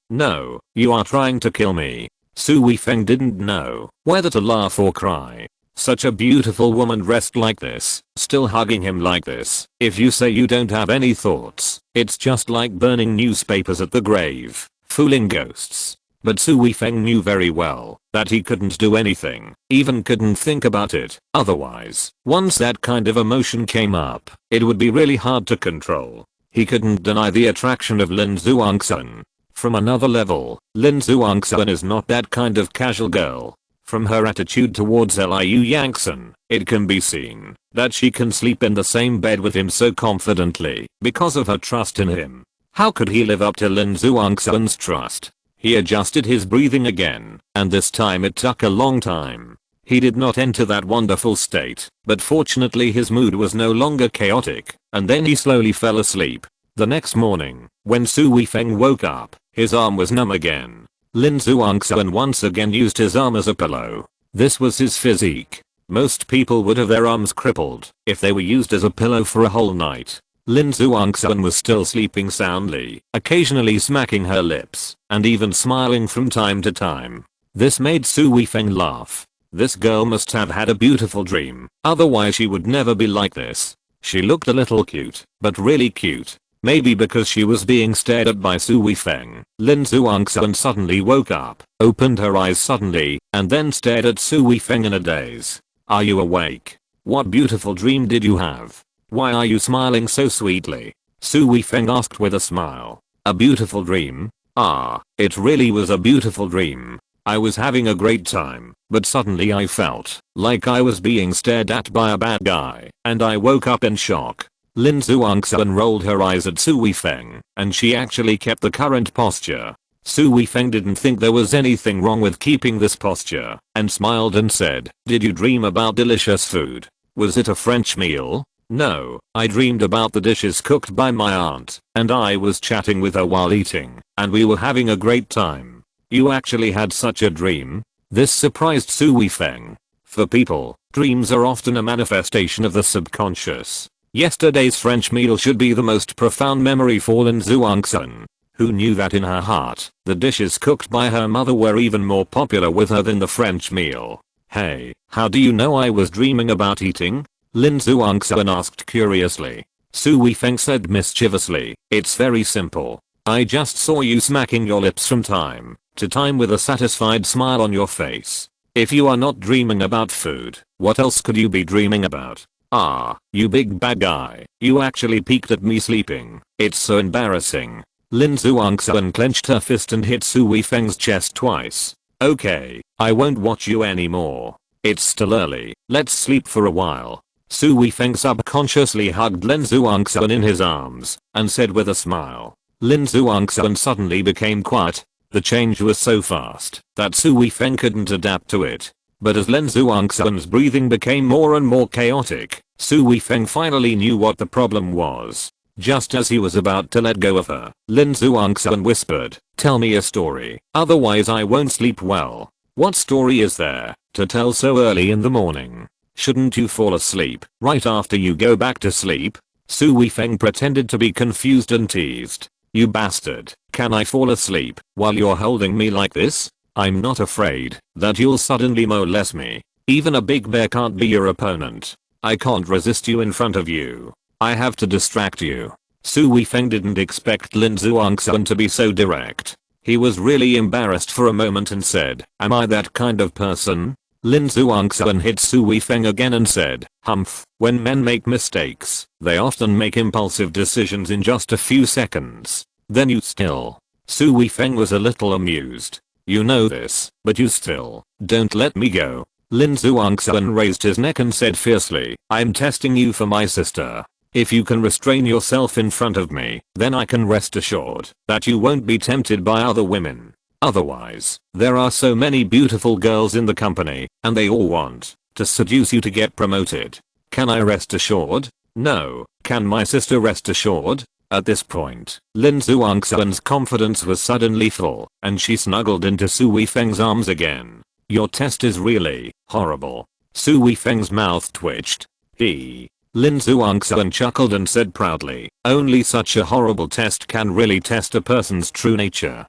you are trying to kill me." Su Weifeng didn't know whether to laugh or cry. Such a beautiful woman dressed like this, still hugging him like this. If you say you don't have any thoughts, it's just like burning newspapers at the grave, fooling ghosts. But Su Weifeng knew very well that he couldn't do anything, even couldn't think about it. Otherwise, once that kind of emotion came up, it would be really hard to control. He couldn't deny the attraction of Lin Zhuangxuan. From another level, Lin Zhuangxuan is not that kind of casual girl. From her attitude towards Liu Yangxin, it can be seen that she can sleep in the same bed with him so confidently because of her trust in him. How could he live up to Lin Zhuangxuan's trust? He adjusted his breathing again, and this time it took a long time. He did not enter that wonderful state, but fortunately his mood was no longer chaotic, and then he slowly fell asleep. The next morning, when Su Weifeng woke up, his arm was numb again. Lin Zhuangxuan once again used his arm as a pillow. This was his physique. Most people would have their arms crippled if they were used as a pillow for a whole night. Lin Zhuangxuan was still sleeping soundly, occasionally smacking her lips, and even smiling from time to time. This made Su Weifeng laugh. This girl must have had a beautiful dream, otherwise she would never be like this. She looked a little cute, but really cute. Maybe because she was being stared at by Su Weifeng. Lin Zhuangxuan suddenly woke up, opened her eyes suddenly, and then stared at Su Weifeng in a daze. Are you awake? What beautiful dream did you have? Why are you smiling so sweetly? Su Weifeng asked with a smile. A beautiful dream? Ah, it really was a beautiful dream. I was having a great time, but suddenly I felt like I was being stared at by a bad guy, and I woke up in shock. Lin Zhuangxuan rolled her eyes at Su Weifeng, and she actually kept the current posture. Su Weifeng didn't think there was anything wrong with keeping this posture, and smiled and said, "Did you dream about delicious food? Was it a French meal?" "No, I dreamed about the dishes cooked by my aunt, and I was chatting with her while eating, and we were having a great time." "You actually had such a dream?" This surprised Su Weifeng. For people, dreams are often a manifestation of the subconscious. Yesterday's French meal should be the most profound memory for Lin Zhuangxuan, who knew that in her heart, the dishes cooked by her mother were even more popular with her than the French meal. "Hey, how do you know I was dreaming about eating?" Lin Zhuangxuan asked curiously. Su Weifeng said mischievously, "It's very simple. I just saw you smacking your lips from time to time with a satisfied smile on your face. If you are not dreaming about food, what else could you be dreaming about? Ah, you big bad guy, you actually peeked at me sleeping. It's so embarrassing." Lin Zhuangxuan clenched her fist and hit Su Weifeng's chest twice. "Okay, I won't watch you anymore. It's still early, let's sleep for a while." Su Weifeng subconsciously hugged Lin Zhuangxuan in his arms, and said with a smile. Lin Zhuangxuan suddenly became quiet. The change was so fast that Su Weifeng couldn't adapt to it. But as Lin Zhuangxuan's breathing became more and more chaotic, Su Weifeng finally knew what the problem was. Just as he was about to let go of her, Lin Zhuangxuan whispered, "Tell me a story, otherwise I won't sleep well." "What story is there to tell so early in the morning? Shouldn't you fall asleep right after you go back to sleep?" Su Weifeng pretended to be confused and teased. "You bastard, can I fall asleep while you're holding me like this? I'm not afraid that you'll suddenly molest me. Even a big bear can't be your opponent. I can't resist you in front of you. I have to distract you." Su Weifeng didn't expect Lin Zhuangxuan to be so direct. He was really embarrassed for a moment and said, "Am I that kind of person?" Lin Zhuangxuan hit Su Weifeng again and said, "Humph, when men make mistakes, they often make impulsive decisions in just a few seconds. Then you still." Su Weifeng was a little amused. "You know this, but you still don't let me go." Lin Zhuangxuan raised his neck and said fiercely, "I'm testing you for my sister. If you can restrain yourself in front of me, then I can rest assured that you won't be tempted by other women. Otherwise, there are so many beautiful girls in the company, and they all want to seduce you to get promoted. Can I rest assured? No, can my sister rest assured?" At this point, Lin Zhuangxuan's confidence was suddenly full, and she snuggled into Su Weifeng's arms again. "Your test is really horrible." Su Weifeng's mouth twitched. Lin Zhuangxuan chuckled and said proudly, "Only such a horrible test can really test a person's true nature.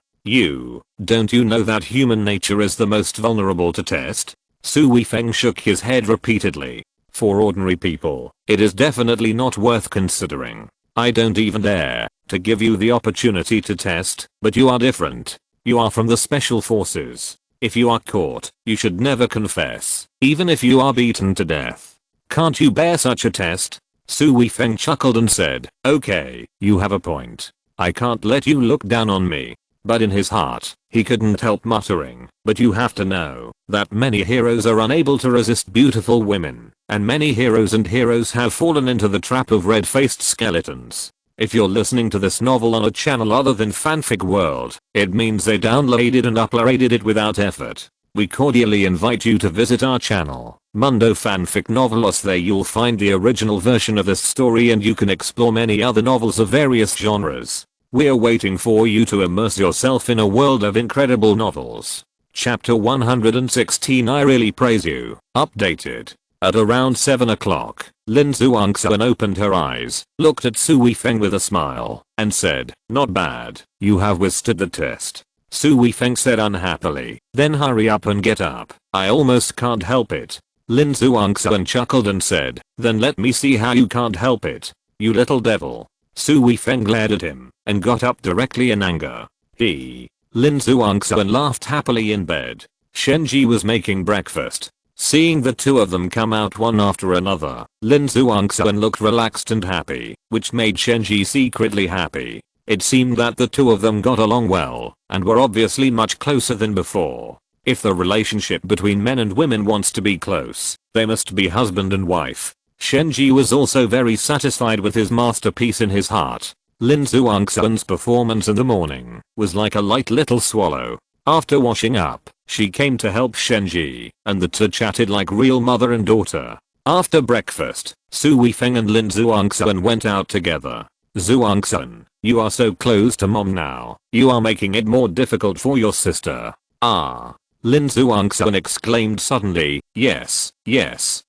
Don't you know that human nature is the most vulnerable to test?" Su Weifeng shook his head repeatedly. "For ordinary people, it is definitely not worth considering. I don't even dare to give you the opportunity to test, but you are different. You are from the special forces. If you are caught, you should never confess, even if you are beaten to death. Can't you bear such a test?" Su Weifeng chuckled and said, "Okay, you have a point. I can't let you look down on me." But in his heart, he couldn't help muttering, "But you have to know that many heroes are unable to resist beautiful women, and many heroes have fallen into the trap of red-faced skeletons. If you're listening to this novel on a channel other than Fanfic World, it means they downloaded and uploaded it without effort. We cordially invite you to visit our channel, Mundo Fanfic Novelos. There you'll find the original version of this story, and you can explore many other novels of various genres. We're waiting for you to immerse yourself in a world of incredible novels. Chapter 116. I really praise you. Updated. At around 7 o'clock, Lin Zhuangxuan opened her eyes, looked at Su Weifeng with a smile, and said, "Not bad. You have withstood the test. Su Weifeng said unhappily. Then hurry up and get up. I almost can't help it. Lin Zhuangxuan chuckled and said, then let me see how you can't help it. You little devil. Su Weifeng glared at him and got up directly in anger. Lin Zhuangxuan laughed happily in bed. Shenji was making breakfast. Seeing the two of them come out one after another, Lin Zhuangxuan looked relaxed and happy, which made Shenji secretly happy. It seemed that the two of them got along well and were obviously much closer than before. If the relationship between men and women wants to be close, they must be husband and wife. Shenji was also very satisfied with his masterpiece in his heart. Lin Zhuangxuan's performance in the morning was like a light little swallow. After washing up, she came to help Shenji, and the two chatted like real mother and daughter. After breakfast, Su Weifeng and Lin Zhuangxuan went out together. Zhuangxuan, you are so close to mom now, you are making it more difficult for your sister. Ah. Lin Zhuangxuan exclaimed suddenly, yes,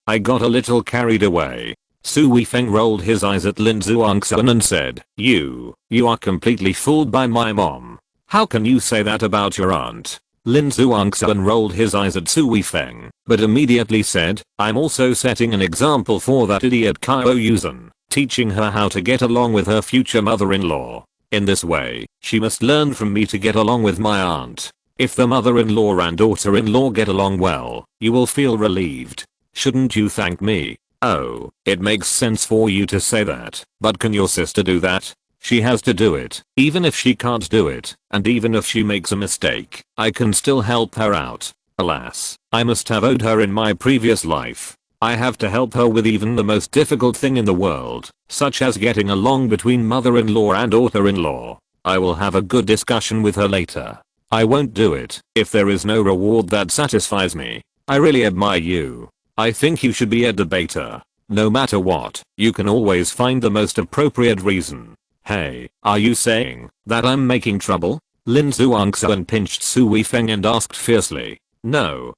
I got a little carried away. Su Weifeng rolled his eyes at Lin Zhuangxuan and said, you are completely fooled by my mom. How can you say that about your aunt? Lin Zhuangxuan rolled his eyes at Su Weifeng, but immediately said, I'm also setting an example for that idiot Qiao Yushan, teaching her how to get along with her future mother-in-law. In this way, she must learn from me to get along with my aunt. If the mother-in-law and daughter-in-law get along well, you will feel relieved. Shouldn't you thank me? Oh, it makes sense for you to say that, but can your sister do that? She has to do it. Even if she can't do it, and even if she makes a mistake, I can still help her out. Alas, I must have owed her in my previous life. I have to help her with even the most difficult thing in the world, such as getting along between mother-in-law and daughter-in-law. I will have a good discussion with her later. I won't do it if there is no reward that satisfies me. I really admire you. I think you should be a debater. No matter what, you can always find the most appropriate reason. Hey, are you saying that I'm making trouble? Lin Zhuangxuan pinched Su Weifeng and asked fiercely. No,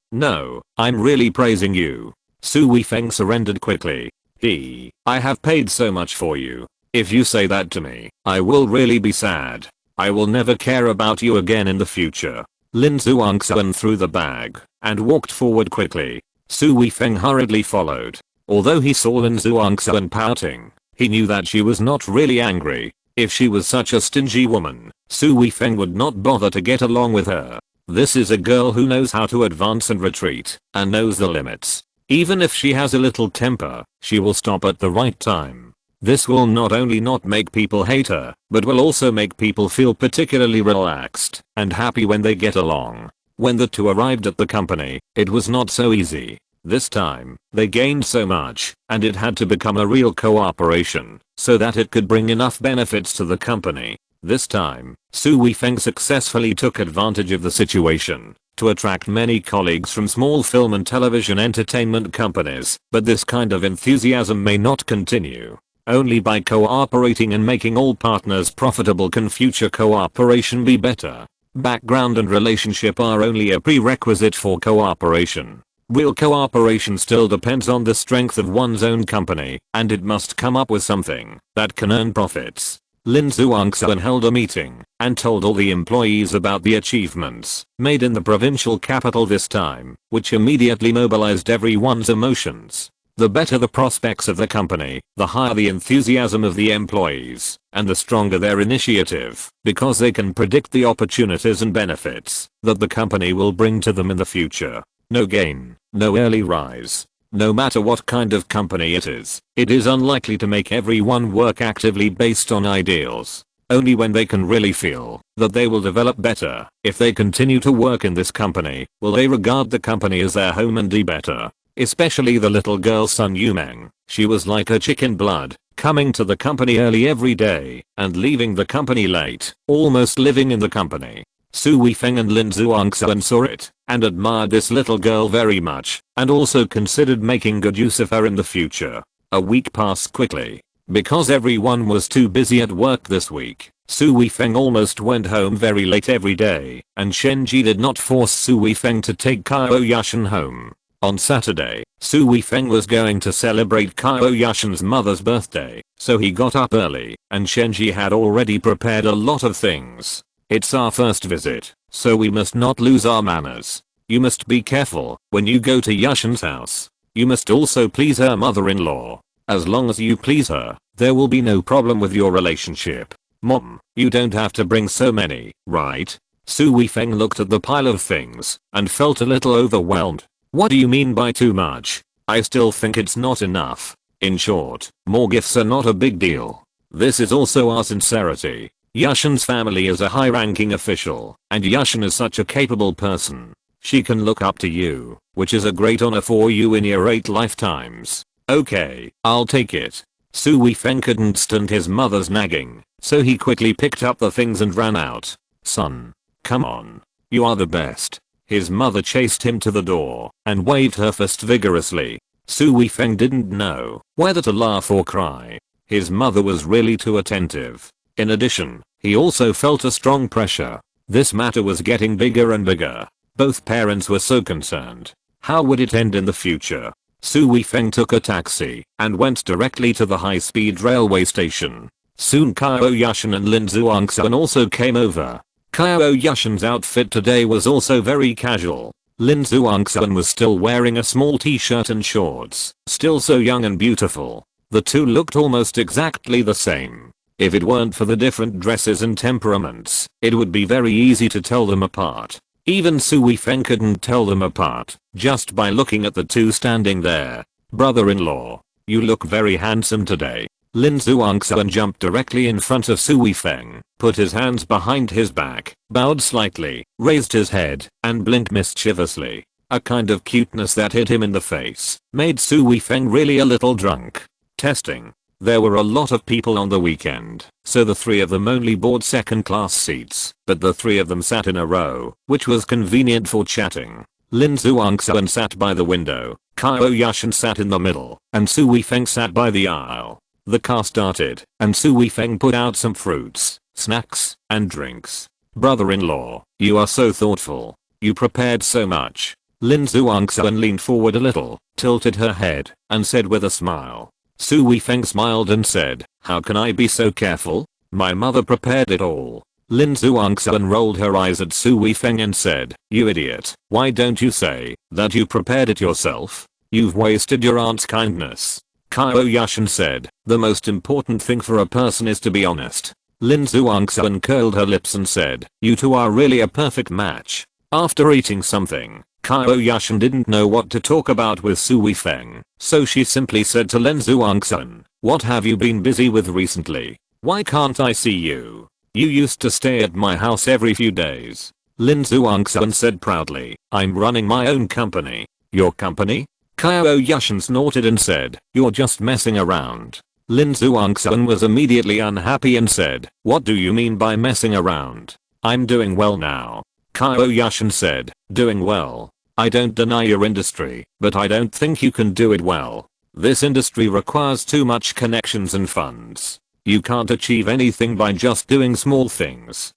I'm really praising you. Su Weifeng surrendered quickly. I have paid so much for you. If you say that to me, I will really be sad. I will never care about you again in the future. Lin Zhuangxuan threw the bag and walked forward quickly. Su Weifeng hurriedly followed. Although he saw Lin Zhuangxuan pouting, he knew that she was not really angry. If she was such a stingy woman, Su Weifeng would not bother to get along with her. This is a girl who knows how to advance and retreat, and knows the limits. Even if she has a little temper, she will stop at the right time. This will not only not make people hate her, but will also make people feel particularly relaxed and happy when they get along. When the two arrived at the company, it was not so easy. This time, they gained so much, and it had to become a real cooperation, so that it could bring enough benefits to the company. This time, Su Weifeng successfully took advantage of the situation to attract many colleagues from small film and television entertainment companies, but this kind of enthusiasm may not continue. Only by cooperating and making all partners profitable can future cooperation be better. Background and relationship are only a prerequisite for cooperation. Real cooperation still depends on the strength of one's own company, and it must come up with something that can earn profits. Lin Zhuangxuan held a meeting and told all the employees about the achievements made in the provincial capital this time, which immediately mobilized everyone's emotions. The better the prospects of the company, the higher the enthusiasm of the employees, and the stronger their initiative, because they can predict the opportunities and benefits that the company will bring to them in the future. No gain, no early rise. No matter what kind of company it is unlikely to make everyone work actively based on ideals. Only when they can really feel that they will develop better if they continue to work in this company, will they regard the company as their home and do better. Especially the little girl Sun Yumeng. She was like a chicken blood, coming to the company early every day and leaving the company late, almost living in the company. Su Weifeng and Lin Zhuangxuan saw it and admired this little girl very much, and also considered making good use of her in the future. A week passed quickly. Because everyone was too busy at work this week, Su Weifeng almost went home very late every day, and Shenji did not force Su Weifeng to take Qiao Yushan home. On Saturday, Su Weifeng was going to celebrate Qiao Yushan's mother's birthday, so he got up early, and Shenji had already prepared a lot of things. It's our first visit. so we must not lose our manners. You must be careful when you go to Yushan's house. You must also please her mother-in-law. As long as you please her, there will be no problem with your relationship. Mom, you don't have to bring so many, right? Su Weifeng looked at the pile of things and felt a little overwhelmed. What do you mean by too much? I still think it's not enough. In short, more gifts are not a big deal. This is also our sincerity. Yushan's family is a high-ranking official, and Yushan is such a capable person. She can look up to you, which is a great honor for you in your 8 lifetimes. Okay, I'll take it. Su Weifeng couldn't stand his mother's nagging, so he quickly picked up the things and ran out. Son, come on. You are the best. His mother chased him to the door and waved her fist vigorously. Su Weifeng didn't know whether to laugh or cry. His mother was really too attentive. In addition, he also felt a strong pressure. This matter was getting bigger and bigger. Both parents were so concerned. How would it end in the future? Su Weifeng took a taxi and went directly to the high-speed railway station. Soon Qiao Yushan and Lin Zhuangxuan also came over. Qiao Yushan's outfit today was also very casual. Lin Zhuangxuan was still wearing a small t-shirt and shorts, still so young and beautiful. The two looked almost exactly the same. If it weren't for the different dresses and temperaments, it would be very easy to tell them apart. Even Su Weifeng couldn't tell them apart, just by looking at the two standing there. Brother-in-law, you look very handsome today. Lin Zhuangxuan jumped directly in front of Su Weifeng, put his hands behind his back, bowed slightly, raised his head, and blinked mischievously. A kind of cuteness that hit him in the face, made Su Weifeng really a little drunk. Testing. There were a lot of people on the weekend, so the 3 of them only bought second-class seats, but the 3 of them sat in a row, which was convenient for chatting. Lin Zhuangxuan sat by the window, Qiao Yushan sat in the middle, and Su Weifeng sat by the aisle. The car started, and Su Weifeng put out some fruits, snacks, and drinks. Brother-in-law, you are so thoughtful. You prepared so much. Lin Zhuangxuan leaned forward a little, tilted her head, and said with a smile. Su Weifeng smiled and said, how can I be so careful? My mother prepared it all. Lin Zhuangxuan rolled her eyes at Su Weifeng and said, you idiot, why don't you say that you prepared it yourself? You've wasted your aunt's kindness. Qiao Yushan said, the most important thing for a person is to be honest. Lin Zhuangxuan curled her lips and said, you two are really a perfect match. After eating something, Qiao Yushan didn't know what to talk about with Su Weifeng, so she simply said to Lin Zhuangxuan, what have you been busy with recently? Why can't I see you? You used to stay at my house every few days. Lin Zhuangxuan said proudly, I'm running my own company. Your company? Qiao Yushan snorted and said, you're just messing around. Lin Zhuangxuan was immediately unhappy and said, what do you mean by messing around? I'm doing well now. Qiao Yushan said, doing well. I don't deny your industry, but I don't think you can do it well. This industry requires too much connections and funds. You can't achieve anything by just doing small things.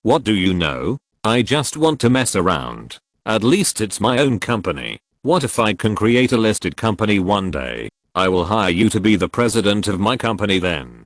What do you know? I just want to mess around. At least it's my own company. What if I can create a listed company one day? I will hire you to be the president of my company then.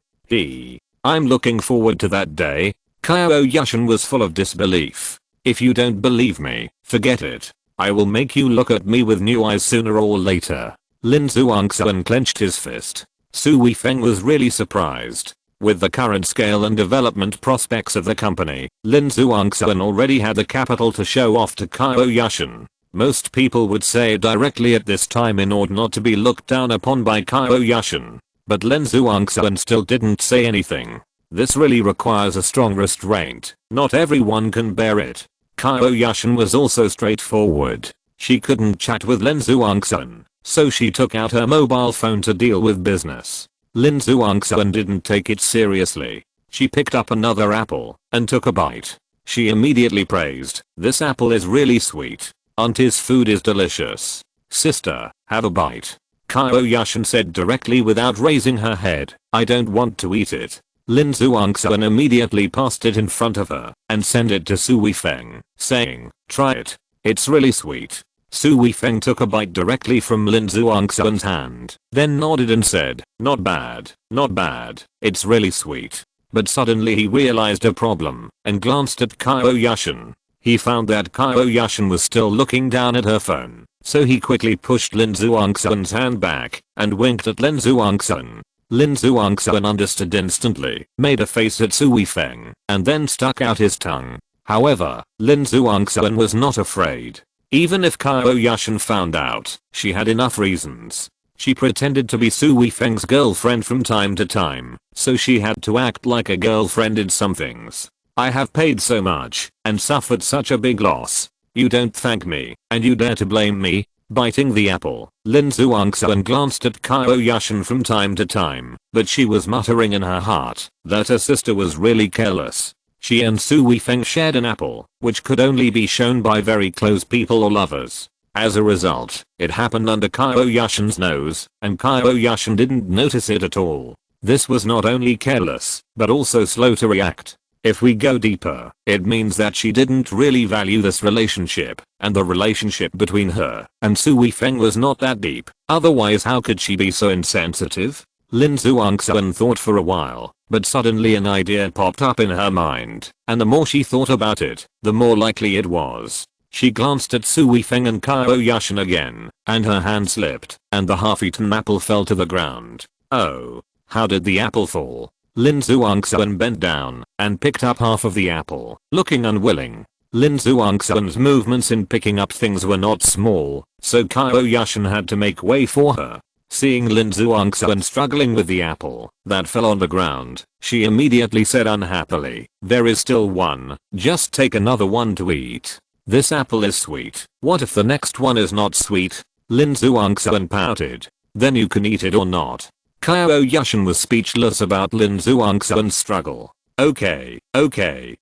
I'm looking forward to that day. Qiao Yushan was full of disbelief. If you don't believe me, forget it. I will make you look at me with new eyes sooner or later. Lin Zhuangxuan clenched his fist. Su Weifeng was really surprised. With the current scale and development prospects of the company, Lin Zhuangxuan already had the capital to show off to Qiao Yushan. Most people would say it directly at this time in order not to be looked down upon by Qiao Yushan. But Lin Zhuangxuan still didn't say anything. This really requires a strong restraint. Not everyone can bear it. Qiao Yushan was also straightforward. She couldn't chat with Lin Zhuangxuan, so she took out her mobile phone to deal with business. Lin Zhuangxuan didn't take it seriously. She picked up another apple and took a bite. She immediately praised, this apple is really sweet. Auntie's food is delicious. Sister, have a bite. Qiao Yushan said directly without raising her head, I don't want to eat it. Lin Zhuangxuan immediately passed it in front of her and sent it to Su Weifeng, saying, try it. It's really sweet. Su Weifeng took a bite directly from Lin Zhuangxuan's hand, then nodded and said, not bad, not bad, it's really sweet. but suddenly he realized a problem and glanced at Qiao Yushan. He found that Qiao Yushan was still looking down at her phone, so he quickly pushed Lin Zhuangxuan's hand back and winked at Lin Zhuangxuan. Lin Zhuangxuan understood instantly, made a face at Su Weifeng, and then stuck out his tongue. However, Lin Zhuangxuan was not afraid. Even if Qiao Yushan found out, she had enough reasons. She pretended to be Su Weifeng's girlfriend from time to time, so she had to act like a girlfriend in some things. I have paid so much and suffered such a big loss. You don't thank me, and you dare to blame me? Biting the apple, Lin Zhuangxuan glanced at Qiao Yushan from time to time, but she was muttering in her heart that her sister was really careless. She and Su Weifeng shared an apple, which could only be shown by very close people or lovers. As a result, it happened under Qiao Yushan's nose, and Qiao Yushan didn't notice it at all. This was not only careless, but also slow to react. If we go deeper, it means that she didn't really value this relationship, and the relationship between her and Su Weifeng was not that deep. Otherwise, how could she be so insensitive? Lin Zhuangxuan thought for a while, but suddenly an idea popped up in her mind, and the more she thought about it, the more likely it was. She glanced at Su Weifeng and Qiao Yushan again, and her hand slipped, and the half-eaten apple fell to the ground. Oh. How did the apple fall? Lin Zhuangxuan bent down and picked up half of the apple, looking unwilling. Lin Zhuangxuan's movements in picking up things were not small, so Qiao Yushan had to make way for her. Seeing Lin Zhuangxuan struggling with the apple that fell on the ground, she immediately said unhappily, "There is still one, just take another one to eat. This apple is sweet. What if the next one is not sweet?" Lin Zhuangxuan pouted. "Then you can eat it or not." Qiao Yushan was speechless about Lin Zhuangxuan's struggle. Okay,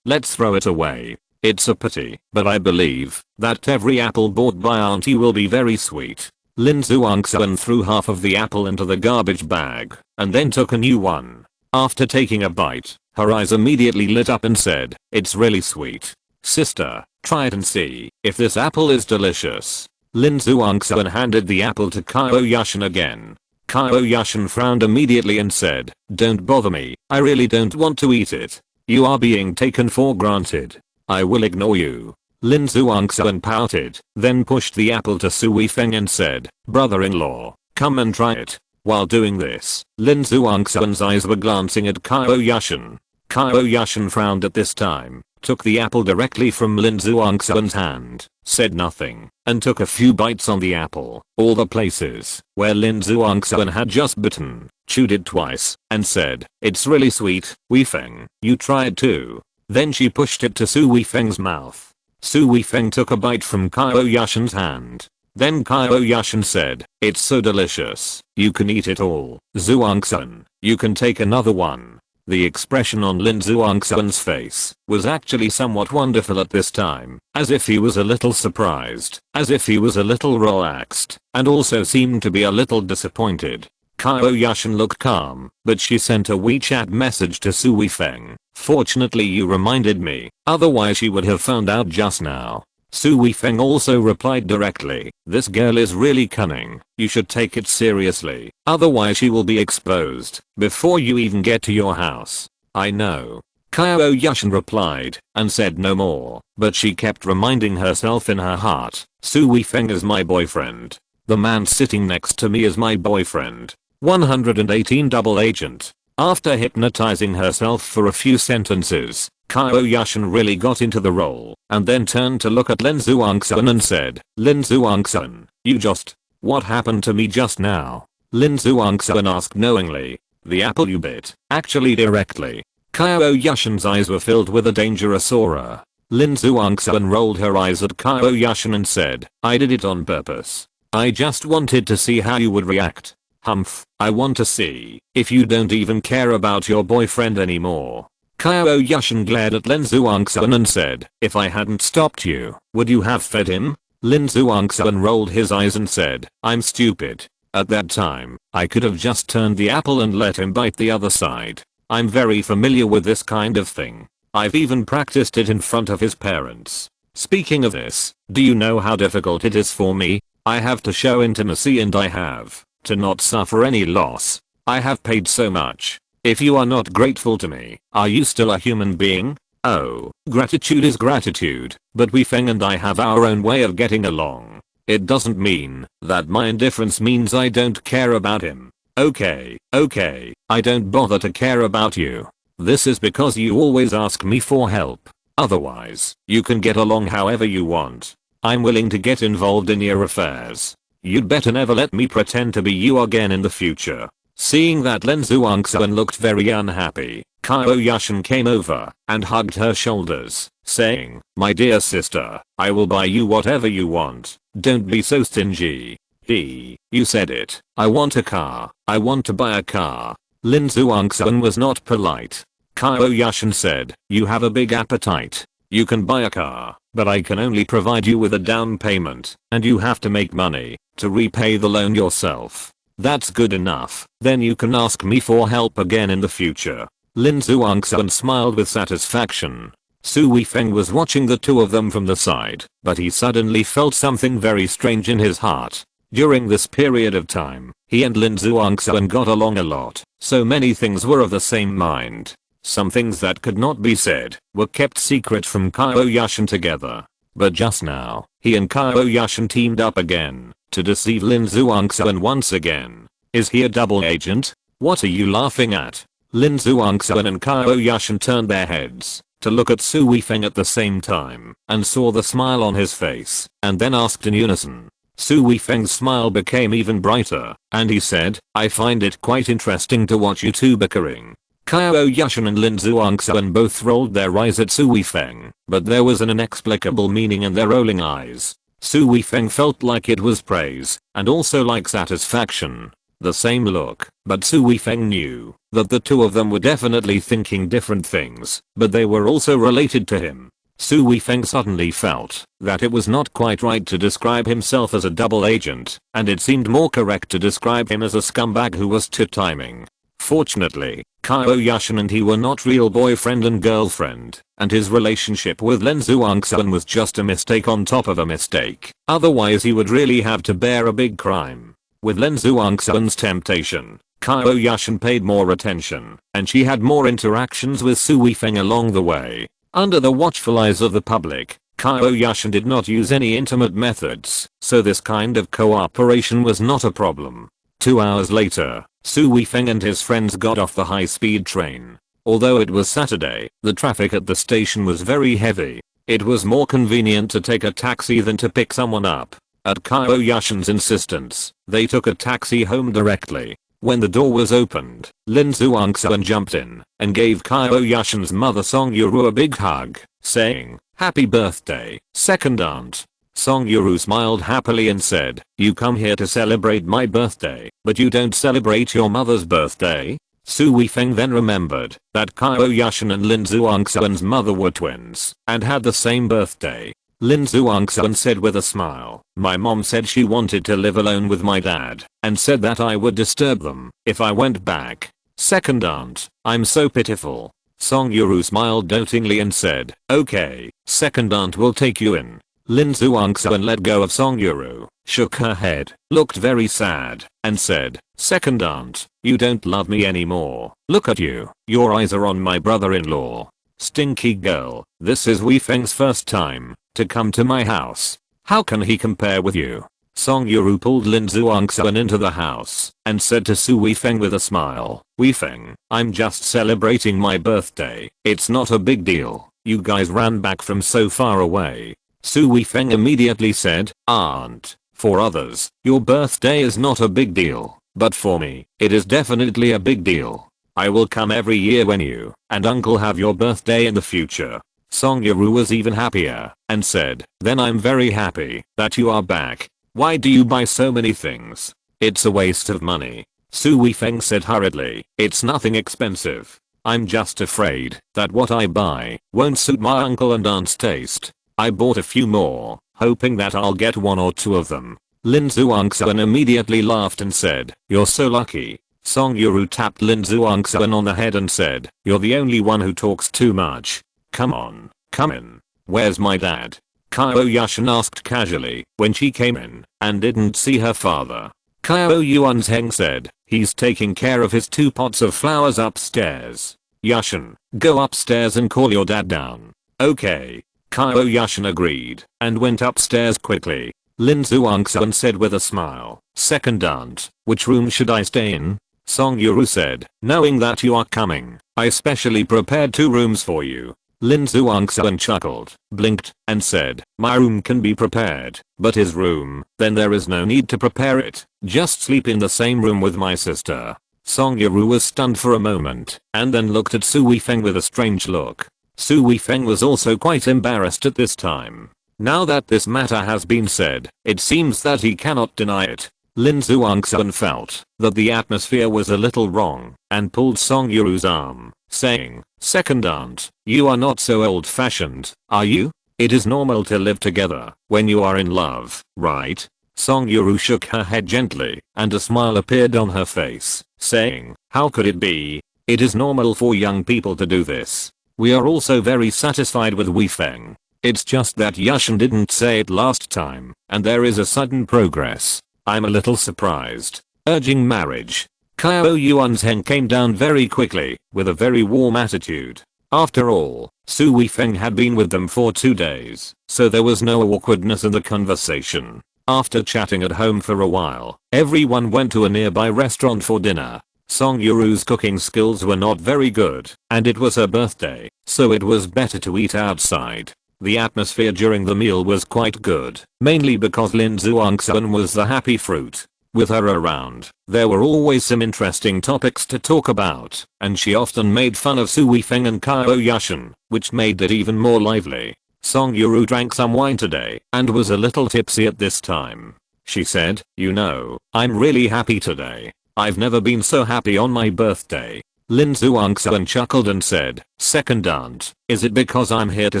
let's throw it away. It's a pity, but I believe that every apple bought by auntie will be very sweet. Lin Zhuangxuan threw half of the apple into the garbage bag, and then took a new one. After taking a bite, her eyes immediately lit up and said, "It's really sweet. Sister, try it and see if this apple is delicious." Lin Zhuangxuan handed the apple to Qiao Yushan again. Qiao Yushan frowned immediately and said, "Don't bother me, I really don't want to eat it. You are being taken for granted. I will ignore you." Lin Zhuangxuan pouted, then pushed the apple to Su Weifeng and said, "Brother-in-law, come and try it." While doing this, Lin Zhuangxuan's eyes were glancing at Qiao Yushan. Qiao Yushan frowned at this time, took the apple directly from Lin Zhuangxuan's hand, said nothing, and took a few bites on the apple, all the places where Lin Zhuangxuan had just bitten, chewed it twice, and said, "It's really sweet, Weifeng, you try it too." Then she pushed it to Su Weifeng's mouth. Su Weifeng took a bite from Qiao Yushan's hand. Then Qiao Yushan said, "It's so delicious, you can eat it all. Zhuangxuan, you can take another one." The expression on Lin Zhuangxuan's face was actually somewhat wonderful at this time, as if he was a little surprised, as if he was a little relaxed, and also seemed to be a little disappointed. Qiao Yushan looked calm, but she sent a WeChat message to Su Weifeng. "Fortunately you reminded me, otherwise she would have found out just now." Su Weifeng also replied directly, "This girl is really cunning. You should take it seriously, otherwise she will be exposed before you even get to your house." "I know." Qiao Yushan replied and said no more, but she kept reminding herself in her heart, "Su Weifeng is my boyfriend. The man sitting next to me is my boyfriend." 118 Double Agent. After hypnotizing herself for a few sentences, Qiao Yushan really got into the role, and then turned to look at Lin Zhuangxuan and said, "Lin Zhuangxuan, you just... what happened to me just now?" Lin Zhuangxuan asked knowingly. "The apple you bit." Actually directly. Qiao Yushan's eyes were filled with a dangerous aura. Lin Zhuangxuan rolled her eyes at Qiao Yushan and said, "I did it on purpose. I just wanted to see how you would react. Humph, I want to see if you don't even care about your boyfriend anymore." Qiao Yushan glared at Lin Zhuangxuan and said, "If I hadn't stopped you, would you have fed him?" Lin Zhuangxuan rolled his eyes and said, "I'm stupid. At that time, I could have just turned the apple and let him bite the other side. I'm very familiar with this kind of thing. I've even practiced it in front of his parents. Speaking of this, do you know how difficult it is for me? I have to show intimacy and I have to not suffer any loss. I have paid so much. If you are not grateful to me, are you still a human being? Oh, gratitude is gratitude, but Wei Feng and I have our own way of getting along. It doesn't mean that my indifference means I don't care about him. Okay, I don't bother to care about you. This is because you always ask me for help. Otherwise, you can get along however you want. I'm willing to get involved in your affairs. You'd better never let me pretend to be you again in the future. Seeing that Lin Zhuangxuan looked very unhappy, Qiao Yushan came over and hugged her shoulders, saying, "My dear sister, I will buy you whatever you want. Don't be so stingy." You said it. I want a car. I want to buy a car. Lin Zhuangxuan was not polite. Qiao Yushan said, "You have a big appetite. You can buy a car, but I can only provide you with a down payment, and you have to make money to repay the loan yourself. That's good enough. Then you can ask me for help again in the future." Lin Zhuangxuan smiled with satisfaction. Su Weifeng was watching the two of them from the side, but he suddenly felt something very strange in his heart. During this period of time, he and Lin Zhuangxuan got along a lot, so many things were of the same mind. Some things that could not be said were kept secret from Qiao Yushan together. But just now, he and Qiao Yushan teamed up again to deceive Lin Zhuangxuan once again. Is he a double agent? What are you laughing at? Lin Zhuangxuan and Qiao Yushan turned their heads to look at Su Weifeng at the same time and saw the smile on his face and then asked in unison. Su Weifeng's smile became even brighter and he said, "I find it quite interesting to watch you two bickering." Qiao Yushan and Lin Zhuangxuan both rolled their eyes at Su Weifeng, but there was an inexplicable meaning in their rolling eyes. Su Weifeng felt like it was praise, and also like satisfaction. The same look, but Su Weifeng knew that the two of them were definitely thinking different things, but they were also related to him. Su Weifeng suddenly felt that it was not quite right to describe himself as a double agent, and it seemed more correct to describe him as a scumbag who was two-timing. Fortunately, Qiao Yushan and he were not real boyfriend and girlfriend, and his relationship with Lin Zhuangxuan was just a mistake on top of a mistake. Otherwise he would really have to bear a big crime. With Lin Zhuangxuan's temptation, Qiao Yushan paid more attention, and she had more interactions with Su Weifeng along the way. Under the watchful eyes of the public, Qiao Yushan did not use any intimate methods, so this kind of cooperation was not a problem. 2 hours later, Su Weifeng and his friends got off the high-speed train. Although it was Saturday, the traffic at the station was very heavy. It was more convenient to take a taxi than to pick someone up. At Qiao Yushan's insistence, they took a taxi home directly. When the door was opened, Lin Zhuangxuan jumped in and gave Qiao Yushan's mother Song Yuru a big hug, saying, "Happy birthday, second aunt." Song Yuru smiled happily and said, "You come here to celebrate my birthday, but you don't celebrate your mother's birthday?" Su Weifeng then remembered that Qiao Yushan and Lin Zhuangxuan's mother were twins and had the same birthday. Lin Zhuangxuan said with a smile, "My mom said she wanted to live alone with my dad and said that I would disturb them if I went back. Second aunt, I'm so pitiful." Song Yuru smiled dotingly and said, "Okay, second aunt will take you in." Lin Zhuangxuan let go of Song Yuru, shook her head, looked very sad, and said, "Second aunt, you don't love me anymore. Look at you, your eyes are on my brother-in-law. Stinky girl, this is Weifeng's first time to come to my house. How can he compare with you?" Song Yuru pulled Lin Zhuangxuan into the house and said to Su Weifeng with a smile, "Weifeng, I'm just celebrating my birthday. It's not a big deal. You guys ran back from so far away." Su Weifeng immediately said, "Aunt, for others, your birthday is not a big deal, but for me, it is definitely a big deal. I will come every year when you and uncle have your birthday in the future." Song Yuru was even happier and said, "Then I'm very happy that you are back. Why do you buy so many things? It's a waste of money." Su Weifeng said hurriedly, "It's nothing expensive. I'm just afraid that what I buy won't suit my uncle and aunt's taste. I bought a few more, hoping that I'll get one or two of them." Lin Zhuangxuan immediately laughed and said, "You're so lucky." Song Yuru tapped Lin Zhuangxuan on the head and said, "You're the only one who talks too much. Come on, come in. Where's my dad?" Qiao Yushan asked casually when she came in and didn't see her father. Qiao Yushan said, he's taking care of his 2 pots of flowers upstairs. Yushan, go upstairs and call your dad down. Okay. Qiao Yushan agreed and went upstairs quickly. Lin Zhuangxuan said with a smile, second aunt, which room should I stay in? Song Yuru said, knowing that you are coming, I specially prepared 2 rooms for you. Lin Zhuangxuan chuckled, blinked, and said, my room can be prepared, but his room, then there is no need to prepare it, just sleep in the same room with my sister. Song Yuru was stunned for a moment, and then looked at Su Weifeng with a strange look. Su Weifeng was also quite embarrassed at this time. Now that this matter has been said, it seems that he cannot deny it. Lin Zhuangxuan felt that the atmosphere was a little wrong, and pulled Song Yuru's arm, saying, second aunt, you are not so old-fashioned, are you? It is normal to live together when you are in love, right? Song Yuru shook her head gently, and a smile appeared on her face, saying, how could it be? It is normal for young people to do this. We are also very satisfied with Weifeng. It's just that Yushan didn't say it last time, and there is a sudden progress. I'm a little surprised. Urging marriage. Qiao Yushan came down very quickly, with a very warm attitude. After all, Su Weifeng had been with them for 2 days, so there was no awkwardness in the conversation. After chatting at home for a while, everyone went to a nearby restaurant for dinner. Song Yuru's cooking skills were not very good, and it was her birthday, so it was better to eat outside. The atmosphere during the meal was quite good, mainly because Lin Zhuangxuan was the happy fruit. With her around, there were always some interesting topics to talk about, and she often made fun of Su Weifeng and Qiao Yushan, which made it even more lively. Song Yuru drank some wine today, and was a little tipsy at this time. She said, you know, I'm really happy today. I've never been so happy on my birthday. Lin Zhuangxuan chuckled and said, second aunt, is it because I'm here to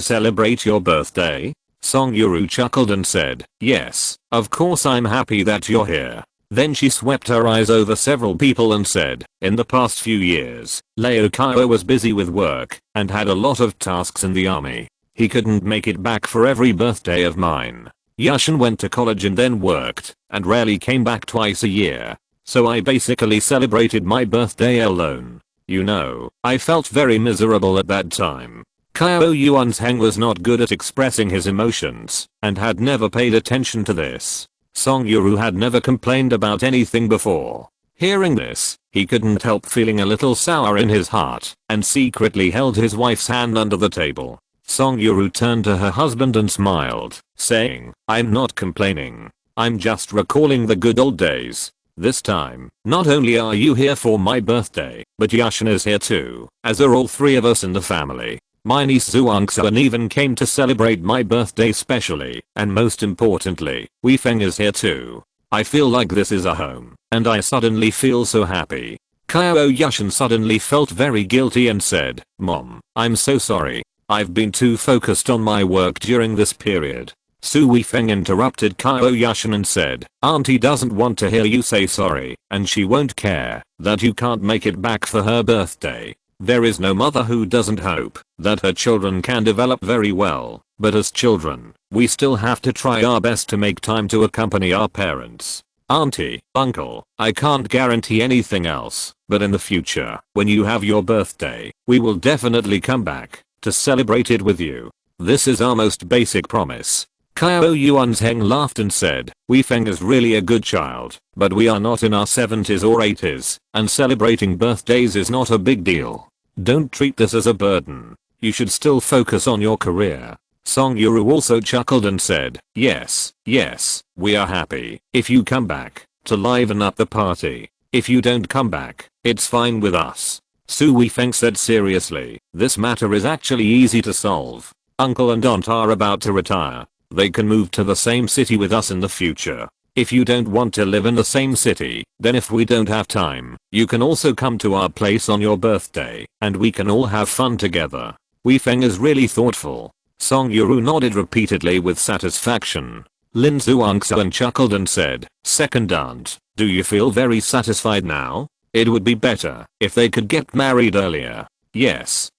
celebrate your birthday? Song Yuru chuckled and said, yes, of course I'm happy that you're here. Then she swept her eyes over several people and said, in the past few years, Leo Qiao was busy with work, and had a lot of tasks in the army. He couldn't make it back for every birthday of mine. Yushan went to college and then worked, and rarely came back twice a year. So I basically celebrated my birthday alone. You know, I felt very miserable at that time. Qiao Yushan was not good at expressing his emotions, and had never paid attention to this. Song Yuru had never complained about anything before. Hearing this, he couldn't help feeling a little sour in his heart, and secretly held his wife's hand under the table. Song Yuru turned to her husband and smiled, saying, I'm not complaining. I'm just recalling the good old days. This time, not only are you here for my birthday, but Yushan is here too, as are all 3 of us in the family. My niece Zhuangxuan even came to celebrate my birthday specially, and most importantly, Weifeng is here too. I feel like this is a home, and I suddenly feel so happy. Qiao Yushan suddenly felt very guilty and said, Mom, I'm so sorry. I've been too focused on my work during this period. Su Weifeng interrupted Qiao Yushan and said, Auntie doesn't want to hear you say sorry, and she won't care that you can't make it back for her birthday. There is no mother who doesn't hope that her children can develop very well, but as children, we still have to try our best to make time to accompany our parents. Auntie, uncle, I can't guarantee anything else, but in the future, when you have your birthday, we will definitely come back to celebrate it with you. This is our most basic promise. Qiao Yushan laughed and said, Weifeng is really a good child, but we are not in our 70s or 80s, and celebrating birthdays is not a big deal. Don't treat this as a burden. You should still focus on your career. Song Yuru also chuckled and said, yes, we are happy if you come back to liven up the party. If you don't come back, it's fine with us. Su Weifeng said seriously, this matter is actually easy to solve. Uncle and aunt are about to retire. They can move to the same city with us in the future. If you don't want to live in the same city, then if we don't have time, you can also come to our place on your birthday, and we can all have fun together. Weifeng is really thoughtful. Song Yuru nodded repeatedly with satisfaction. Lin Zhuangxuan chuckled and said, second aunt, do you feel very satisfied now? It would be better if they could get married earlier. Yes.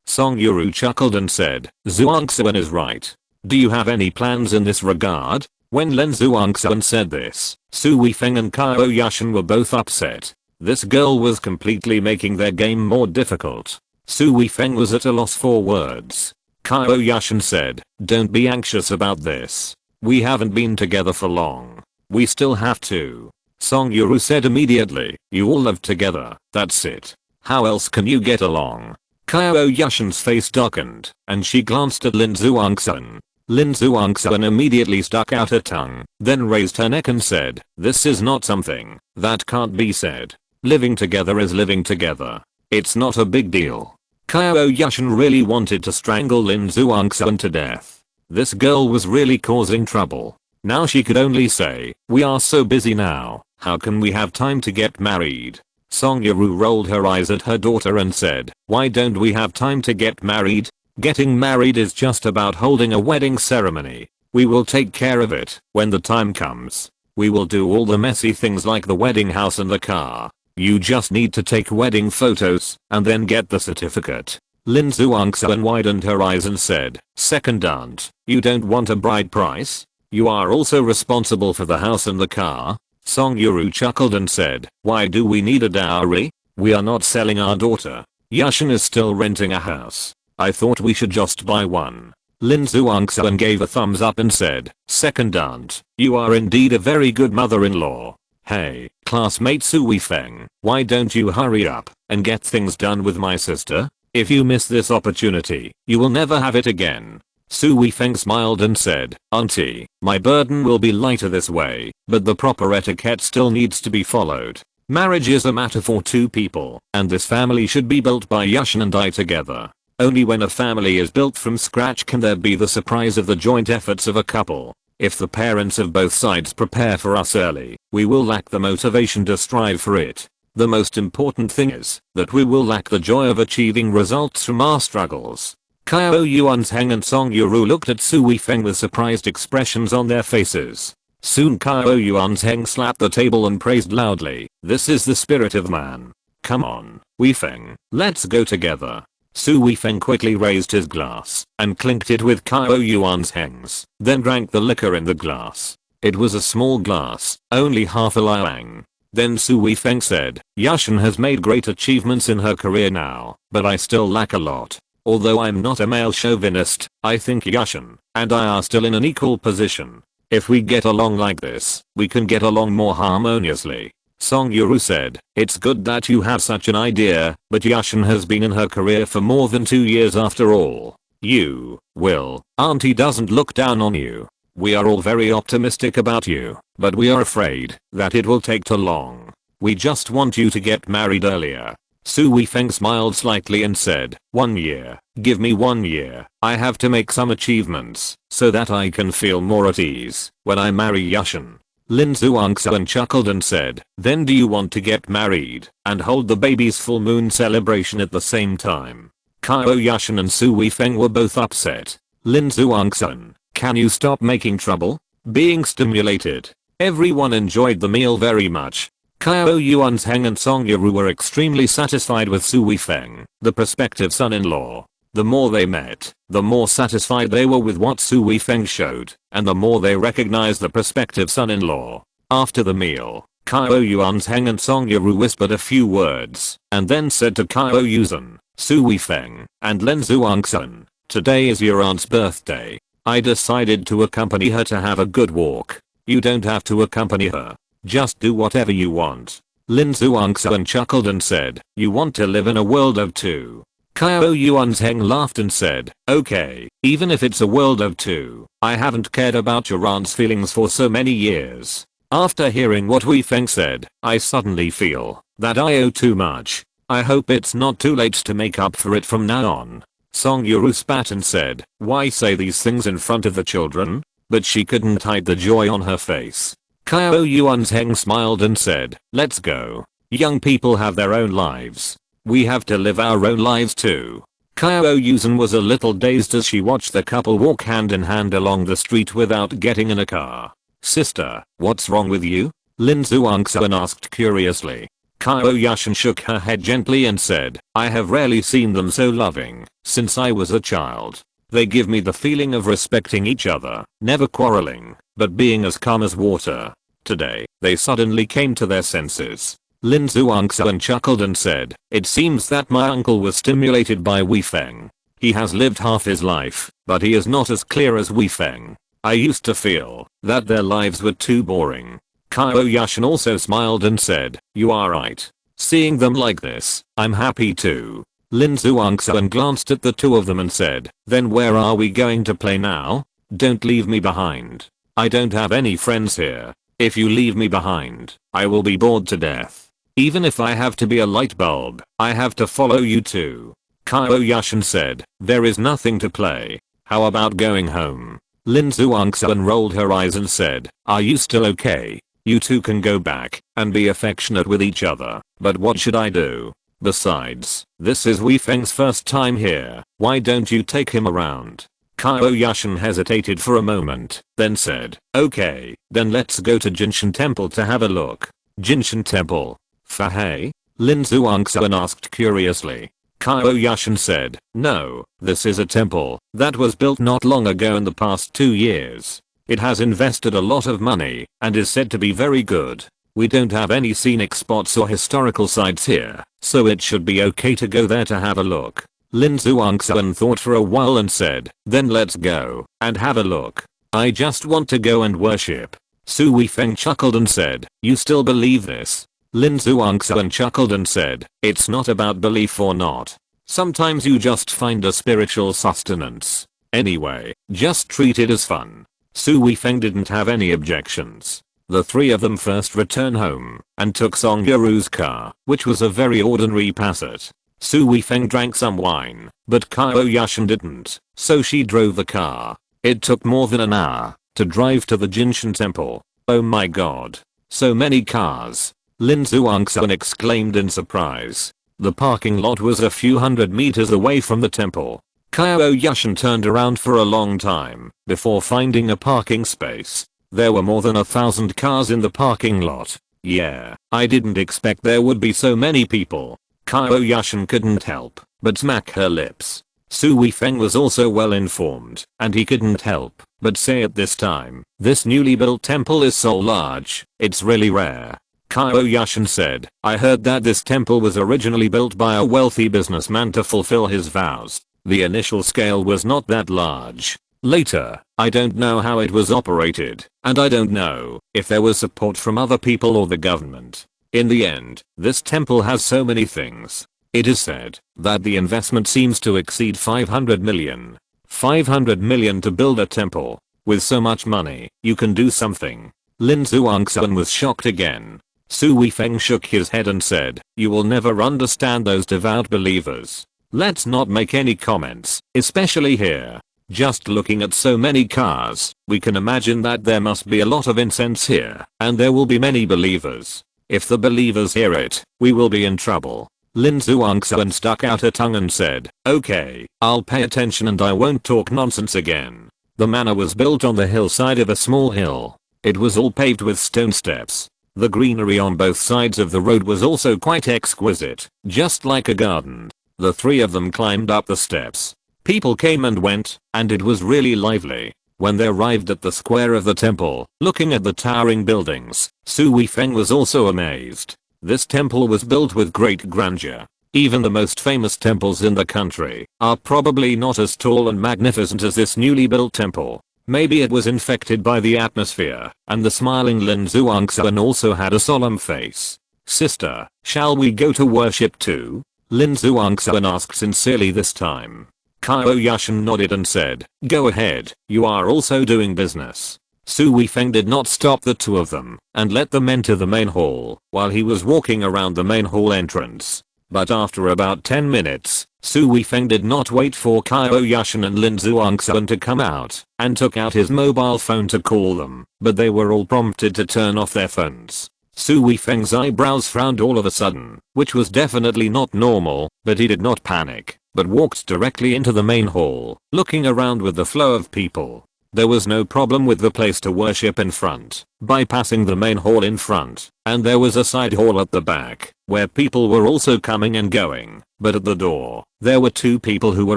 Song Yuru chuckled and said, Zhuangxuan is right. Do you have any plans in this regard? When Lin Zhuangxuan said this, Su Weifeng and Qiao Yushan were both upset. This girl was completely making their game more difficult. Su Weifeng was at a loss for words. Qiao Yushan said, "Don't be anxious about this. We haven't been together for long. We still have to." Song Yuru said immediately, "You all live together, that's it. How else can you get along?" Qiao Yushan's face darkened, and she glanced at Lin Zhuangxuan. Lin Zhuangxuan immediately stuck out her tongue, then raised her neck and said, "This is not something that can't be said. Living together is living together. It's not a big deal." Qiao Yushan really wanted to strangle Lin Zhuangxuan to death. This girl was really causing trouble. Now she could only say, "We are so busy now, how can we have time to get married?" Song Yuru rolled her eyes at her daughter and said, "Why don't we have time to get married? Getting married is just about holding a wedding ceremony. We will take care of it when the time comes. We will do all the messy things like the wedding house and the car. You just need to take wedding photos and then get the certificate." Lin Zhuangxuan widened her eyes and said, "Second aunt, you don't want a bride price? You are also responsible for the house and the car?" Song Yuru chuckled and said, "Why do we need a dowry? We are not selling our daughter. Yushan is still renting a house. I thought we should just buy one." Lin Zhuangxuan gave a thumbs up and said, "Second aunt, you are indeed a very good mother-in-law. Hey, classmate Su Weifeng, why don't you hurry up and get things done with my sister? If you miss this opportunity, you will never have it again." Su Weifeng smiled and said, "Auntie, my burden will be lighter this way, but the proper etiquette still needs to be followed. Marriage is a matter for two people, and this family should be built by Yushan and I together. Only when a family is built from scratch can there be the surprise of the joint efforts of a couple. If the parents of both sides prepare for us early, we will lack the motivation to strive for it. The most important thing is that we will lack the joy of achieving results from our struggles." Qiao Yuanzheng and Song Yuru looked at Su Weifeng with surprised expressions on their faces. Soon Qiao Yuanzheng slapped the table and praised loudly, "This is the spirit of man. Come on, Weifeng, let's go together." Su Weifeng quickly raised his glass and clinked it with Qiao Yuanzheng's, then drank the liquor in the glass. It was a small glass, only half a liang. Then Su Weifeng said, "Yushan has made great achievements in her career now, but I still lack a lot. Although I'm not a male chauvinist, I think Yushan and I are still in an equal position. If we get along like this, we can get along more harmoniously." Song Yuru said, "It's good that you have such an idea, but Yushan has been in her career for more than 2 years after all. You will. Auntie doesn't look down on you. We are all very optimistic about you, but we are afraid that it will take too long. We just want you to get married earlier." Su Weifeng smiled slightly and said, "1 year, give me 1 year. I have to make some achievements so that I can feel more at ease when I marry Yushan." Lin Zhuangxuan chuckled and said, "Then do you want to get married and hold the baby's full moon celebration at the same time?" Qiao Yushan and Su Weifeng were both upset. Lin Zhuangxuan, can you stop making trouble? Being stimulated. Everyone enjoyed the meal very much. Qiao Yuanzheng and Song Yuru were extremely satisfied with Su Weifeng, the prospective son-in-law. The more they met, the more satisfied they were with what Su Weifeng showed, and the more they recognized the prospective son-in-law. After the meal, Qiao Yuanzheng and Song Yuru whispered a few words, and then said to Qiao Yushan, Su Weifeng, and Lin Zhuangxuan, "Today is your aunt's birthday. I decided to accompany her to have a good walk. You don't have to accompany her. Just do whatever you want." Lin Zhuangxuan chuckled and said, "You want to live in a world of two." Qiao Yuanzheng laughed and said, "Okay, even if it's a world of two, I haven't cared about your aunt's feelings for so many years. After hearing what Weifeng said, I suddenly feel that I owe too much. I hope it's not too late to make up for it from now on." Song Yuru spat and said, "Why say these things in front of the children?" But she couldn't hide the joy on her face. Qiao Yuanzheng smiled and said, "Let's go. Young people have their own lives. We have to live our own lives too." Qiao Yushan was a little dazed as she watched the couple walk hand in hand along the street without getting in a car. "Sister, what's wrong with you?" Lin Zhuangxuan asked curiously. Qiao Yushan shook her head gently and said, "I have rarely seen them so loving since I was a child." They give me the feeling of respecting each other, never quarreling, but being as calm as water. Today, they suddenly came to their senses. Lin Zhuangxuan chuckled and said, "It seems that my uncle was stimulated by Wei Feng. He has lived half his life, but he is not as clear as Wei Feng. I used to feel that their lives were too boring." Qiao Yushan also smiled and said, "You are right. Seeing them like this, I'm happy too." Lin Zhuangxuan glanced at the two of them and said, "Then where are we going to play now? Don't leave me behind. I don't have any friends here. If you leave me behind, I will be bored to death. Even if I have to be a light bulb, I have to follow you too." Qiao Yushan said, "There is nothing to play. How about going home?" Lin Zhuangxuan rolled her eyes and said, "Are you still okay? You two can go back and be affectionate with each other, but what should I do? Besides, this is Wei Feng's first time here. Why don't you take him around?" Qiao Yushan hesitated for a moment, then said, "Okay, then let's go to Jinshan Temple to have a look." Jinshan Temple? Fahei? Lin Zhuangxuan asked curiously. Qiao Yushan said, "No, this is a temple that was built not long ago in the past 2 years. It has invested a lot of money and is said to be very good. We don't have any scenic spots or historical sites here, so it should be okay to go there to have a look." Lin Zhuangxuan thought for a while and said, "Then let's go and have a look. I just want to go and worship." Su Weifeng chuckled and said, "You still believe this?" Lin Zhuangxuan chuckled and said, "It's not about belief or not. Sometimes you just find a spiritual sustenance. Anyway, just treat it as fun." Su Weifeng didn't have any objections. The three of them first returned home and took Song Yuru's car, which was a very ordinary Passat. Su Weifeng drank some wine, but Qiao Yushan didn't, so she drove the car. It took more than an hour to drive to the Jinshan Temple. "Oh my god. So many cars." Lin Zhuangxuan exclaimed in surprise. The parking lot was a few hundred meters away from the temple. Qiao Yushan turned around for a long time before finding a parking space. There were more than 1,000 cars in the parking lot. "Yeah, I didn't expect there would be so many people." Qiao Yushan couldn't help but smack her lips. Su Weifeng was also well informed, and he couldn't help but say at this time, "This newly built temple is so large, it's really rare." Qiao Yushan said, "I heard that this temple was originally built by a wealthy businessman to fulfill his vows. The initial scale was not that large. Later, I don't know how it was operated, and I don't know if there was support from other people or the government. In the end, this temple has so many things. It is said that the investment seems to exceed 500 million. 500 million to build a temple. With so much money, you can do something." Lin Zhuangxuan was shocked again. Su Weifeng shook his head and said, "You will never understand those devout believers. Let's not make any comments, especially here. Just looking at so many cars, we can imagine that there must be a lot of incense here, and there will be many believers. If the believers hear it, we will be in trouble." Lin Zhuangxuan stuck out her tongue and said, "Okay, I'll pay attention and I won't talk nonsense again." The manor was built on the hillside of a small hill. It was all paved with stone steps. The greenery on both sides of the road was also quite exquisite, just like a garden. The three of them climbed up the steps. People came and went, and it was really lively. When they arrived at the square of the temple, looking at the towering buildings, Su Weifeng was also amazed. This temple was built with great grandeur. Even the most famous temples in the country are probably not as tall and magnificent as this newly built temple. Maybe it was infected by the atmosphere, and the smiling Lin Zhuangxuan also had a solemn face. "Sister, shall we go to worship too?" Lin Zhuangxuan asked sincerely this time. Qiao Yushan nodded and said, "Go ahead, you are also doing business." Su Weifeng did not stop the two of them and let them enter the main hall while he was walking around the main hall entrance. But after about 10 minutes, Su Weifeng did not wait for Qiao Yushan and Lin Zhuangxuan to come out and took out his mobile phone to call them, but they were all prompted to turn off their phones. Su Weifeng's eyebrows frowned all of a sudden, which was definitely not normal, but he did not panic, but walked directly into the main hall, looking around with the flow of people. There was no problem with the place to worship in front, bypassing the main hall in front, and there was a side hall at the back, where people were also coming and going, but at the door, there were two people who were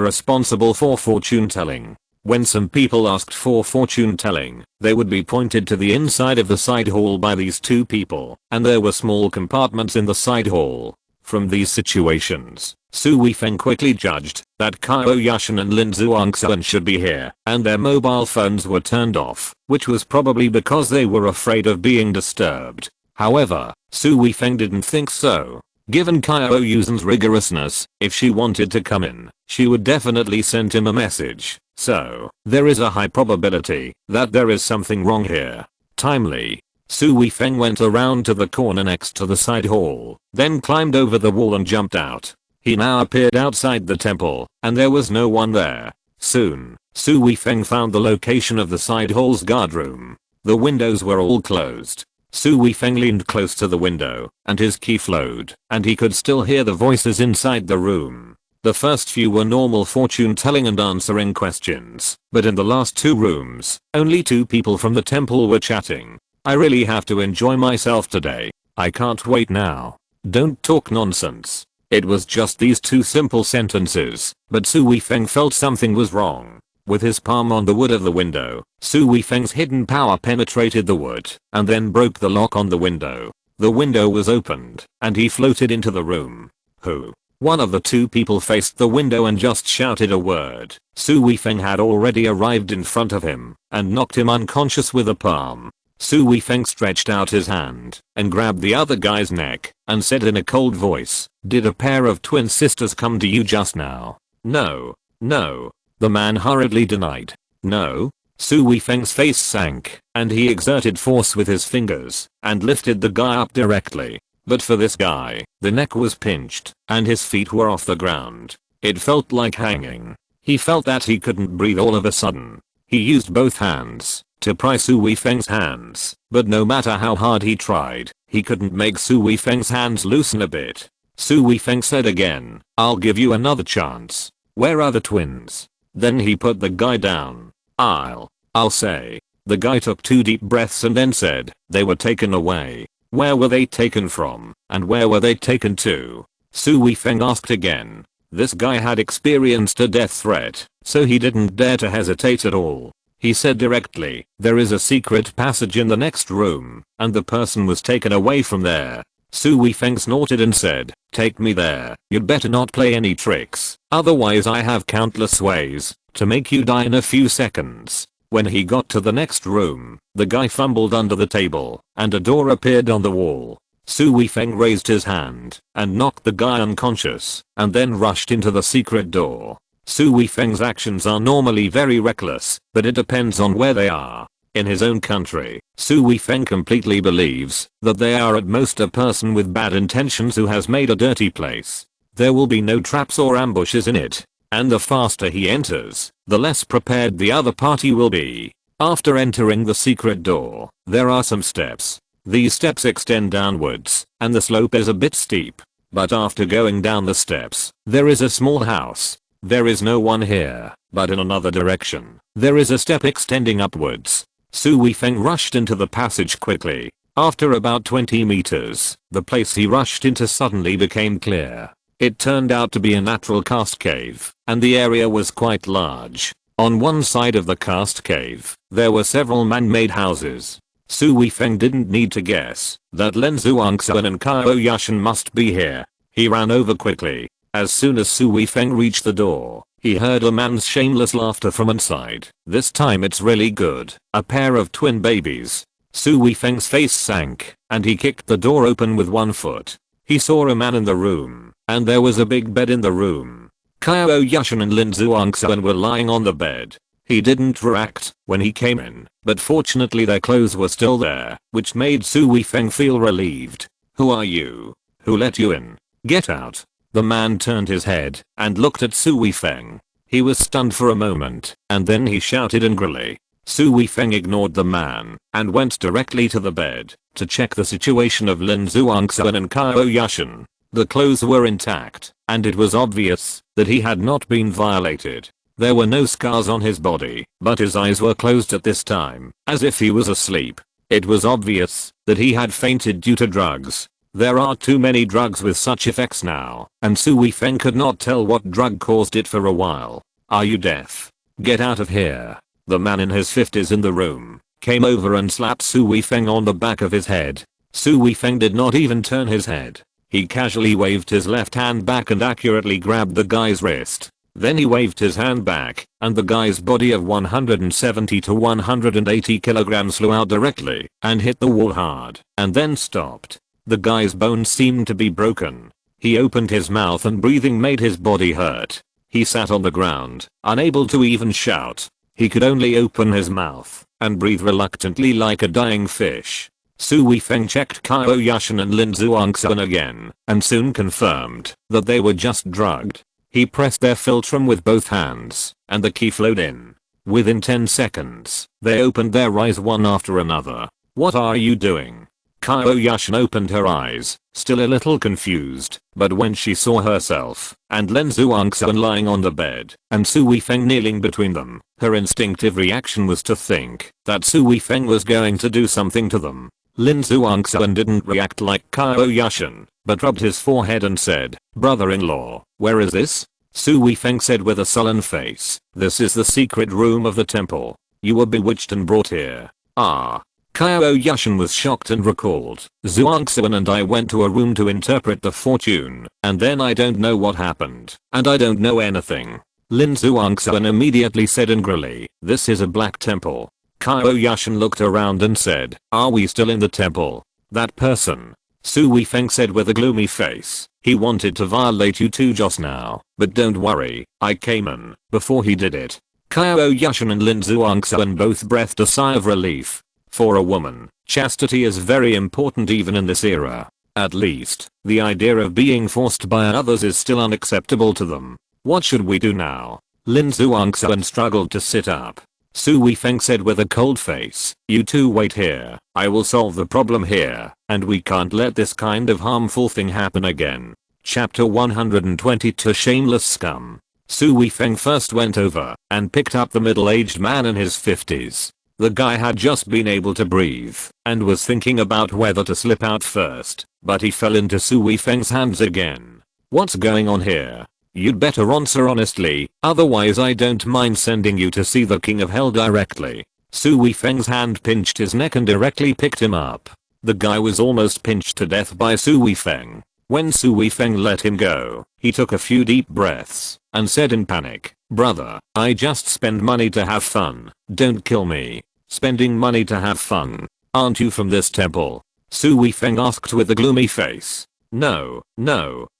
responsible for fortune telling. When some people asked for fortune telling, they would be pointed to the inside of the side hall by these two people, and there were small compartments in the side hall. From these situations, Su Weifeng quickly judged that Qiao Yushan and Lin Zhuangxuan should be here, and their mobile phones were turned off, which was probably because they were afraid of being disturbed. However, Su Weifeng didn't think so. Given Qiao Yushan's rigorousness, if she wanted to come in, she would definitely send him a message. So, there is a high probability that there is something wrong here. Timely, Su Weifeng went around to the corner next to the side hall, then climbed over the wall and jumped out. He now appeared outside the temple, and there was no one there. Soon, Su Weifeng found the location of the side hall's guard room. The windows were all closed. Su Weifeng leaned close to the window, and his key flowed, and he could still hear the voices inside the room. The first few were normal fortune telling and answering questions, but in the last two rooms, only two people from the temple were chatting. I really have to enjoy myself today. I can't wait now. Don't talk nonsense. It was just these two simple sentences, but Su Weifeng felt something was wrong. With his palm on the wood of the window, Su Weifeng's hidden power penetrated the wood, and then broke the lock on the window. The window was opened, and he floated into the room. Who? One of the two people faced the window and just shouted a word. Su Weifeng had already arrived in front of him, and knocked him unconscious with a palm. Su Weifeng stretched out his hand, and grabbed the other guy's neck, and said in a cold voice, "Did a pair of twin sisters come to you just now?" "No, no." The man hurriedly denied. "No?" Su Weifeng's face sank, and he exerted force with his fingers, and lifted the guy up directly. But for this guy, the neck was pinched, and his feet were off the ground. It felt like hanging. He felt that he couldn't breathe all of a sudden. He used both hands to pry Su Weifeng's hands, but no matter how hard he tried, he couldn't make Su Weifeng's hands loosen a bit. Su Weifeng said again, "I'll give you another chance. Where are the twins?" Then he put the guy down. I'll say." The guy took 2 deep breaths and then said, "They were taken away." "Where were they taken from, and where were they taken to?" Su Weifeng asked again. This guy had experienced a death threat, so he didn't dare to hesitate at all. He said directly, "There is a secret passage in the next room, and the person was taken away from there." Su Weifeng snorted and said, "Take me there. You'd better not play any tricks, otherwise I have countless ways to make you die in a few seconds." When he got to the next room, the guy fumbled under the table, and a door appeared on the wall. Su Weifeng raised his hand, and knocked the guy unconscious, and then rushed into the secret door. Su Weifeng's actions are normally very reckless, but it depends on where they are. In his own country, Su Weifeng completely believes that they are at most a person with bad intentions who has made a dirty place. There will be no traps or ambushes in it, and the faster he enters, the less prepared the other party will be. After entering the secret door, there are some steps. These steps extend downwards, and the slope is a bit steep. But after going down the steps, there is a small house. There is no one here, but in another direction, there is a step extending upwards. Su Weifeng rushed into the passage quickly. After about 20 meters, the place he rushed into suddenly became clear. It turned out to be a natural cast cave, and the area was quite large. On one side of the cast cave, there were several man-made houses. Su Weifeng didn't need to guess that Lin Zhuangxuan and Qiao Yushan must be here. He ran over quickly. As soon as Su Weifeng reached the door, he heard a man's shameless laughter from inside. "This time it's really good. A pair of twin babies." Su Weifeng's face sank, and he kicked the door open with one foot. He saw a man in the room, and there was a big bed in the room. Qiao Yushan and Lin Zhuangxuan were lying on the bed. He didn't react when he came in, but fortunately their clothes were still there, which made Su Weifeng feel relieved. "Who are you? Who let you in? Get out." The man turned his head and looked at Su Weifeng. He was stunned for a moment, and then he shouted angrily. Su Weifeng ignored the man and went directly to the bed to check the situation of Lin Zhuangxuan and Qiao Yushan. The clothes were intact, and it was obvious that he had not been violated. There were no scars on his body, but his eyes were closed at this time, as if he was asleep. It was obvious that he had fainted due to drugs. There are too many drugs with such effects now, and Su Weifeng could not tell what drug caused it for a while. Are you deaf? Get out of here. The man in his 50s in the room came over and slapped Su Weifeng on the back of his head. Su Weifeng did not even turn his head. He casually waved his left hand back and accurately grabbed the guy's wrist. Then he waved his hand back, and the guy's body of 170 to 180 kilograms flew out directly and hit the wall hard, and then stopped. The guy's bones seemed to be broken. He opened his mouth and breathing made his body hurt. He sat on the ground, unable to even shout. He could only open his mouth and breathe reluctantly like a dying fish. Su Weifeng checked Qiao Yushan and Lin Zhuangxuan again, and soon confirmed that they were just drugged. He pressed their philtrum with both hands, and the key flowed in. Within 10 seconds, they opened their eyes one after another. What are you doing? Qiao Yushan opened her eyes, still a little confused, but when she saw herself and Lin Zhuangxuan lying on the bed and Su Weifeng kneeling between them, her instinctive reaction was to think that Su Weifeng was going to do something to them. Lin Zhuangxuan didn't react like Qiao Yushan, but rubbed his forehead and said, "Brother-in-law, where is this?" Su Weifeng said with a sullen face, "This is the secret room of the temple. You were bewitched and brought here." Ah. Qiao Yushan was shocked and recalled, "Zhuangxuan and I went to a room to interpret the fortune, and then I don't know what happened, and I don't know anything." Lin Zhuangxuan immediately said angrily, "This is a black temple." Qiao Yushan looked around and said, "Are we still in the temple?" "That person," Su Weifeng said with a gloomy face, "he wanted to violate you too just now, but don't worry, I came in before he did it." Qiao Yushan and Lin Zhuangxuan both breathed a sigh of relief. For a woman, chastity is very important even in this era. At least, the idea of being forced by others is still unacceptable to them. "What should we do now?" Lin Zhuangxuan struggled to sit up. Su Weifeng said with a cold face, "You two wait here. I will solve the problem here, and we can't let this kind of harmful thing happen again." Chapter 122 Shameless Scum. Su Weifeng first went over and picked up the middle-aged man in his 50s. The guy had just been able to breathe and was thinking about whether to slip out first, but he fell into Su Weifeng's hands again. "What's going on here? You'd better answer honestly, otherwise I don't mind sending you to see the King of Hell directly." Su Weifeng's hand pinched his neck and directly picked him up. The guy was almost pinched to death by Su Weifeng. When Su Weifeng let him go, he took a few deep breaths and said in panic, "Brother, I just spend money to have fun. Don't kill me." "Spending money to have fun? Aren't you from this temple?" Su Weifeng asked with a gloomy face. No,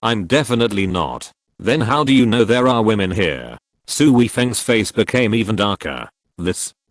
I'm definitely not." "Then how do you know there are women here?" Su Weifeng's face became even darker.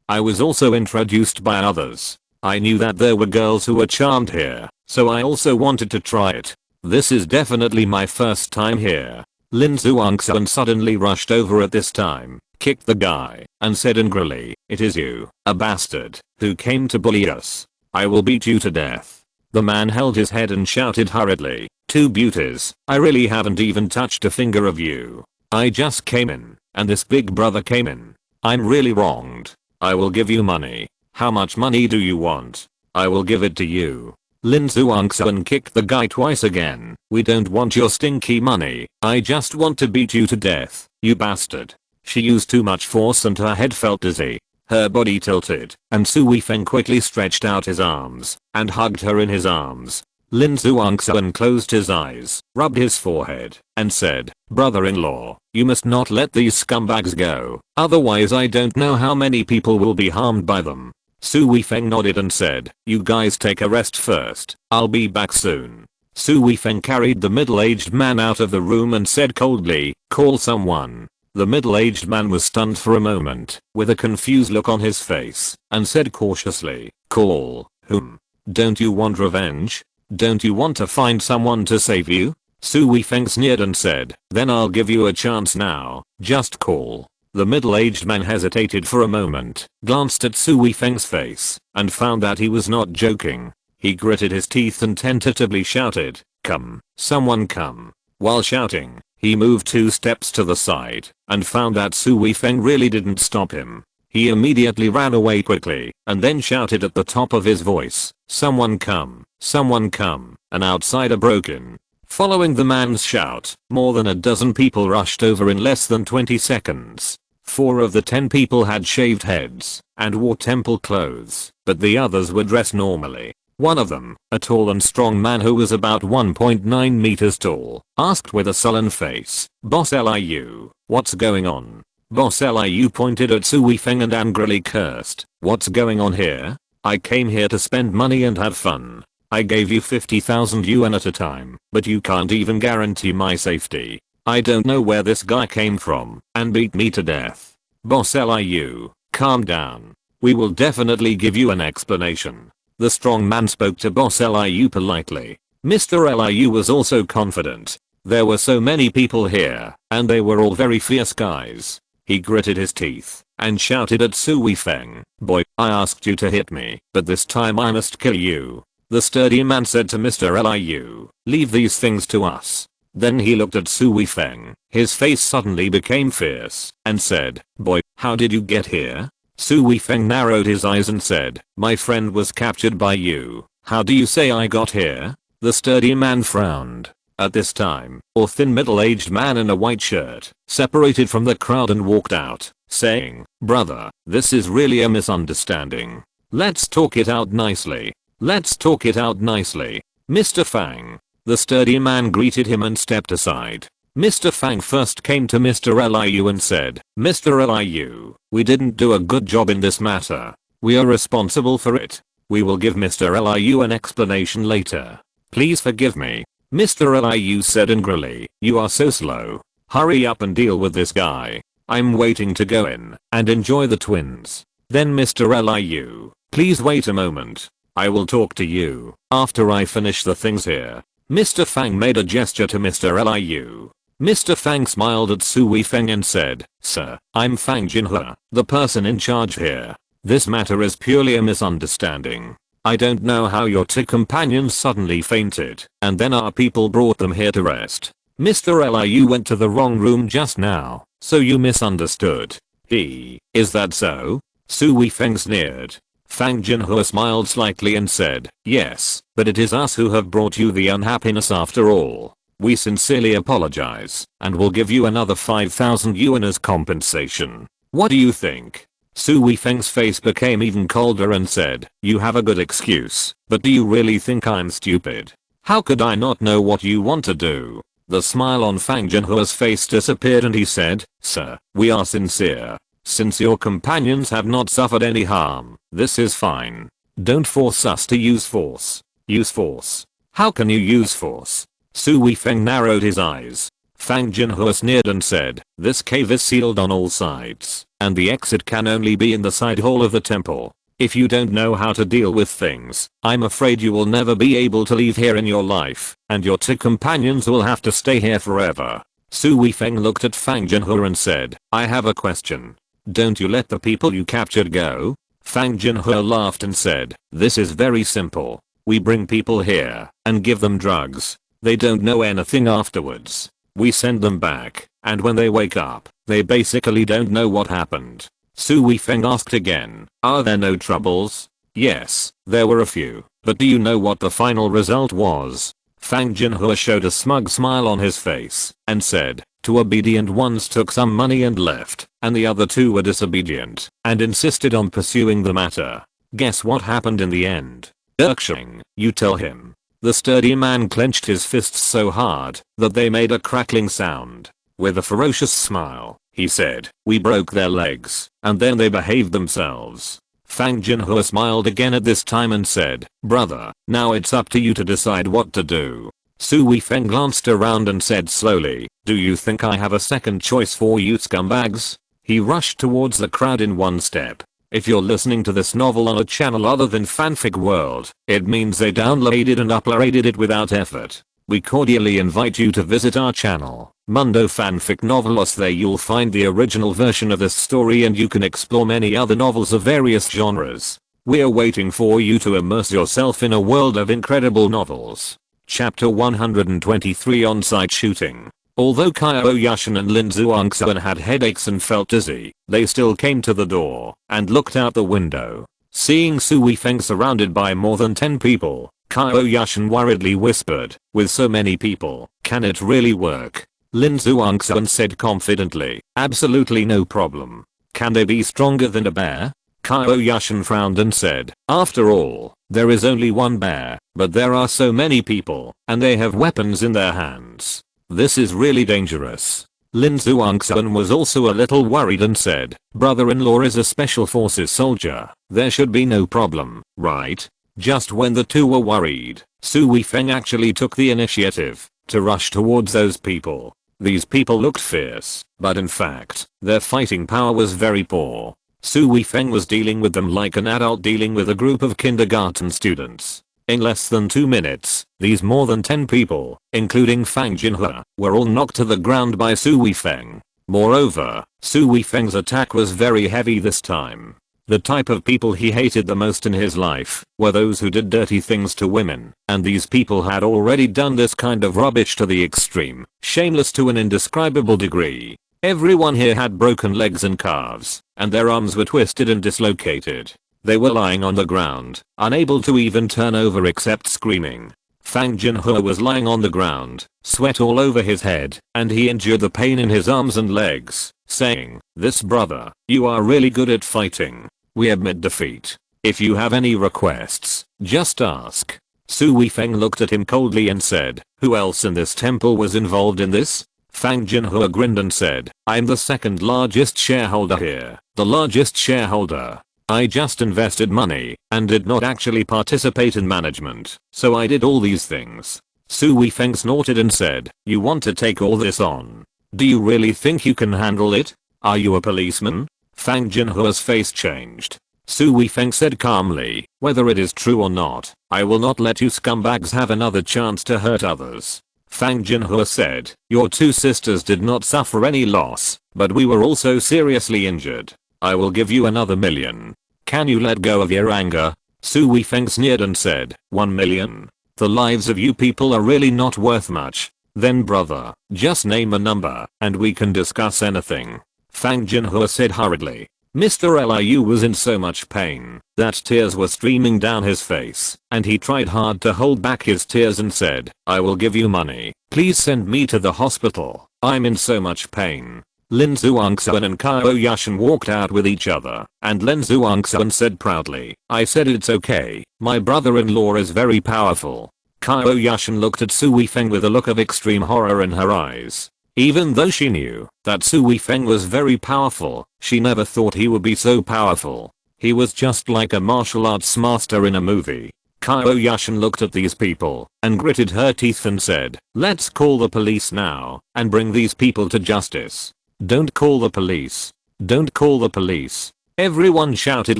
I was also introduced by others. I knew that there were girls who were charmed here, so I also wanted to try it. This is definitely my first time here." Lin Zhuangxuan suddenly rushed over at this time, kicked the guy, and said angrily, "It is you, a bastard, who came to bully us. I will beat you to death." The man held his head and shouted hurriedly, "Two beauties, I really haven't even touched a finger of you. I just came in, and this big brother came in. I'm really wronged. I will give you money. How much money do you want? I will give it to you." Lin Zhuangxuan kicked the guy twice again. "We don't want your stinky money. I just want to beat you to death, you bastard." She used too much force and her head felt dizzy. Her body tilted, and Su Weifeng quickly stretched out his arms and hugged her in his arms. Lin Zhuangxuan closed his eyes, rubbed his forehead, and said, "Brother-in-law, you must not let these scumbags go, otherwise I don't know how many people will be harmed by them." Su Weifeng nodded and said, "You guys take a rest first. I'll be back soon." Su Weifeng carried the middle-aged man out of the room and said coldly, "Call someone." The middle-aged man was stunned for a moment, with a confused look on his face, and said cautiously, "Call whom? Don't you want revenge? Don't you want to find someone to save you?" Su Weifeng sneered and said, "Then I'll give you a chance now, just call." The middle-aged man hesitated for a moment, glanced at Su Weifeng's face, and found that he was not joking. He gritted his teeth and tentatively shouted, "Come, someone come." While shouting, he moved 2 steps to the side, and found that Su Weifeng really didn't stop him. He immediately ran away quickly and then shouted at the top of his voice, "Someone come, someone come," an outsider broke in. Following the man's shout, more than a dozen people rushed over in less than 20 seconds. 4 of the 10 people had shaved heads and wore temple clothes, but the others were dressed normally. One of them, a tall and strong man who was about 1.9 meters tall, asked with a sullen face, "Boss Liu, what's going on?" Boss Liu pointed at Su Weifeng and angrily cursed, "What's going on here? I came here to spend money and have fun. I gave you 50,000 yuan at a time, but you can't even guarantee my safety. I don't know where this guy came from and beat me to death." Boss Liu, calm down. We will definitely give you an explanation. The strong man spoke to Boss Liu politely. Mr. Liu was also confident. There were so many people here, and they were all very fierce guys. He gritted his teeth and shouted at Su Weifeng, "Boy, I asked you to hit me, but this time I must kill you." The sturdy man said to Mr. Liu, "Leave these things to us." Then he looked at Su Weifeng. His face suddenly became fierce and said, "Boy, how did you get here?" Su Weifeng narrowed his eyes and said, "My friend was captured by you. How do you say I got here?" The sturdy man frowned. At this time, a thin middle-aged man in a white shirt separated from the crowd and walked out, saying, "Brother, this is really a misunderstanding. Let's talk it out nicely. Let's talk it out nicely. Mr. Fang." The sturdy man greeted him and stepped aside. Mr. Fang first came to Mr. Liu and said, "Mr. Liu, we didn't do a good job in this matter. We are responsible for it. We will give Mr. Liu an explanation later. Please forgive me." Mr. Liu said angrily, "You are so slow. Hurry up and deal with this guy. I'm waiting to go in and enjoy the twins." Then Mr. Liu, "Please wait a moment. I will talk to you after I finish the things here." Mr. Fang made a gesture to Mr. Liu. Mr. Fang smiled at Su Weifeng and said, "Sir, I'm Fang Jinhe, the person in charge here. This matter is purely a misunderstanding. I don't know how your 2 companions suddenly fainted, and then our people brought them here to rest. Mr. Liu went to the wrong room just now, so you misunderstood." Is that so?" Su Weifeng sneered. Fang Jinhe smiled slightly and said, "Yes, but it is us who have brought you the unhappiness after all. We sincerely apologize, and will give you another 5,000 yuan as compensation. What do you think?" Su Weifeng's face became even colder and said, "You have a good excuse, but do you really think I'm stupid? How could I not know what you want to do?" The smile on Fang Jinhe's face disappeared and he said, "Sir, we are sincere. Since your companions have not suffered any harm, this is fine. Don't force us to use force." "Use force? How can you use force?" Su Weifeng narrowed his eyes. Fang Jinhe sneered and said, "This cave is sealed on all sides, and the exit can only be in the side hall of the temple. If you don't know how to deal with things, I'm afraid you will never be able to leave here in your life, and your 2 companions will have to stay here forever." Su Weifeng looked at Fang Jinhe and said, "I have a question. Don't you let the people you captured go?" Fang Jinhe laughed and said, "This is very simple. We bring people here and give them drugs. They don't know anything afterwards. We send them back, and when they wake up, they basically don't know what happened." Su Weifeng asked again, "Are there no troubles?" "Yes, there were a few, but do you know what the final result was?" Fang Jinhe showed a smug smile on his face and said, 2 obedient ones took some money and left, and the other 2 were disobedient and insisted on pursuing the matter. Guess what happened in the end?" "Urkshin, you tell him." The sturdy man clenched his fists so hard that they made a crackling sound. With a ferocious smile, he said, "We broke their legs, and then they behaved themselves." Fang Jinhe smiled again at this time and said, "Brother, now it's up to you to decide what to do." Su Weifeng glanced around and said slowly, "Do you think I have a second choice for you scumbags?" He rushed towards the crowd in one step. If you're listening to this novel on a channel other than Fanfic World, it means they downloaded and uploaded it without effort. We cordially invite you to visit our channel, Mundo Fanfic Novelos. There you'll find the original version of this story and you can explore many other novels of various genres. We're waiting for you to immerse yourself in a world of incredible novels. Chapter 123 On-site shooting. Although Qiao Yushan and Lin Zhuangxuan had headaches and felt dizzy, they still came to the door and looked out the window. Seeing Su Weifeng surrounded by more than 10 people, Qiao Yushan worriedly whispered, with so many people, can it really work? Lin Zhuangxuan said confidently, absolutely no problem. Can they be stronger than a bear? Qiao Yushan frowned and said, after all, there is only one bear, but there are so many people, and they have weapons in their hands. This is really dangerous. Lin Zhuangxuan was also a little worried and said, brother-in-law is a special forces soldier, there should be no problem, right? Just when the two were worried, Su Weifeng actually took the initiative to rush towards those people. These people looked fierce, but in fact, their fighting power was very poor. Su Weifeng was dealing with them like an adult dealing with a group of kindergarten students. In less than 2 minutes, these more than 10 people, including Fang Jinhe, were all knocked to the ground by Su Weifeng. Moreover, Su Weifeng's attack was very heavy this time. The type of people he hated the most in his life were those who did dirty things to women, and these people had already done this kind of rubbish to the extreme, shameless to an indescribable degree. Everyone here had broken legs and calves, and their arms were twisted and dislocated. They were lying on the ground, unable to even turn over except screaming. Fang Jinhe was lying on the ground, sweat all over his head, and he endured the pain in his arms and legs, saying, this brother, you are really good at fighting. We admit defeat. If you have any requests, just ask. Su Weifeng looked at him coldly and said, who else in this temple was involved in this? Fang Jinhe grinned and said, I'm the second largest shareholder here, the largest shareholder. I just invested money and did not actually participate in management, so I did all these things. Su Weifeng snorted and said, you want to take all this on? Do you really think you can handle it? Are you a policeman? Fang Jinhe's face changed. Su Weifeng said calmly, whether it is true or not, I will not let you scumbags have another chance to hurt others. Fang Jinhe said, your two sisters did not suffer any loss, but we were also seriously injured. I will give you another million. Can you let go of your anger? Su Weifeng sneered and said, 1 million? The lives of you people are really not worth much. Then brother, just name a number, and we can discuss anything. Fang Jinhe said hurriedly. Mr. Liu was in so much pain that tears were streaming down his face, and he tried hard to hold back his tears and said, I will give you money. Please send me to the hospital. I'm in so much pain. Lin Zhuangxuan and Qiao Yushan walked out with each other, and Lin Zhuangxuan said proudly, I said it's okay, my brother-in-law is very powerful. Qiao Yushan looked at Su Weifeng with a look of extreme horror in her eyes. Even though she knew that Su Weifeng was very powerful, she never thought he would be so powerful. He was just like a martial arts master in a movie. Qiao Yushan looked at these people and gritted her teeth and said, let's call the police now and bring these people to justice. Don't call the police. Don't call the police. Everyone shouted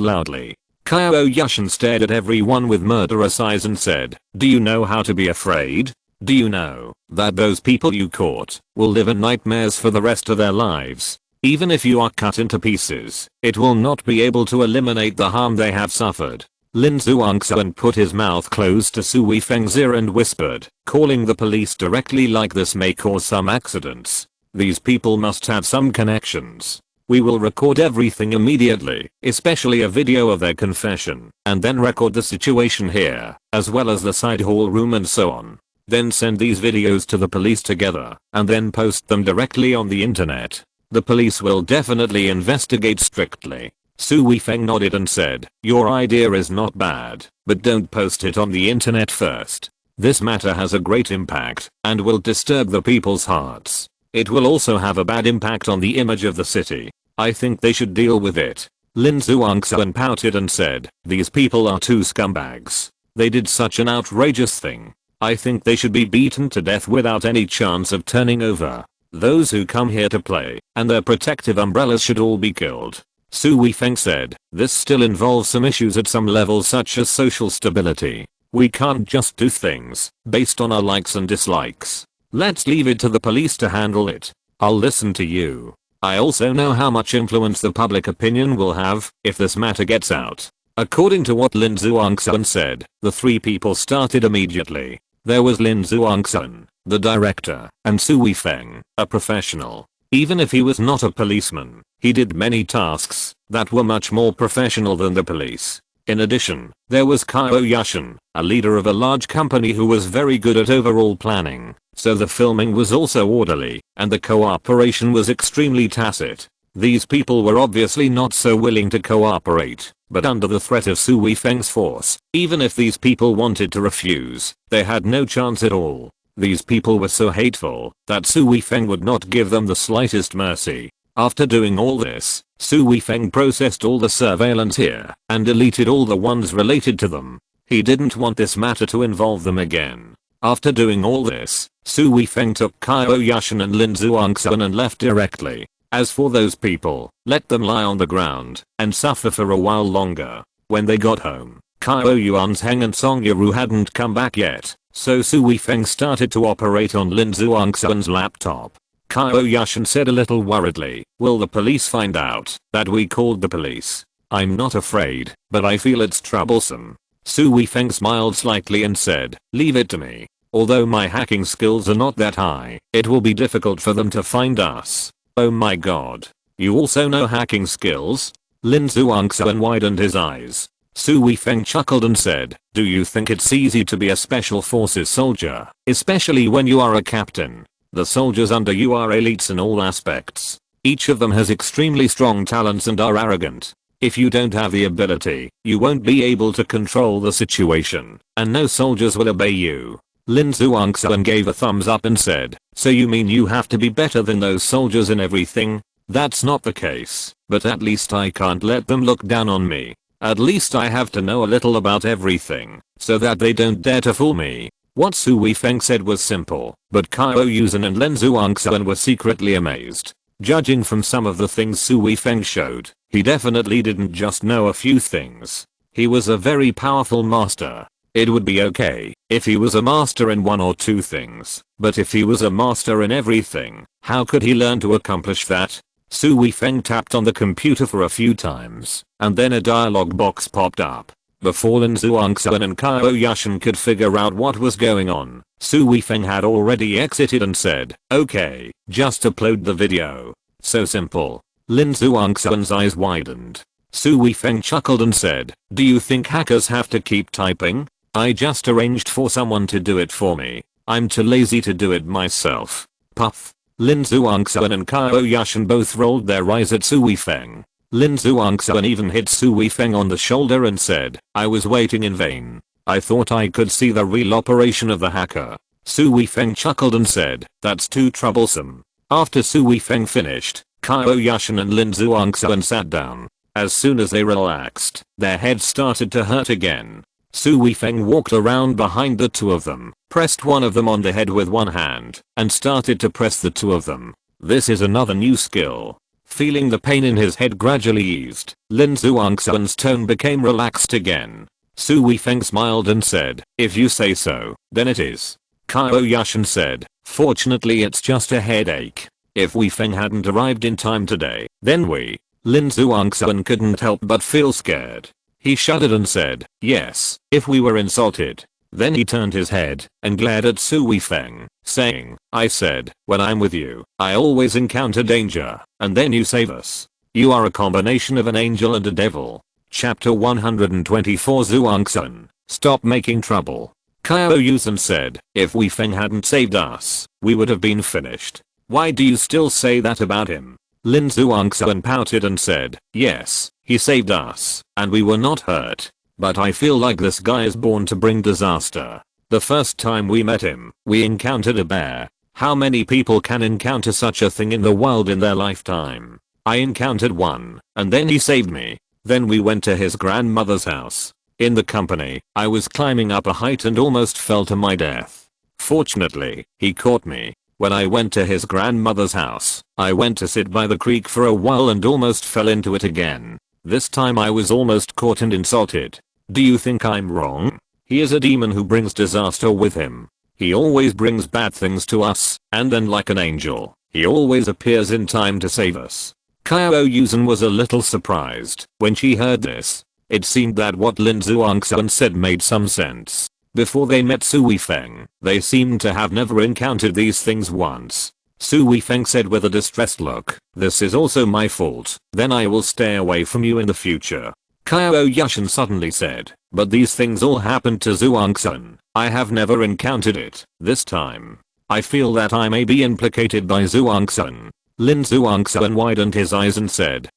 loudly. Qiao Yushan stared at everyone with murderous eyes and said, do you know how to be afraid? Do you know that those people you caught will live in nightmares for the rest of their lives? Even if you are cut into pieces, it will not be able to eliminate the harm they have suffered. Lin Zhuangxuan put his mouth close to Su Weifeng's ear and whispered, calling the police directly like this may cause some accidents. These people must have some connections. We will record everything immediately, especially a video of their confession, and then record the situation here, as well as the side hall room and so on. Then send these videos to the police together, and then post them directly on the internet. The police will definitely investigate strictly. Su Weifeng nodded and said, your idea is not bad, but don't post it on the internet first. This matter has a great impact, and will disturb the people's hearts. It will also have a bad impact on the image of the city. I think they should deal with it. Lin Zhuangxuan pouted and said, these people are two scumbags. They did such an outrageous thing. I think they should be beaten to death without any chance of turning over. Those who come here to play and their protective umbrellas should all be killed. Su Weifeng said, this still involves some issues at some level such as social stability. We can't just do things based on our likes and dislikes. Let's leave it to the police to handle it. I'll listen to you. I also know how much influence the public opinion will have if this matter gets out. According to what Lin Zhuangxuan said, the three people started immediately. There was Lin Zhuangxuan, the director, and Su Weifeng, a professional. Even if he was not a policeman, he did many tasks that were much more professional than the police. In addition, there was Qiao Yushan, a leader of a large company who was very good at overall planning, so the filming was also orderly, and the cooperation was extremely tacit. These people were obviously not so willing to cooperate, but under the threat of Su Weifeng's force, even if these people wanted to refuse, they had no chance at all. These people were so hateful that Su Weifeng would not give them the slightest mercy. After doing all this, Su Weifeng processed all the surveillance here and deleted all the ones related to them. He didn't want this matter to involve them again. After doing all this, Su Weifeng took Qiao Yushan and Lin Zhuangxuan and left directly. As for those people, let them lie on the ground and suffer for a while longer. When they got home, Qiao Yuanzheng and Song Yaru hadn't come back yet, so Su Weifeng started to operate on Lin Zhuangxuan's laptop. Qiao Yushan said a little worriedly, "Will the police find out that we called the police?" "I'm not afraid, but I feel it's troublesome." Su Weifeng smiled slightly and said, "Leave it to me. Although my hacking skills are not that high, it will be difficult for them to find us." "Oh my god. You also know hacking skills?" Lin Zhuangxuan widened his eyes. Su Weifeng chuckled and said, "Do you think it's easy to be a special forces soldier, especially when you are a captain? The soldiers under you are elites in all aspects. Each of them has extremely strong talents and are arrogant. If you don't have the ability, you won't be able to control the situation, and no soldiers will obey you." Lin Zhuangxuan gave a thumbs up and said, "So you mean you have to be better than those soldiers in everything?" "That's not the case, but at least I can't let them look down on me. At least I have to know a little about everything, so that they don't dare to fool me." What Su Weifeng said was simple, but Qiao Yushan and Lin Zhuangxuan were secretly amazed. Judging from some of the things Su Weifeng showed, he definitely didn't just know a few things. He was a very powerful master. It would be okay if he was a master in one or two things, but if he was a master in everything, how could he learn to accomplish that? Su Weifeng tapped on the computer for a few times, and then a dialog box popped up. Before Lin Zhuangxuan and Qiao Yushan could figure out what was going on, Su Weifeng had already exited and said, "Okay, just upload the video." So simple. Lin Zhuangxuan's eyes widened. Su Weifeng chuckled and said, "Do you think hackers have to keep typing? I just arranged for someone to do it for me. I'm too lazy to do it myself." Puff. Lin Zhuangxuan and Qiao Yushan both rolled their eyes at Su Weifeng. Lin Zhuangxuan even hit Su Weifeng on the shoulder and said, "I was waiting in vain. I thought I could see the real operation of the hacker." Su Weifeng chuckled and said, "That's too troublesome." After Su Weifeng finished, Qiao Yushan and Lin Zhuangxuan sat down. As soon as they relaxed, their heads started to hurt again. Su Weifeng walked around behind the two of them, pressed one of them on the head with one hand, and started to press the two of them. This is another new skill. Feeling the pain in his head gradually eased, Lin Zhuangxuan's tone became relaxed again. Su Weifeng smiled and said, "If you say so, then it is." Qiao Yushan said, "Fortunately it's just a headache. If Weifeng hadn't arrived in time today, then we..." Lin Zhuangxuan couldn't help but feel scared. He shuddered and said, "Yes, if we were insulted." Then he turned his head and glared at Su Weifeng, saying, "I said, when I'm with you, I always encounter danger, and then you save us. You are a combination of an angel and a devil." Chapter 124 Zhuangxuan, stop making trouble. Qiao Yushan said, "If Weifeng hadn't saved us, we would have been finished. Why do you still say that about him?" Lin Zhuangxuan pouted and said, "Yes, he saved us, and we were not hurt. But I feel like this guy is born to bring disaster. The first time we met him, we encountered a bear. How many people can encounter such a thing in the world in their lifetime? I encountered one, and then he saved me. Then we went to his grandmother's house. In the company, I was climbing up a height and almost fell to my death. Fortunately, he caught me. When I went to his grandmother's house, I went to sit by the creek for a while and almost fell into it again. This time I was almost caught and insulted. Do you think I'm wrong? He is a demon who brings disaster with him. He always brings bad things to us, and then like an angel, he always appears in time to save us." Qiao Yushan was a little surprised when she heard this. It seemed that what Lin Zhuangxuan said made some sense. Before they met Su Weifeng, they seemed to have never encountered these things once. Su Weifeng said with a distressed look, "This is also my fault, then I will stay away from you in the future." Qiao Yushan suddenly said, "But these things all happened to Zhuangsun. I have never encountered it this time. I feel that I may be implicated by Zhuangsun." Lin Zhuangsun widened his eyes and said,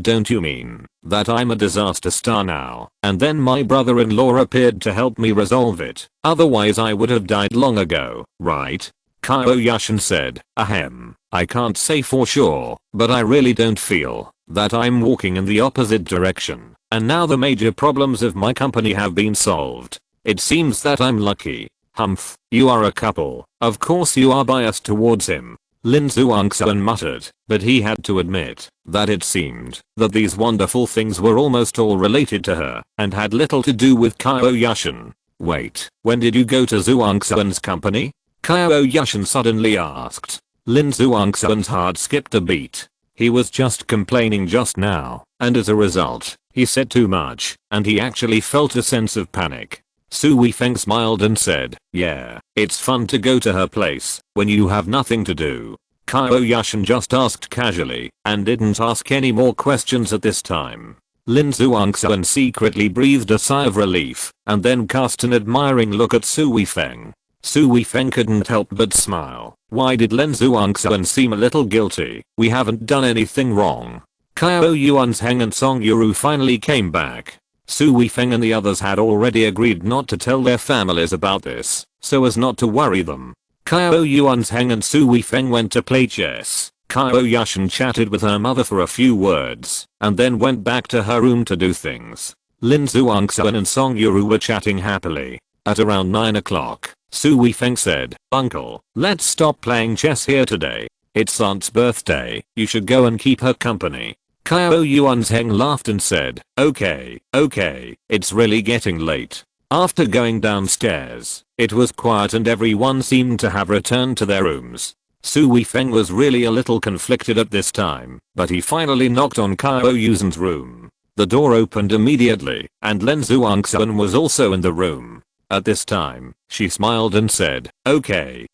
don't you mean that I'm a disaster star now, and then my brother-in-law appeared to help me resolve it? Otherwise I would have died long ago, right? Qiao Yushan said, "Ahem, I can't say for sure, but I really don't feel that I'm walking in the opposite direction, and now the major problems of my company have been solved. It seems that I'm lucky." "Humph, you are a couple, of course you are biased towards him," Lin Zhuangsun muttered, but he had to admit that it seemed that these wonderful things were almost all related to her and had little to do with Qiao Yushan. "Wait, when did you go to Zhuangsun's company?" Qiao Yushan suddenly asked. Lin Zhuangsun's heart skipped a beat. He was just complaining just now, and as a result, he said too much, and he actually felt a sense of panic. Su Weifeng smiled and said, "Yeah, it's fun to go to her place when you have nothing to do." Qiao Yushan just asked casually and didn't ask any more questions at this time. Lin Zhuangsun secretly breathed a sigh of relief and then cast an admiring look at Su Weifeng. Su Weifeng couldn't help but smile. Why did Lin Zhuangsun seem a little guilty? "We haven't done anything wrong." Qiao Yuanzheng and Song Yuru finally came back. Su Weifeng and the others had already agreed not to tell their families about this, so as not to worry them. Qiao Yuanzheng and Su Weifeng went to play chess. Qiao Yushan chatted with her mother for a few words, and then went back to her room to do things. Lin Zhuangsun and Song Yuru were chatting happily. At around 9 o'clock, Su Weifeng said, "Uncle, let's stop playing chess here today. It's Aunt's birthday, you should go and keep her company." Qiao Yuanzheng laughed and said, okay, it's really getting late." After going downstairs, it was quiet and everyone seemed to have returned to their rooms. Su Weifeng was really a little conflicted at this time, but he finally knocked on Qiao Yushan's room. The door opened immediately, and Lin Zhuangsun was also in the room. At this time, she smiled and said, okay,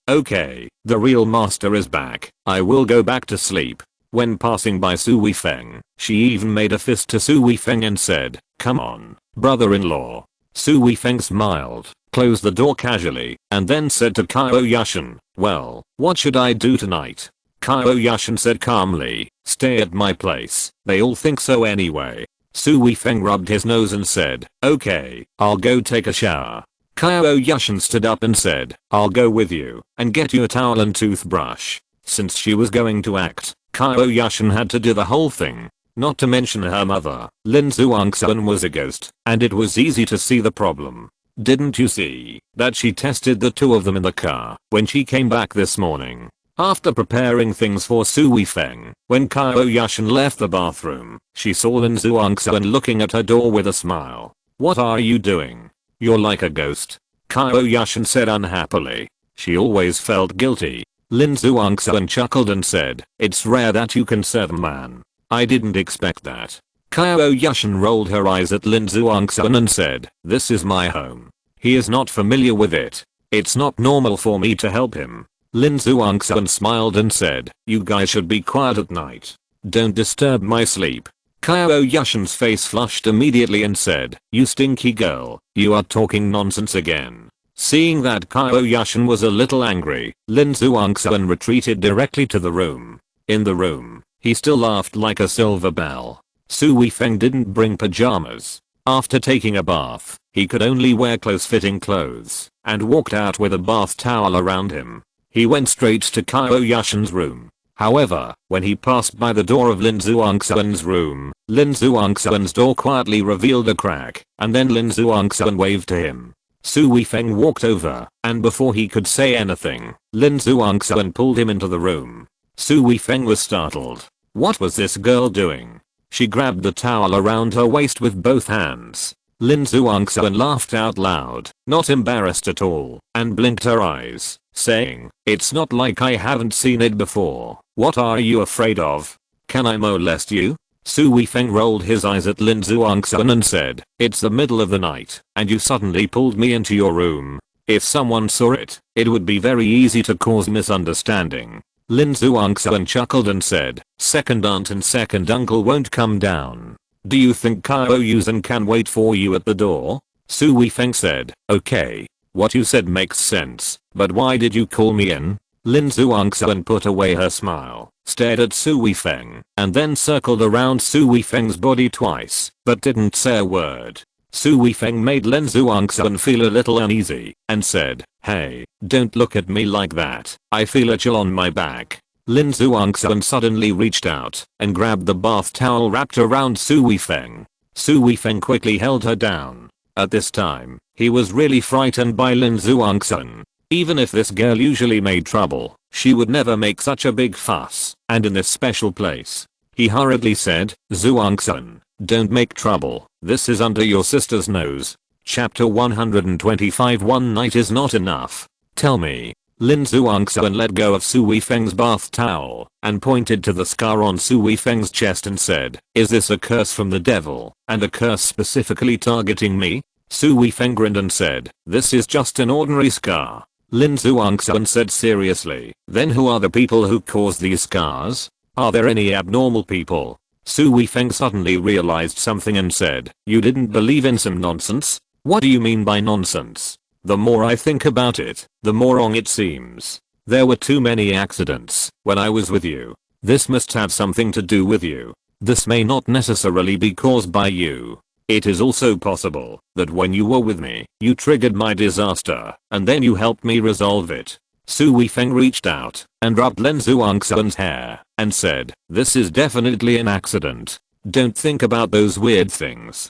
the real master is back. I will go back to sleep." When passing by Su Weifeng, she even made a fist to Su Weifeng and said, "Come on, brother-in-law." Su Weifeng smiled, closed the door casually, and then said to Qiao Yushan, "Well, what should I do tonight?" Qiao Yushan said calmly, "Stay at my place, they all think so anyway." Su Weifeng rubbed his nose and said, "Okay, I'll go take a shower." Qiao Yushan stood up and said, "I'll go with you, and get you a towel and toothbrush." Since she was going to act, Qiao Yushan had to do the whole thing. Not to mention her mother, Lin Zhuangsun was a ghost, and it was easy to see the problem. Didn't you see that she tested the two of them in the car when she came back this morning? After preparing things for Su Weifeng, when Qiao Yushan left the bathroom, she saw Lin Zhuangsun looking at her door with a smile. "What are you doing? You're like a ghost," Qiao Yushan said unhappily. She always felt guilty. Lin Zhuangsun chuckled and said, "It's rare that you can serve a man. I didn't expect that." Qiao Yushan rolled her eyes at Lin Zhuangsun and said, "This is my home. He is not familiar with it. It's not normal for me to help him." Lin Zhuangsun smiled and said, "You guys should be quiet at night. Don't disturb my sleep." Qiao Yushan's face flushed immediately and said, "You stinky girl, you are talking nonsense again." Seeing that Qiao Yushan was a little angry, Lin Zhuangsun retreated directly to the room. In the room, he still laughed like a silver bell. Su Weifeng didn't bring pajamas. After taking a bath, he could only wear close-fitting clothes, and walked out with a bath towel around him. He went straight to Qiao Yushan's room. However, when he passed by the door of Lin Zhuangsun's room, Lin Zhuangsun's door quietly revealed a crack, and then Lin Zhuangsun waved to him. Su Weifeng walked over, and before he could say anything, Lin Zhuangsun pulled him into the room. Su Weifeng was startled. What was this girl doing? She grabbed the towel around her waist with both hands. Lin Zhuangsun laughed out loud, not embarrassed at all, and blinked her eyes, saying, "It's not like I haven't seen it before. What are you afraid of? Can I molest you?" Su Weifeng rolled his eyes at Lin Zhuangxuan and said, "It's the middle of the night, and you suddenly pulled me into your room. If someone saw it, it would be very easy to cause misunderstanding." Lin Zhuangxuan chuckled and said, "Second aunt and second uncle won't come down. Do you think Qiao Yushan can wait for you at the door?" Su Weifeng said, "Okay. What you said makes sense, but why did you call me in?" Lin Zhuangxuan put away her smile, stared at Su Weifeng, and then circled around Su Weifeng's body twice, but didn't say a word. Su Weifeng made Lin Zhuangxuan feel a little uneasy, and said, "Hey, don't look at me like that, I feel a chill on my back." Lin Zhuangxuan suddenly reached out, and grabbed the bath towel wrapped around Su Weifeng. Su Weifeng quickly held her down. At this time, he was really frightened by Lin Zhuangxuan. Even if this girl usually made trouble, she would never make such a big fuss, and in this special place. He hurriedly said, "Zhuangxuan, don't make trouble, this is under your sister's nose." Chapter 125. One night is not enough. Tell me. Lin Zhuangxuan let go of Su Weifeng's bath towel, and pointed to the scar on Su Weifeng's chest and said, "Is this a curse from the devil, and a curse specifically targeting me?" Su Weifeng grinned and said, "This is just an ordinary scar." Lin Zhuangxuan said seriously, "Then who are the people who cause these scars? Are there any abnormal people?" Su Weifeng suddenly realized something and said, "You didn't believe in some nonsense? What do you mean by nonsense? The more I think about it, the more wrong it seems. There were too many accidents when I was with you. This must have something to do with you. This may not necessarily be caused by you. It is also possible that when you were with me, you triggered my disaster, and then you helped me resolve it." Su Weifeng reached out and rubbed Lin Zhuangxuan's hair and said, "This is definitely an accident. Don't think about those weird things.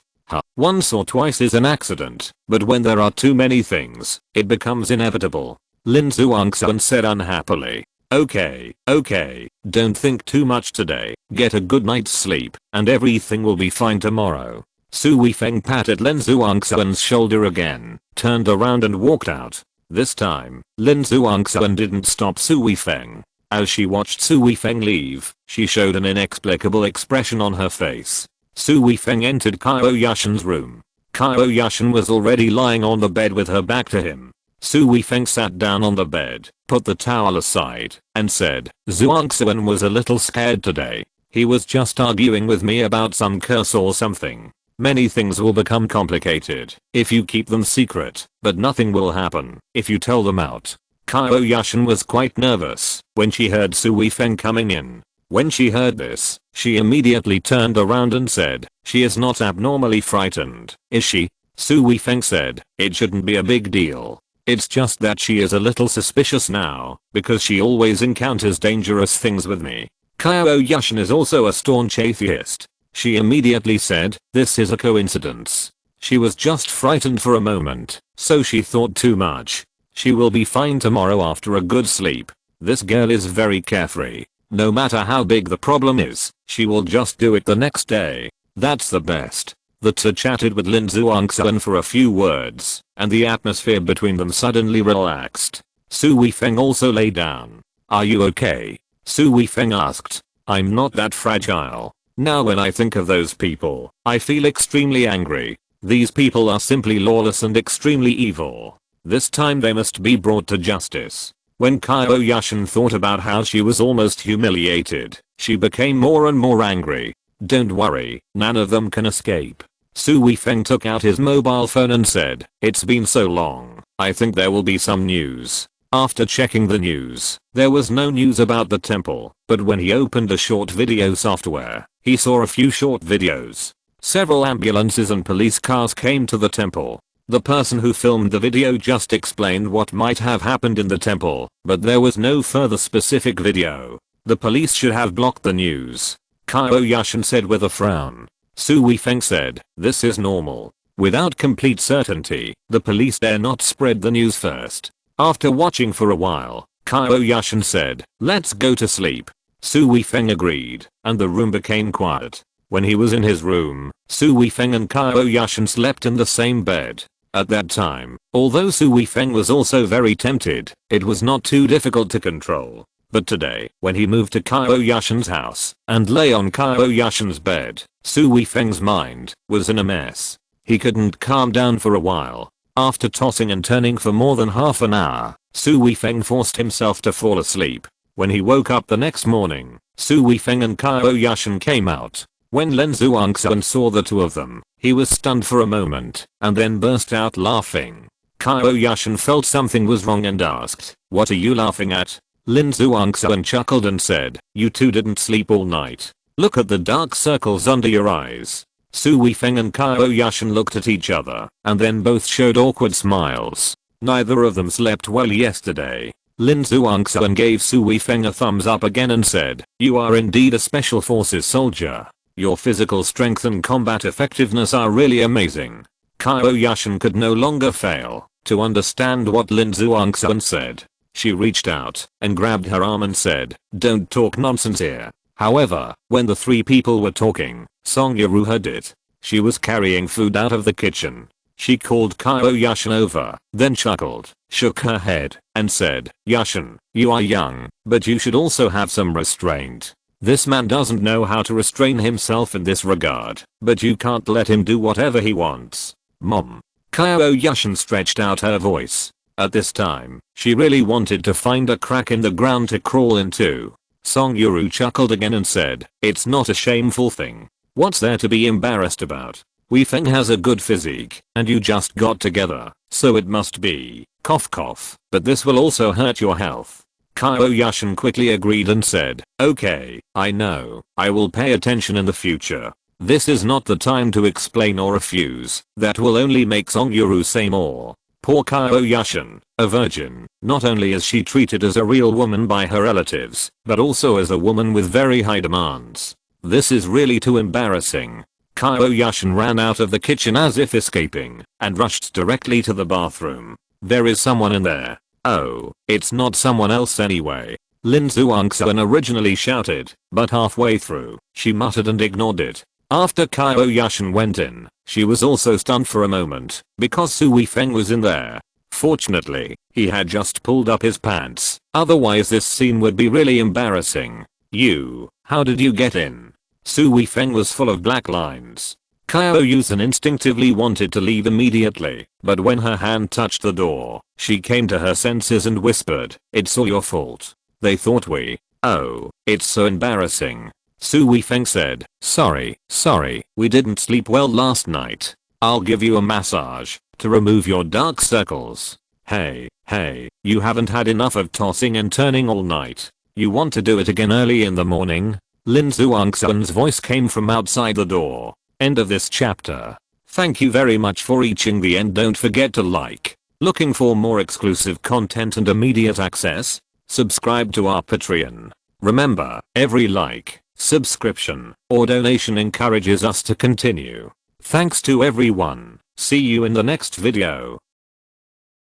Once or twice is an accident, but when there are too many things, it becomes inevitable." Lin Zhuangxuan said unhappily, Okay, don't think too much today, get a good night's sleep, and everything will be fine tomorrow." Su Weifeng patted Lin Zhuangxuan's shoulder again, turned around and walked out. This time, Lin Zhuangxuan didn't stop Su Weifeng. As she watched Su Weifeng leave, she showed an inexplicable expression on her face. Su Weifeng entered Qiao Yushan's room. Qiao Yushan was already lying on the bed with her back to him. Su Weifeng sat down on the bed, put the towel aside, and said, "Zhuangxuan was a little scared today. He was just arguing with me about some curse or something. Many things will become complicated if you keep them secret, but nothing will happen if you tell them out." Qiao Yushan was quite nervous when she heard Su Weifeng coming in. When she heard this, she immediately turned around and said, "She is not abnormally frightened, is she?" Su Weifeng said, "It shouldn't be a big deal. It's just that she is a little suspicious now, because she always encounters dangerous things with me." Qiao Yushan is also a staunch atheist. She immediately said, "This is a coincidence. She was just frightened for a moment, so she thought too much. She will be fine tomorrow after a good sleep. This girl is very carefree. No matter how big the problem is, she will just do it the next day. That's the best." The two chatted with Lin Zhuangxuan for a few words, and the atmosphere between them suddenly relaxed. Su Weifeng also lay down. "Are you okay?" Su Weifeng asked. "I'm not that fragile. Now when I think of those people, I feel extremely angry. These people are simply lawless and extremely evil. This time they must be brought to justice." When Qiao Yushan thought about how she was almost humiliated, she became more and more angry. "Don't worry, none of them can escape." Su Weifeng took out his mobile phone and said, "It's been so long, I think there will be some news." After checking the news, there was no news about the temple, but when he opened the short video software, he saw a few short videos. Several ambulances and police cars came to the temple. The person who filmed the video just explained what might have happened in the temple, but there was no further specific video. The police should have blocked the news. Qiao Yushan said with a frown. Su Weifeng said, "This is normal. Without complete certainty, the police dare not spread the news first." After watching for a while, Qiao Yushan said, "Let's go to sleep." Su Weifeng agreed, and the room became quiet. When he was in his room, Su Weifeng and Qiao Yushan slept in the same bed. At that time, although Su Weifeng was also very tempted, it was not too difficult to control. But today, when he moved to Qiao Yushan's house and lay on Qiao Yushan's bed, Su Weifeng's mind was in a mess. He couldn't calm down for a while. After tossing and turning for more than half an hour, Su Weifeng forced himself to fall asleep. When he woke up the next morning, Su Weifeng and Qiao Yushan came out. When Lin Zhuangxuan saw the two of them, he was stunned for a moment and then burst out laughing. Qiao Yushan felt something was wrong and asked, "What are you laughing at?" Lin Zhuangxuan chuckled and said, "You two didn't sleep all night. Look at the dark circles under your eyes." Su Weifeng and Qiao Yushan looked at each other and then both showed awkward smiles. Neither of them slept well yesterday. Lin Zhuangxuan gave Su Weifeng a thumbs up again and said, "You are indeed a special forces soldier. Your physical strength and combat effectiveness are really amazing." Qiao Yushan could no longer fail to understand what Lin Zhuangxuan said. She reached out and grabbed her arm and said, "Don't talk nonsense here." However, when the three people were talking, Song Yuru heard it. She was carrying food out of the kitchen. She called Qiao Yushan over, then chuckled, shook her head, and said, "Yushan, you are young, but you should also have some restraint. This man doesn't know how to restrain himself in this regard, but you can't let him do whatever he wants." Mom. Qiao Yushan stretched out her voice. At this time, she really wanted to find a crack in the ground to crawl into. Song Yuru chuckled again and said, "It's not a shameful thing. What's there to be embarrassed about? Weifeng has a good physique, and you just got together, so it must be, cough cough, but this will also hurt your health." Qiao Yushan quickly agreed and said, "Okay, I know, I will pay attention in the future. This is not the time to explain or refuse, that will only make Song Yuru say more." Poor Qiao Yushan, a virgin, not only is she treated as a real woman by her relatives, but also as a woman with very high demands. This is really too embarrassing. Qiao Yushan ran out of the kitchen as if escaping, and rushed directly to the bathroom. There is someone in there. Oh, it's not someone else anyway. Lin Zhuangxuan originally shouted, but halfway through, she muttered and ignored it. After Qiao Yushan went in, she was also stunned for a moment, because Su Weifeng was in there. Fortunately, he had just pulled up his pants, otherwise this scene would be really embarrassing. How did you get in?" Su Weifeng was full of black lines. Qiao Yushan instinctively wanted to leave immediately, but when her hand touched the door, she came to her senses and whispered, "It's all your fault. They thought we. Oh, it's so embarrassing." Su Weifeng said, sorry, we didn't sleep well last night. I'll give you a massage to remove your dark circles." Hey, you haven't had enough of tossing and turning all night. You want to do it again early in the morning?" Lin Zhuangxuan's voice came from outside the door. End of this chapter. Thank you very much for reaching the end. Don't forget to like. Looking for more exclusive content and immediate access? Subscribe to our Patreon. Remember, every like, subscription, or donation encourages us to continue. Thanks to everyone. See you in the next video.